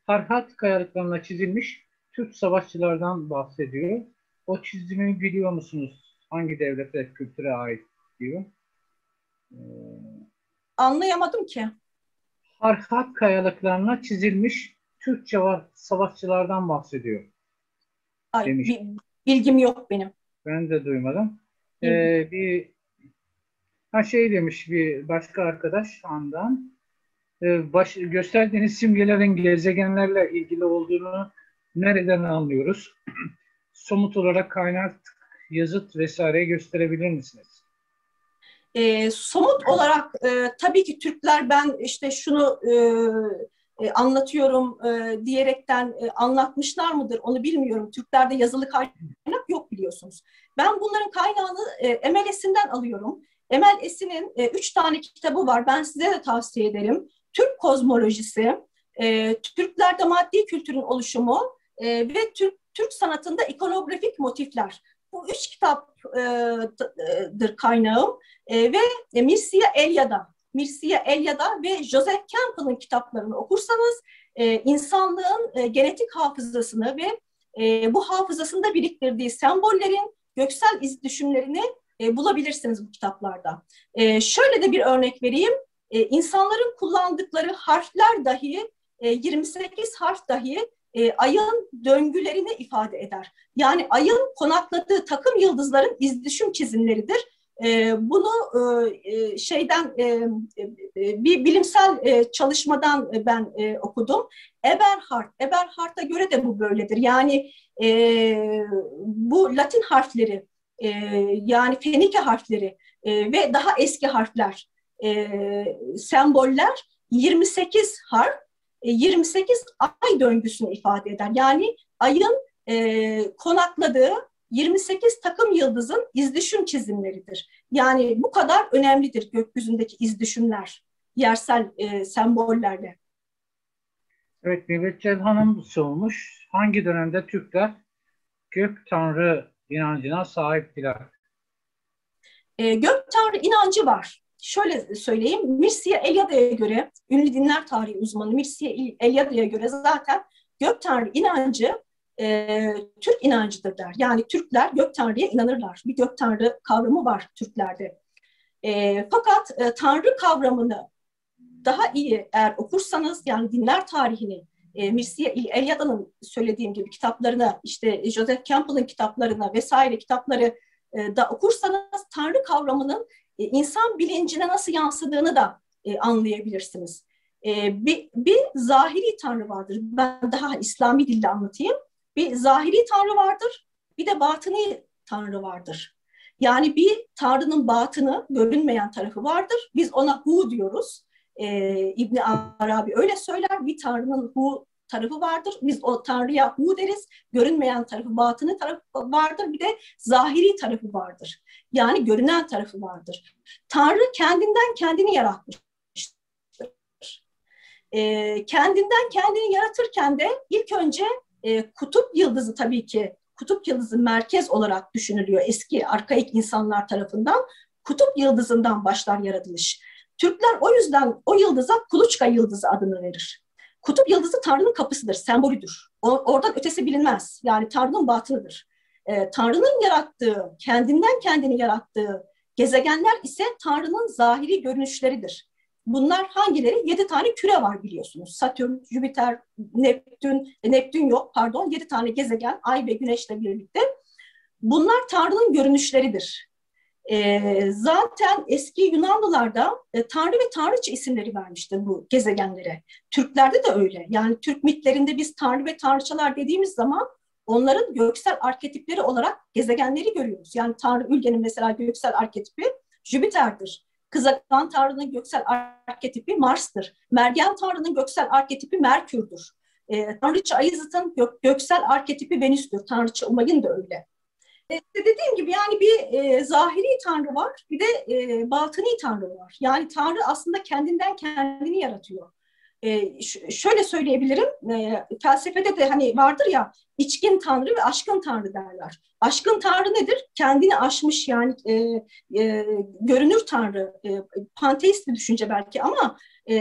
Harhat kayalıklarına çizilmiş Türk savaşçılardan bahsediyor. O çizimi biliyor musunuz? Hangi devlete, kültüre ait diyor. Anlayamadım ki. Harhat kayalıklarına çizilmiş Türk savaşçılardan bahsediyor. Ay, bilgim yok benim. Ben de duymadım. Demiş bir başka arkadaş Handan. Gösterdiğiniz simgelerin gezegenlerle ilgili olduğunu nereden anlıyoruz? Somut olarak kaynak, yazıt vesaire gösterebilir misiniz? Somut olarak tabii ki Türkler ben işte şunu anlatıyorum diyerekten anlatmışlar mıdır onu bilmiyorum. Türklerde yazılı kaynak yok biliyorsunuz. Ben bunların kaynağını Emel Esin'den alıyorum. Emel Esin'in 3 tane kitabı var. Ben size de tavsiye ederim. Türk kozmolojisi, Türklerde maddi kültürün oluşumu ve Türk sanatında ikonografik motifler. Bu 3 kitapdır kaynağım. Ve Mircea Eliade ve Joseph Campbell'ın kitaplarını okursanız insanlığın genetik hafızasını ve bu hafızasında biriktirdiği sembollerin göksel iz düşümlerini bulabilirsiniz bu kitaplarda. Şöyle de bir örnek vereyim. İnsanların kullandıkları harfler dahi, 28 harf dahi ayın döngülerini ifade eder. Yani ayın konakladığı takım yıldızların izdüşüm çizimleridir. Bunu bir bilimsel çalışmadan ben okudum. Eberhard'a göre de bu böyledir. Yani bu Latin harfleri, yani Fenike harfleri ve daha eski harfler, semboller 28 harf, 28 ay döngüsünü ifade eder. Yani ayın konakladığı 28 takım yıldızın izdüşüm çizimleridir. Yani bu kadar önemlidir gökyüzündeki izdüşümler, yersel sembollerle. Evet, Mübeccel Hanım sormuş. Hangi dönemde Türkler gök tanrı inancına sahiptiler? Gök tanrı inancı var. Şöyle söyleyeyim, Mircea Eliade'ye göre, ünlü dinler tarihi uzmanı Mircea Eliade'ye göre zaten gök tanrı inancı Türk inancıdır der. Yani Türkler gök tanrıya inanırlar. Bir gök tanrı kavramı var Türklerde. Fakat tanrı kavramını daha iyi eğer okursanız, yani dinler tarihini, Mircea Eliade'nin söylediğim gibi kitaplarına, işte Joseph Campbell'ın kitaplarına vesaire kitapları da okursanız tanrı kavramının insan bilincine nasıl yansıdığını da anlayabilirsiniz. Bir zahiri tanrı vardır. Ben daha İslami dille anlatayım. Bir zahiri tanrı vardır, bir de batıni tanrı vardır. Yani bir tanrının batını, görünmeyen tarafı vardır. Biz ona hu diyoruz. İbn Arabi öyle söyler. Bir tanrının hu tarafı vardır. Biz o tanrıya hu deriz. Görünmeyen tarafı, batını tarafı vardır. Bir de zahiri tarafı vardır. Yani görünen tarafı vardır. Tanrı kendinden kendini yaratmıştır. Kendinden kendini yaratırken de ilk önce kutup yıldızı, tabii ki kutup yıldızı merkez olarak düşünülüyor eski arkaik insanlar tarafından. Kutup yıldızından başlar yaratılış. Türkler o yüzden o yıldıza kuluçka yıldızı adını verir. Kutup yıldızı Tanrı'nın kapısıdır, sembolüdür. Oradan ötesi bilinmez. Yani Tanrı'nın batınıdır. Tanrı'nın yarattığı, kendinden kendini yarattığı gezegenler ise Tanrı'nın zahiri görünüşleridir. Bunlar hangileri? 7 tane küre var biliyorsunuz. Satürn, Jüpiter, Neptün yok pardon. 7 tane gezegen, Ay ve Güneş'le birlikte. Bunlar Tanrı'nın görünüşleridir. Zaten eski Yunanlılarda Tanrı ve Tanrıça isimleri vermiştir bu gezegenlere. Türklerde de öyle. Yani Türk mitlerinde biz Tanrı ve Tanrıçalar dediğimiz zaman onların göksel arketipleri olarak gezegenleri görüyoruz. Yani Tanrı Ülge'nin mesela göksel arketipi Jüpiter'dir. Kızakan Tanrı'nın göksel arketipi Mars'tır. Mergen Tanrı'nın göksel arketipi Merkür'dür. Tanrıça Ayızıt'ın göksel arketipi Venüs'tür. Tanrıça Umay'ın da öyle. Dediğim gibi yani bir zahiri tanrı var, bir de batıni tanrı var. Yani tanrı aslında kendinden kendini yaratıyor. Şöyle söyleyebilirim, felsefede de hani vardır ya, içkin tanrı ve aşkın tanrı derler. Aşkın tanrı nedir? Kendini aşmış, yani görünür tanrı, panteist bir düşünce belki ama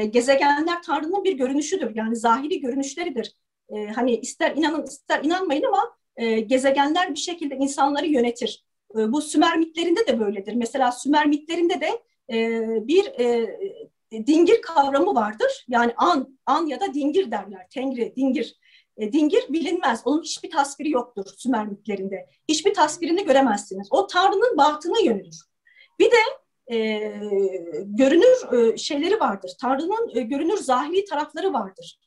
gezegenler tanrının bir görünüşüdür. Yani zahiri görünüşleridir. Hani ister inanın ister inanmayın ama gezegenler bir şekilde insanları yönetir. Bu Sümer mitlerinde de böyledir. Mesela Sümer mitlerinde de bir dingir kavramı vardır. Yani an ya da dingir derler. Tengri, dingir. Dingir bilinmez. Onun hiçbir tasviri yoktur Sümer mitlerinde. Hiçbir tasvirini göremezsiniz. O Tanrı'nın batını yönelir. Bir de görünür şeyleri vardır. Tanrı'nın görünür zahiri tarafları vardır.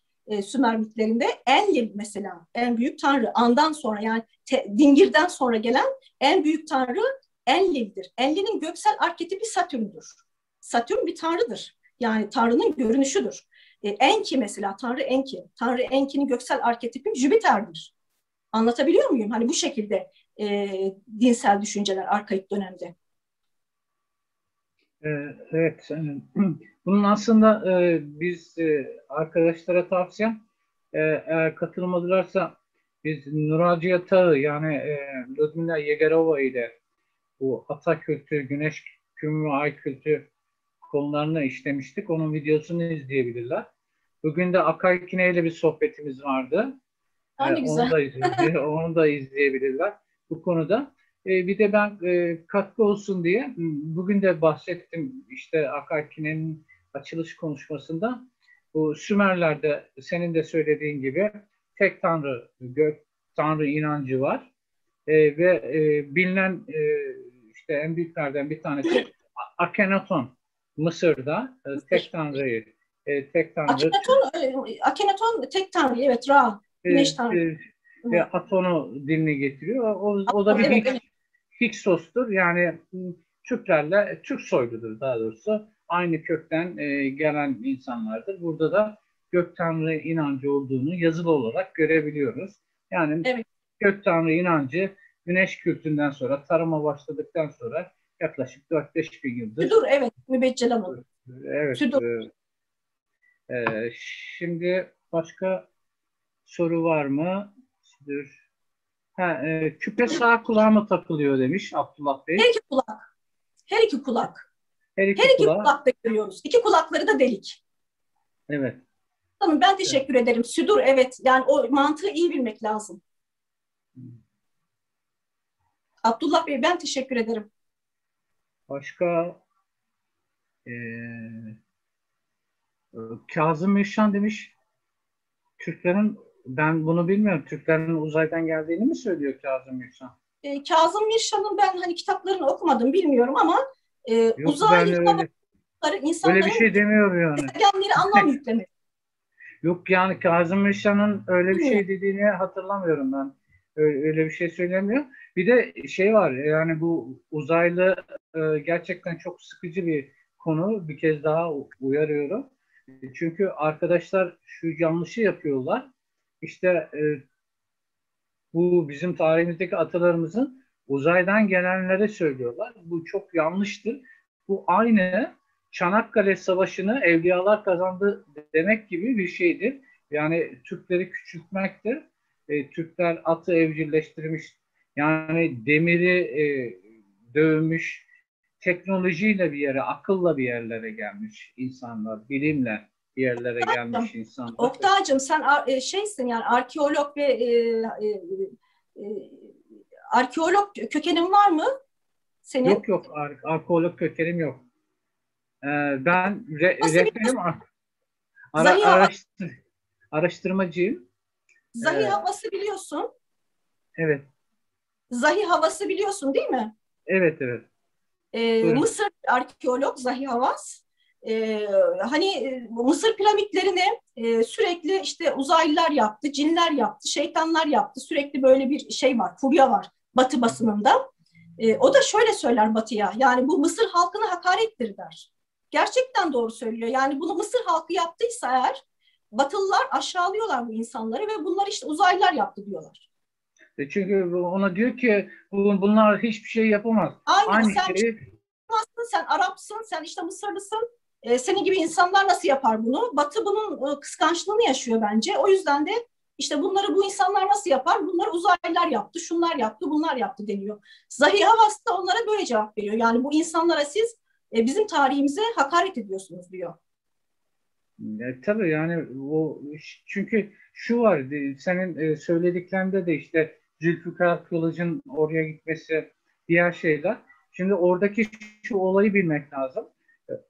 Sümer mitlerinde Enlil mesela, en büyük tanrı, An'dan sonra yani Dingir'den sonra gelen en büyük tanrı Enlil'dir. Enlil'in göksel arketipi Satürn'dür. Satürn bir tanrıdır. Yani tanrının görünüşüdür. Enki mesela, tanrı Enki. Tanrı Enki'nin göksel arketipi Jüpiter'dir. Anlatabiliyor muyum? Hani bu şekilde dinsel düşünceler arkaik dönemde. Evet. Bunun aslında biz arkadaşlara tavsiyem, eğer katılmadılarsa biz Nuraci Yatağı, yani Ludmila Yegerova ile bu ata kültü, güneş kümbü, ay kültü konularını işlemiştik. Onun videosunu izleyebilirler. Bugün de Akay Kine ile bir sohbetimiz vardı. Ne Onu güzel. da onu da izleyebilirler bu konuda. Bir de ben katkı olsun diye bugün de bahsettim işte Akarki'nin açılış konuşmasında. Bu Sümerler'de senin de söylediğin gibi tek tanrı, gök tanrı inancı var. Ve bilinen işte en büyüklerden bir tanesi Akhenaton. Mısır'da tek tanrı Akhenaton tek tanrı, evet, Ra, e, güneş tanrı. e, Hı. Aton'u diline getiriyor. O da bir Evet, evet. Hiksos'tur. Yani Türklerle Türk soyludur daha doğrusu. Aynı kökten gelen insanlardır. Burada da gök tanrı inancı olduğunu yazılı olarak görebiliyoruz. Yani Evet. gök tanrı inancı güneş kültünden sonra, tarıma başladıktan sonra yaklaşık 4-5 bin yıldır. Südur, evet, Mübeccelanın. Evet. Südur. Şimdi başka soru var mı? Dur. Küpe sağ kulağıma takılıyor demiş Abdullah Her Bey. iki kulak. Her iki kulak. Her Her iki iki kulağı. kulak da görüyoruz. İki kulakları da delik. Evet. Tamam, ben teşekkür ederim. Südur, evet. Yani o mantığı iyi bilmek lazım. Abdullah Bey, ben teşekkür ederim. Başka Kazım Müşan demiş. Türklerin ben bunu bilmiyorum. Türklerin uzaydan geldiğini mi söylüyor Kazım Müşan? Kazım Mirşan'ın ben hani kitaplarını okumadım, bilmiyorum ama Yok uzaylı ben havaları öyle bir insanların şey demiyor yani. gezegenleri anlam yüklemesi. Yok yani Kazım Müşan'ın öyle bir Bilmiyorum. şey dediğini hatırlamıyorum ben. Öyle bir şey söylemiyor. Bir de şey var yani bu uzaylı gerçekten çok sıkıcı bir konu. Bir kez daha uyarıyorum. Çünkü arkadaşlar şu yanlışı yapıyorlar. İşte bu bizim tarihimizdeki atalarımızın uzaydan gelenlere söylüyorlar. Bu çok yanlıştır. Bu aynı Çanakkale Savaşı'nı evliyalar kazandı demek gibi bir şeydir. Yani Türkleri küçültmektir. Türkler atı evcilleştirmiş. Yani demiri dövmüş. Teknolojiyle bir yere, akılla bir yerlere gelmiş insanlar. Bilimle bir yerlere gelmiş insanlar. Oktay'cığım, sen şeysin, yani arkeolog ve e, arkeolog kökenin var mı senin? Yok yok, arkeolog kökenim yok. Ben Nasıl rehberim, biliyorsun? Zahi, araştırmacıyım. Zahi Ee, havası biliyorsun. evet, Zahi havası biliyorsun değil mi? evet, evet. Buyurun. Mısır arkeolog Zahi Havas. Hani Mısır piramitlerini sürekli işte uzaylılar yaptı, cinler yaptı, şeytanlar yaptı. Sürekli böyle bir şey var, furya var Batı basınında. O da şöyle söyler Batı'ya, yani bu Mısır halkına hakarettir der. Gerçekten doğru söylüyor. Yani bunu Mısır halkı yaptıysa eğer, Batılılar aşağılıyorlar bu insanları ve bunlar işte uzaylılar yaptı diyorlar. Çünkü ona diyor ki bunlar hiçbir şey yapamaz. Aynen, Aynı sen şeyi sen Arapsın, sen işte Mısırlısın. Senin gibi insanlar nasıl yapar bunu? Batı bunun kıskançlığını yaşıyor bence. O yüzden de işte bunları bu insanlar nasıl yapar? Bunları uzaylılar yaptı, şunlar yaptı, bunlar yaptı deniyor. Zahi Havas da onlara böyle cevap veriyor. Yani bu insanlara siz bizim tarihimize hakaret ediyorsunuz diyor. tabii yani çünkü şu var senin söylediklerinde de işte Zülfikar Kılıç'ın oraya gitmesi diğer şeyler. Şimdi oradaki şu olayı bilmek lazım.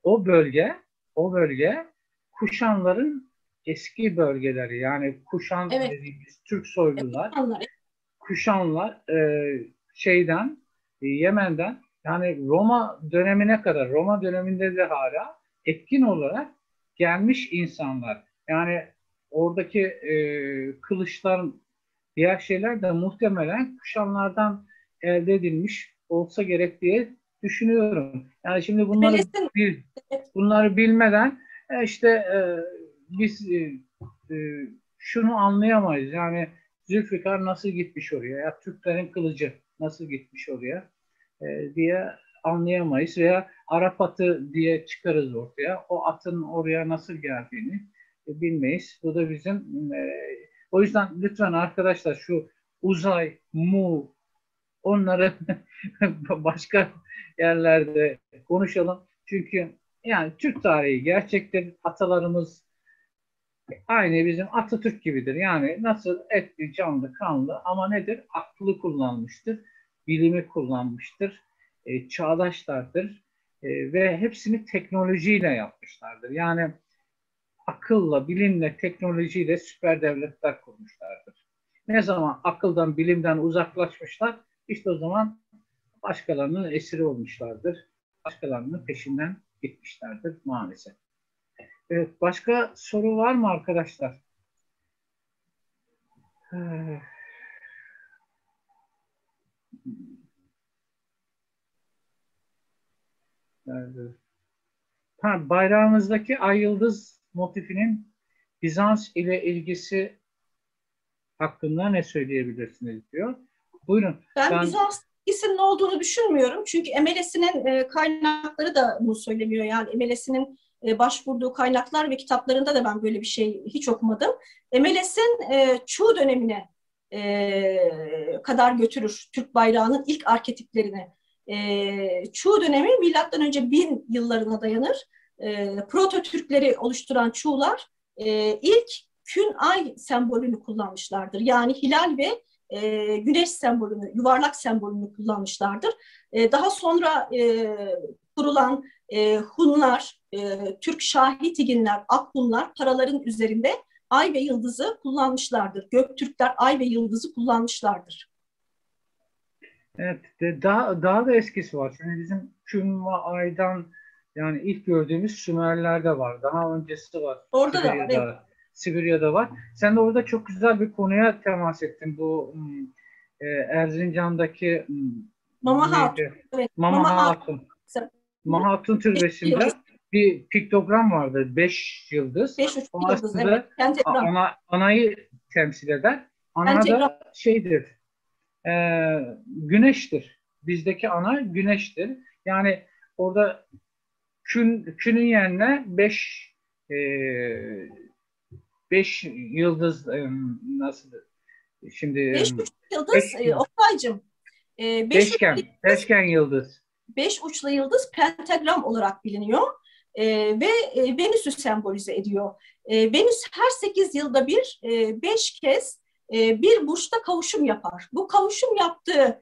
O bölge o bölge Kuşanların eski bölgeleri yani Kuşan Evet, dediğimiz Türk soylular insanlar. Kuşanlar şeyden Yemen'den yani Roma döneminde de hala etkin olarak gelmiş insanlar. Yani oradaki kılıçlar diğer şeyler de muhtemelen Kuşanlardan elde edilmiş olsa gerek diye düşünüyorum. Yani şimdi Belesin, bunları bilmeden işte biz şunu anlayamayız. Yani Zülfikar nasıl gitmiş oraya ya Türklerin kılıcı nasıl gitmiş oraya diye anlayamayız veya Arap atı diye çıkarız ortaya. O atın oraya nasıl geldiğini bilmeyiz. Bu da bizim o yüzden lütfen arkadaşlar şu uzay, onları başka yerlerde konuşalım. Çünkü yani Türk tarihi gerçekten atalarımız Aynı bizim Atatürk gibidir. Yani nasıl etli, canlı, kanlı ama nedir? Aklı kullanmıştır, bilimi kullanmıştır, çağdaşlardır ve hepsini teknolojiyle yapmışlardır. Yani akılla, bilimle, teknolojiyle süper devletler kurmuşlardır. Ne zaman akıldan, bilimden uzaklaşmışlar, işte o zaman başkalarının esiri olmuşlardır. Başkalarının peşinden gitmişlerdir maalesef. Evet, başka soru var mı arkadaşlar? Ee, Ha, bayrağımızdaki ay yıldız motifinin Bizans ile ilgisi hakkında ne söyleyebilirsiniz diyor. Buyurun. Ben Ben Bizans ilgisinin olduğunu düşünmüyorum. Çünkü MLS'inin kaynakları da bunu söylemiyor. Yani MLS'inin başvurduğu kaynaklar ve kitaplarında da ben böyle bir şey hiç okumadım. MLS'in Çuğ dönemine kadar götürür Türk bayrağının ilk arketiplerini. Çuğ dönemi milattan önce 1000 yıllarına dayanır. Proto Türkleri oluşturan Çuğlar ilk kün ay sembolünü kullanmışlardır. Yani hilal ve güneş sembolünü, yuvarlak sembolünü kullanmışlardır. Daha sonra kurulan Hunlar, Türk Şahitiginler, Akhunlar paraların üzerinde ay ve yıldızı kullanmışlardır. Göktürkler ay ve yıldızı kullanmışlardır. evet, daha da eskisi var. Şimdi bizim Kün ve Ay'dan yani ilk gördüğümüz Sümerler'de var. Daha öncesi var. Orada da var. Evet. Sibir'de var. Sen de orada çok güzel bir konuya temas ettin. Bu Erzincan'daki Mama Hatun. neydi? Evet. Mama Mama Hatun. Hatun. Mama Hatun Beş yıldız. türbesinde bir piktogram vardı. 5 yıldız. Beş uçlu O yıldız. Evet. aslında Pentagram. anayı temsil eder. Ana Pentagram. da şeydir. Güneştir. Bizdeki ana güneştir. Yani orada künün yerine 5 yıldız nasıl şimdi Beş uçlu yıldız. beş, Oktay'cığım. Beş uçlu yıldız. beşgen yıldız. Beş uçlu yıldız pentagram olarak biliniyor ve Venüs'ü sembolize ediyor. Venüs her 8 yılda bir 5 kez bir burçta kavuşum yapar. Bu kavuşum yaptığı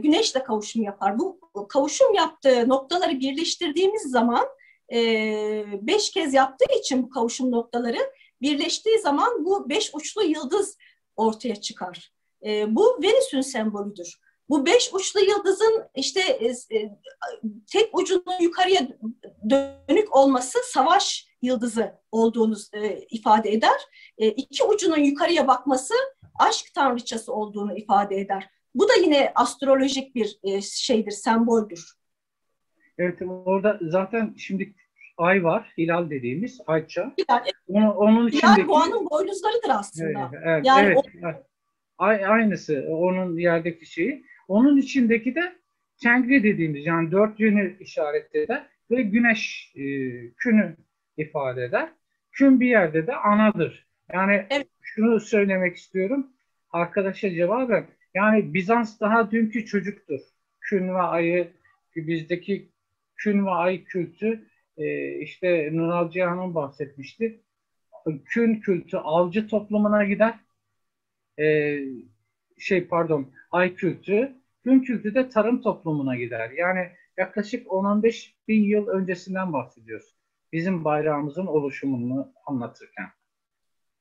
Güneş'le kavuşum yapar. Bu kavuşum yaptığı noktaları birleştirdiğimiz zaman 5 kez yaptığı için bu kavuşum noktaları birleştiği zaman bu 5 uçlu yıldız ortaya çıkar. Bu Venüs'ün sembolüdür. Bu 5 uçlu yıldızın işte tek ucunun yukarıya dönük olması savaş yıldızı olduğunu ifade eder. 2 ucunun yukarıya bakması aşk tanrıçası olduğunu ifade eder. Bu da yine astrolojik bir şeydir, semboldür. Evet, orada zaten şimdi ay var, hilal dediğimiz ayça. Hilal, Onun içindeki boğanın boynuzlarıdır aslında. evet, Yani evet. Aynısı onun yerdeki şeyi. Onun içindeki de Tengri dediğimiz yani 4 yönü işaret eder ve güneş künü ifade eder. Kün bir yerde de anadır. Yani evet. şunu söylemek istiyorum arkadaşa cevaben. Yani Bizans daha dünkü çocuktur. Kün ve ayı bizdeki kün ve ay kültü işte Nural Cihan'ın bahsetmişti. Kün kültü avcı toplumuna gider. E, ay kültü, gün kültü de tarım toplumuna gider. Yani yaklaşık 10-15 bin yıl öncesinden bahsediyoruz. Bizim bayrağımızın oluşumunu anlatırken.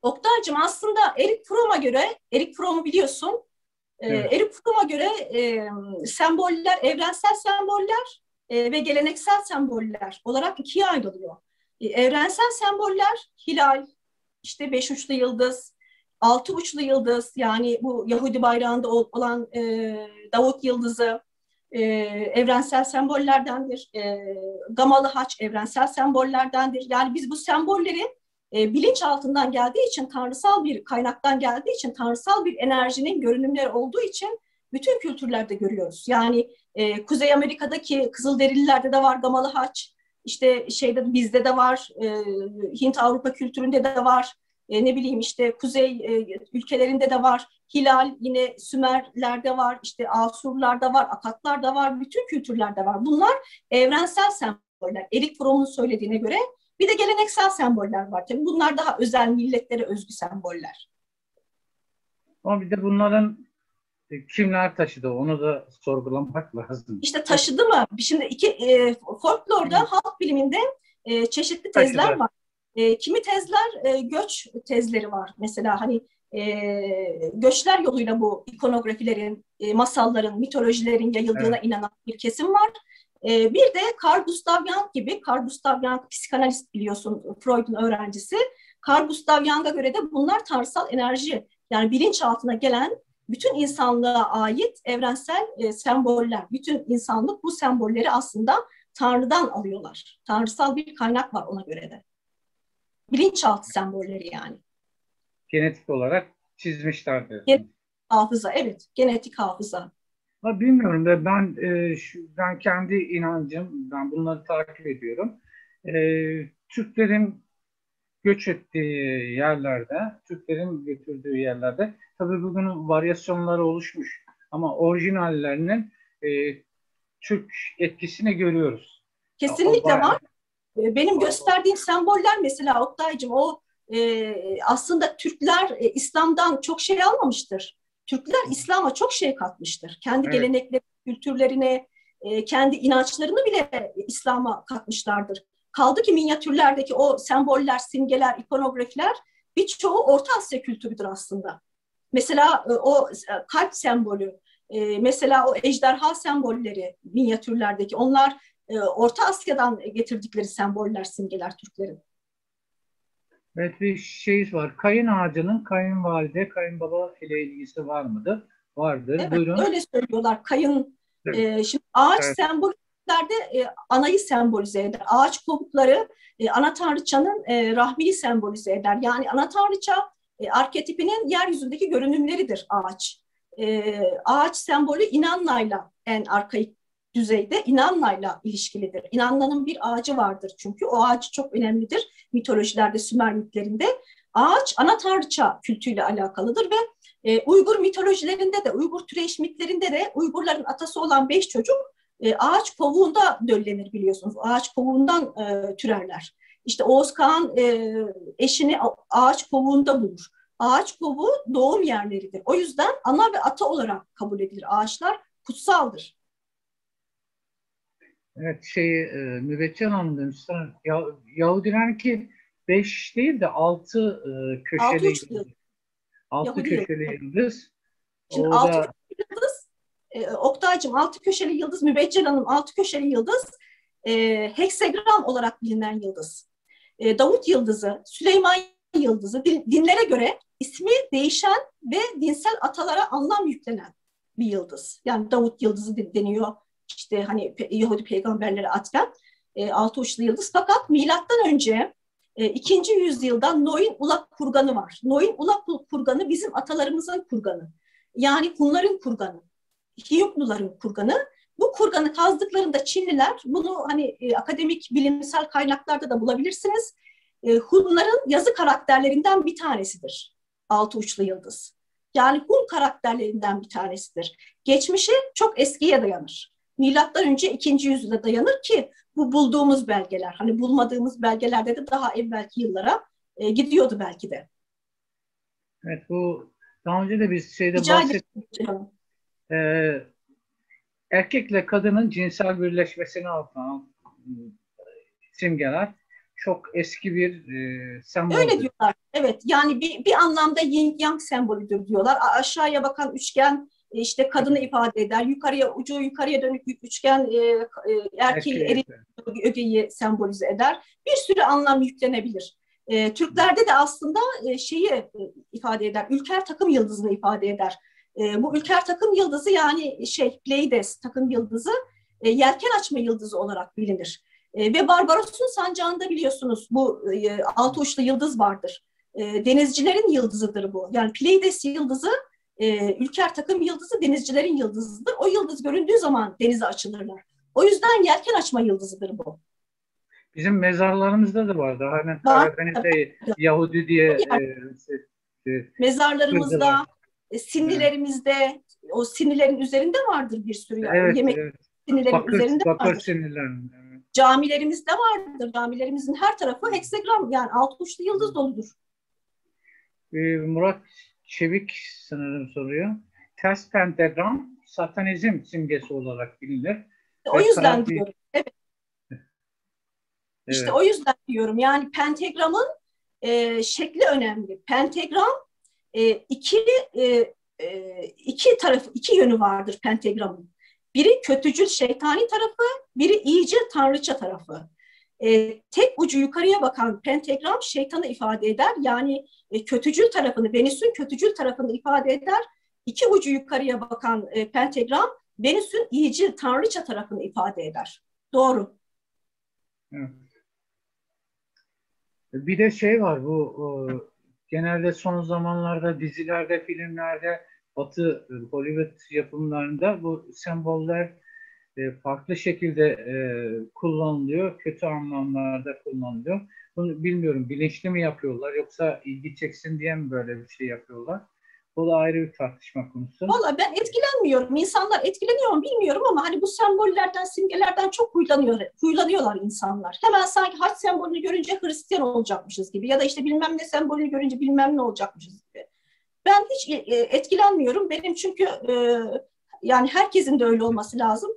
Oktay'cığım aslında Erik Fromm'u biliyorsun. Evet. Erik Fromm'a göre semboller, evrensel semboller ve geleneksel semboller olarak ikiye ayrılıyor. Evrensel semboller hilal, işte 5 uçlu yıldız, 6 uçlu yıldız yani bu Yahudi bayrağında olan Davut yıldızı evrensel sembollerdendir. Gamalı haç evrensel sembollerdendir. Yani biz bu sembolleri bilinç altından geldiği için, tanrısal bir kaynaktan geldiği için, tanrısal bir enerjinin görünümleri olduğu için bütün kültürlerde görüyoruz. Yani Kuzey Amerika'daki Kızılderililerde de var gamalı haç, işte bizde de var, Hint Avrupa kültüründe de var, ne bileyim işte kuzey ülkelerinde de var, hilal yine Sümerlerde var, işte Asurlarda var, Akatlarda var, bütün kültürlerde var. Bunlar evrensel semboller. Erik Fromm'un söylediğine göre Bir de geleneksel semboller var tabii. Bunlar daha özel, milletlere özgü semboller. Ama bir de bunların kimler taşıdı onu da sorgulamak lazım. İşte taşıdı mı? Şimdi folklorda, halk biliminde çeşitli tezler Taşıdı. var. Kimi tezler göç tezleri var. Mesela hani göçler yoluyla bu ikonografilerin, masalların, mitolojilerin yayıldığına inanan bir kesim var. Bir de Carl Gustav Jung gibi, Carl Gustav Jung psikanalist biliyorsun, Freud'un öğrencisi. Carl Gustav Jung'a göre de bunlar tanrısal enerji, yani bilinçaltına gelen bütün insanlığa ait evrensel semboller. Bütün insanlık bu sembolleri aslında Tanrı'dan alıyorlar. Tanrısal bir kaynak var ona göre de. Bilinçaltı sembolleri yani. Genetik olarak çizmişlerdi. Genetik hafıza, evet. Genetik hafıza. Ha, bilmiyorum da ben kendi inancım, ben bunları takip ediyorum. Türklerin göç ettiği yerlerde, Türklerin götürdüğü yerlerde tabii bugün varyasyonları oluşmuş ama orijinallerinin e, Türk etkisini görüyoruz. Kesinlikle var. Benim gösterdiğim semboller mesela Oktay'cığım aslında Türkler İslam'dan çok şey almamıştır. Türkler İslam'a çok şey katmıştır. Kendi Evet. gelenekleri, kültürlerine, kendi inançlarını bile İslam'a katmışlardır. Kaldı ki minyatürlerdeki o semboller, simgeler, ikonografiler birçoğu Orta Asya kültürüdür aslında. Mesela o kalp sembolü, mesela o ejderha sembolleri minyatürlerdeki onlar Orta Asya'dan getirdikleri semboller, simgeler Türklerin. Evet, bir şey var. Kayın ağacının kayınvalide, kayınbaba ile ilgisi var mıdır? Vardır. Evet, Buyurun. öyle söylüyorlar. Kayın, Evet. şimdi ağaç Evet. sembollerde anayı sembolize eder. Ağaç kovukları ana tanrıçanın rahmini sembolize eder. Yani ana tanrıça arketipinin yeryüzündeki görünümleridir ağaç. Ağaç sembolü İnanla'yla en arkaik düzeyde İnanla'yla ilişkilidir. İnanla'nın bir ağacı vardır çünkü o ağaç çok önemlidir mitolojilerde, Sümer mitlerinde. Ağaç ana tanrıça kültüyle alakalıdır ve Uygur mitolojilerinde de, Uygur Türeyiş mitlerinde de Uygurların atası olan 5 çocuk ağaç kovuğunda döllenir biliyorsunuz. Ağaç kovuğundan türerler. İşte Oğuz Kağan eşini ağaç kovuğunda bulur. Ağaç kovuğu doğum yerleridir. O yüzden ana ve ata olarak kabul edilir. Ağaçlar kutsaldır. Evet, Mübekkel Hanım demişler. Yahudiler ki 5 değil de 6 Altı köşeli uçlu yıldız. 6 Yahudi yıldız. köşeli yıldız. Şimdi O altı da köşeli yıldız, Oktay'cığım altı köşeli yıldız, Mübeccel Hanım altı köşeli yıldız, heksagram olarak bilinen yıldız. Davut yıldızı, Süleyman yıldızı dinlere göre ismi değişen ve dinsel atalara anlam yüklenen bir yıldız. Yani Davut yıldızı deniyor. İşte hani Yahudi peygamberlere atfen altı uçlu yıldız. Fakat milattan önce 2. yüzyılda Noin Ulak kurganı var. Noin Ulak kurganı bizim atalarımızın kurganı. Yani Hunların kurganı, Hiyukluların kurganı. Bu kurganı kazdıklarında Çinliler, bunu hani akademik bilimsel kaynaklarda da bulabilirsiniz. Hunların yazı karakterlerinden bir tanesidir altı uçlu yıldız. Yani Hun karakterlerinden bir tanesidir. Geçmişi çok eskiye dayanır. Milattan önce 2. yüzyıla dayanır ki bu bulduğumuz belgeler, hani bulmadığımız belgelerde de daha evvelki yıllara gidiyordu belki de. evet, bu daha önce de biz Rica bahsettik. Erkekle kadının cinsel birleşmesini anlatan simgeler çok eski bir Öyle semboldür. diyorlar. Evet, yani bir anlamda yin yang sembolüdür diyorlar. Aşağıya bakan üçgen işte kadını ifade eder. Ucu yukarıya dönük üçgen erkeği, Erkeğe, eril ögeyi sembolize eder. Bir sürü anlam yüklenebilir. Türklerde de aslında ifade eder. Ülker takım yıldızını ifade eder. Bu ülker takım yıldızı yani Pleiades takım yıldızı yelken açma yıldızı olarak bilinir. Ve Barbaros'un sancağında biliyorsunuz bu altı uçlu yıldız vardır. Denizcilerin yıldızıdır bu. Yani Pleiades yıldızı, Ülker takım yıldızı denizcilerin yıldızıdır. O yıldız göründüğü zaman denize açılırlar. O yüzden yelken açma yıldızıdır bu. bizim mezarlarımızda da vardı. Hani Var. Karadeniz'de Yahudi diye kırdılar. Mezarlarımızda, sinirlerimizde, o sinirlerin üzerinde vardır bir sürü Evet, yemek evet. sinirlerin üzerinde Bakır vardır. sinirlerim. Evet. Camilerimizde vardır. Camilerimizin her tarafı heksagram, yani alt uçlu yıldız doludur. Murat Çevik sanırım soruyor. Ters pentagram satanizm simgesi olarak bilinir. O Ve yüzden diyorum. Evet. İşte evet. o yüzden diyorum. Yani pentagramın şekli önemli. Pentagram e, iki e, iki tarafı, iki yönü vardır pentagramın. Biri kötücül şeytani tarafı, biri iyicil tanrıça tarafı. Tek ucu yukarıya bakan pentagram şeytanı ifade eder. Yani kötücül tarafını, Venüs'ün kötücül tarafını ifade eder. İki ucu yukarıya bakan pentagram Venüs'ün iyicil tanrıça tarafını ifade eder. Doğru. Evet. Bir de şey var genelde son zamanlarda dizilerde, filmlerde, Batı Hollywood yapımlarında bu semboller farklı şekilde kullanılıyor, kötü anlamlarda kullanılıyor. Bunu bilmiyorum, bilinçli mi yapıyorlar yoksa ilgi çeksin diye mi böyle bir şey yapıyorlar? Bu da ayrı bir tartışma konusu. Valla ben etkilenmiyorum. İnsanlar etkileniyor mu bilmiyorum ama hani bu sembollerden, simgelerden çok huylanıyorlar insanlar. Hemen sanki haç sembolünü görünce Hristiyan olacakmışız gibi ya da işte bilmem ne sembolünü görünce bilmem ne olacakmışız gibi. Ben hiç etkilenmiyorum. Benim çünkü yani herkesin de öyle olması lazım.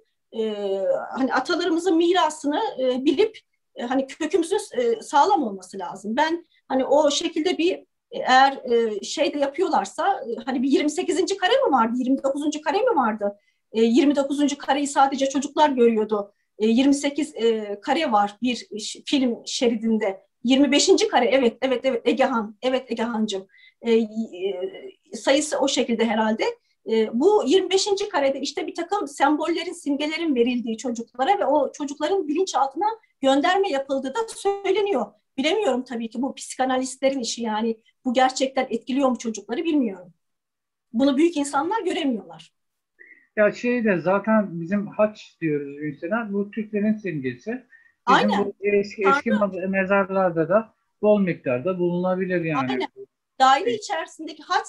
Hani atalarımızın mirasını bilip hani kökümüzün sağlam olması lazım. Ben hani o şekilde bir eğer şey de yapıyorlarsa hani bir 28. kare mi vardı, 29. kare mi vardı? 29. kareyi sadece çocuklar görüyordu. 28 kare var bir film şeridinde. 25. kare, evet Egehan, evet Egehan'cığım. Sayısı o şekilde herhalde. Bu 25. karede işte bir takım sembollerin, simgelerin verildiği çocuklara ve o çocukların bilinçaltına gönderme yapıldığı da söyleniyor. Bilemiyorum tabii ki, bu psikanalistlerin işi, yani bu gerçekten etkiliyor mu çocukları bilmiyorum. Bunu büyük insanlar göremiyorlar. Ya şey de zaten bizim haç diyoruz mesela, bu Türklerin simgesi. Bizim bu Aynen. eski mezarlarda da bol miktarda bulunabilir yani. Aynen. Daire içerisindeki haç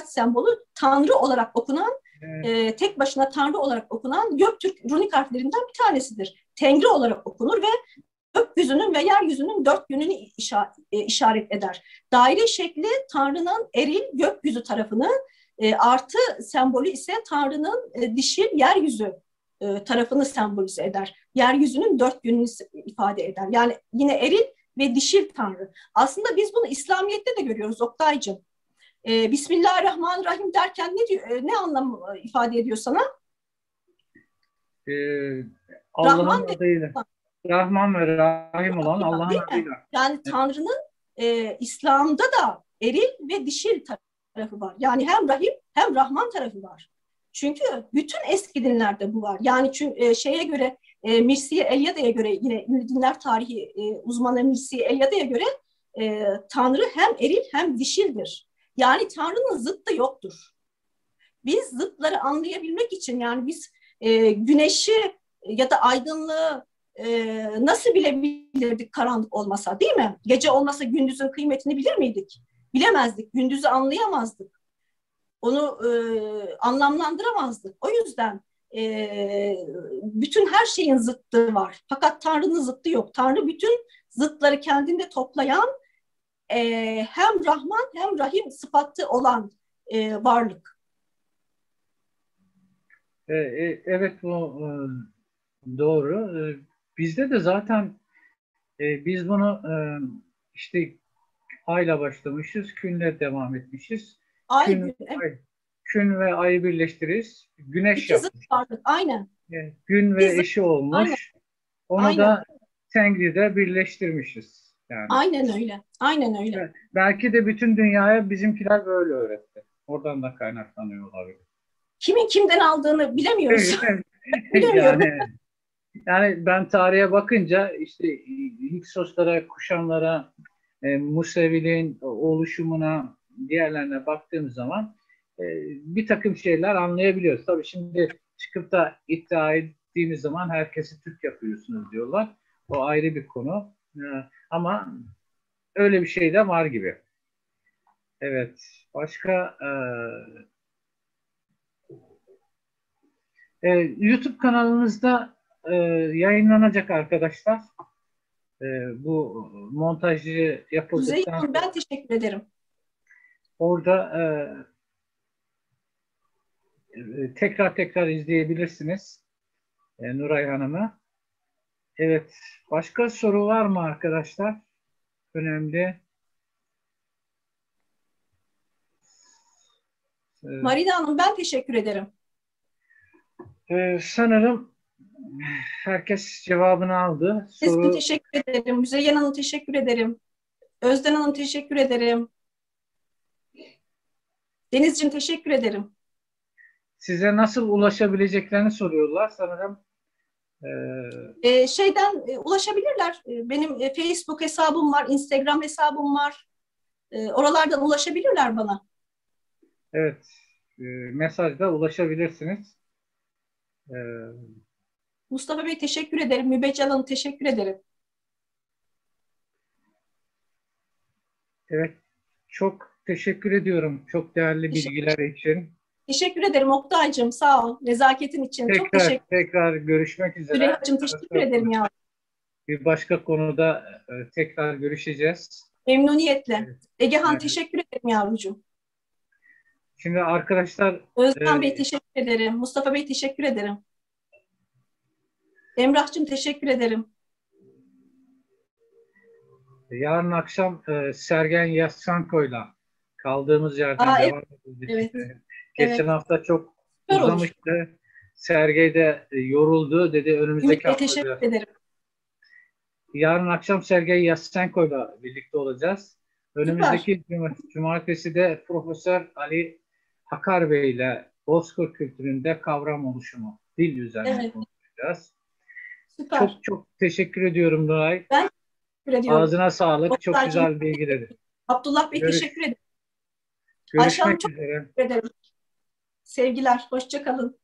sembolü Tanrı olarak okunan, tek başına Tanrı olarak okunan Göktürk runik harflerinden bir tanesidir. Tengri olarak okunur ve gökyüzünün ve yeryüzünün dört yönünü işaret eder. Daire şekli Tanrı'nın eril gökyüzü tarafını, artı sembolü ise Tanrı'nın dişil yeryüzü tarafını sembolize eder. Yeryüzünün dört yönünü ifade eder. Yani yine eril ve dişil Tanrı. Aslında biz bunu İslamiyet'te de görüyoruz Oktay'cığım. Bismillahirrahmanirrahim derken ne anlam ifade ediyor sana? Allah'ın Rahman ve adıyla. Rahman ve Rahim olan Rahim, Allah'ın değil mi? adıyla. Yani Evet. Tanrı'nın İslam'da da eril ve dişil tarafı var. Yani hem Rahim hem Rahman tarafı var. Çünkü bütün eski dinlerde bu var. Yani çünkü şeye göre, Mircea Eliade'ye göre, yine dinler tarihi uzmanı Mircea Eliade'ye göre Tanrı hem eril hem dişildir. Yani Tanrı'nın zıttı yoktur. Biz zıtları anlayabilmek için, yani biz güneşi ya da aydınlığı nasıl bilebilirdik karanlık olmasa, değil mi? Gece olmasa gündüzün kıymetini bilir miydik? Bilemezdik, gündüzü anlayamazdık. Onu anlamlandıramazdık. O yüzden bütün her şeyin zıttı var. Fakat Tanrı'nın zıttı yok. Tanrı bütün zıtları kendinde toplayan, hem Rahman hem Rahim sıfatı olan varlık. Evet, bu doğru. Bizde de zaten biz bunu işte ayla başlamışız, künle devam etmişiz. Ay Kün, gün, evet. kün ve ayı birleştiririz. Güneş İki zıt yapmışız. varlık. Aynen. Gün İki ve zıt. eşi Aynen. olmuş. Onu Aynen. da Tengri'de birleştirmişiz. Yani. Aynen öyle. Aynen öyle. Evet, belki de bütün dünyaya bizimkiler böyle öğretti. Oradan da kaynaklanıyor olabilir. Kimin kimden aldığını bilemiyoruz. Bilemiyorum. Yani ben tarihe bakınca işte Hiksoslara, Kuşanlara, Museviliğin oluşumuna, diğerlerine baktığım zaman bir takım şeyler anlayabiliyoruz. Tabii şimdi çıkıp da iddia ettiğimiz zaman herkesi Türk yapıyorsunuz diyorlar. O ayrı bir konu. Ama öyle bir şey de var gibi. Evet. Başka YouTube kanalınızda yayınlanacak arkadaşlar. Bu montajı Kuzey yapıldıktan Hanım, sonra ben teşekkür ederim. orada tekrar tekrar izleyebilirsiniz Nuray Hanım'ı. Evet. Başka soru var mı arkadaşlar? Önemli. Marina Hanım, ben teşekkür ederim. Sanırım herkes cevabını aldı. Sizin teşekkür ederim. Müzeyyen Hanım teşekkür ederim. Özden Hanım teşekkür ederim. Denizciğim teşekkür ederim. Size nasıl ulaşabileceklerini soruyorlar sanırım. Ulaşabilirler. Benim Facebook hesabım var, Instagram hesabım var. Oralardan ulaşabilirler bana. Evet. Mesajda ulaşabilirsiniz. Mustafa Bey teşekkür ederim. Mübeccel Hanım teşekkür ederim. Evet. Çok teşekkür ediyorum. Çok değerli bilgiler için. Teşekkür ederim Oktay'cığım. Sağ ol. Nezaketin için. Çok teşekkür ederim. Tekrar görüşmek üzere. Süleyha'cığım teşekkür ederim ya. Bir başka konuda tekrar görüşeceğiz. Memnuniyetle. Egehan teşekkür ederim yavrucuğum. Şimdi arkadaşlar... Özkan Bey teşekkür ederim. Mustafa Bey teşekkür ederim. Emrah'cığım teşekkür ederim. Yarın akşam Sergen Yasçanko'yla kaldığımız yerden devam edeceğiz. Evet. Geçen hafta çok uzamıştı. Sergey de yoruldu. Dedi önümüzdeki hafta. Teşekkür ederim. Yarın akşam Sergey Yasçenko'yla birlikte olacağız. Önümüzdeki cumartesi de Profesör Ali Hakar Bey ile Bozkır kültüründe kavram oluşumu, dil üzerine konuşacağız. Süper. Çok çok teşekkür ediyorum Nuray. Ben teşekkür ediyorum. Ağzına sağlık. Çok güzel bilgileri. Abdullah Bey teşekkür ederim. Görüşmek üzere. Teşekkür ederim. Sevgiler. Hoşça kalın.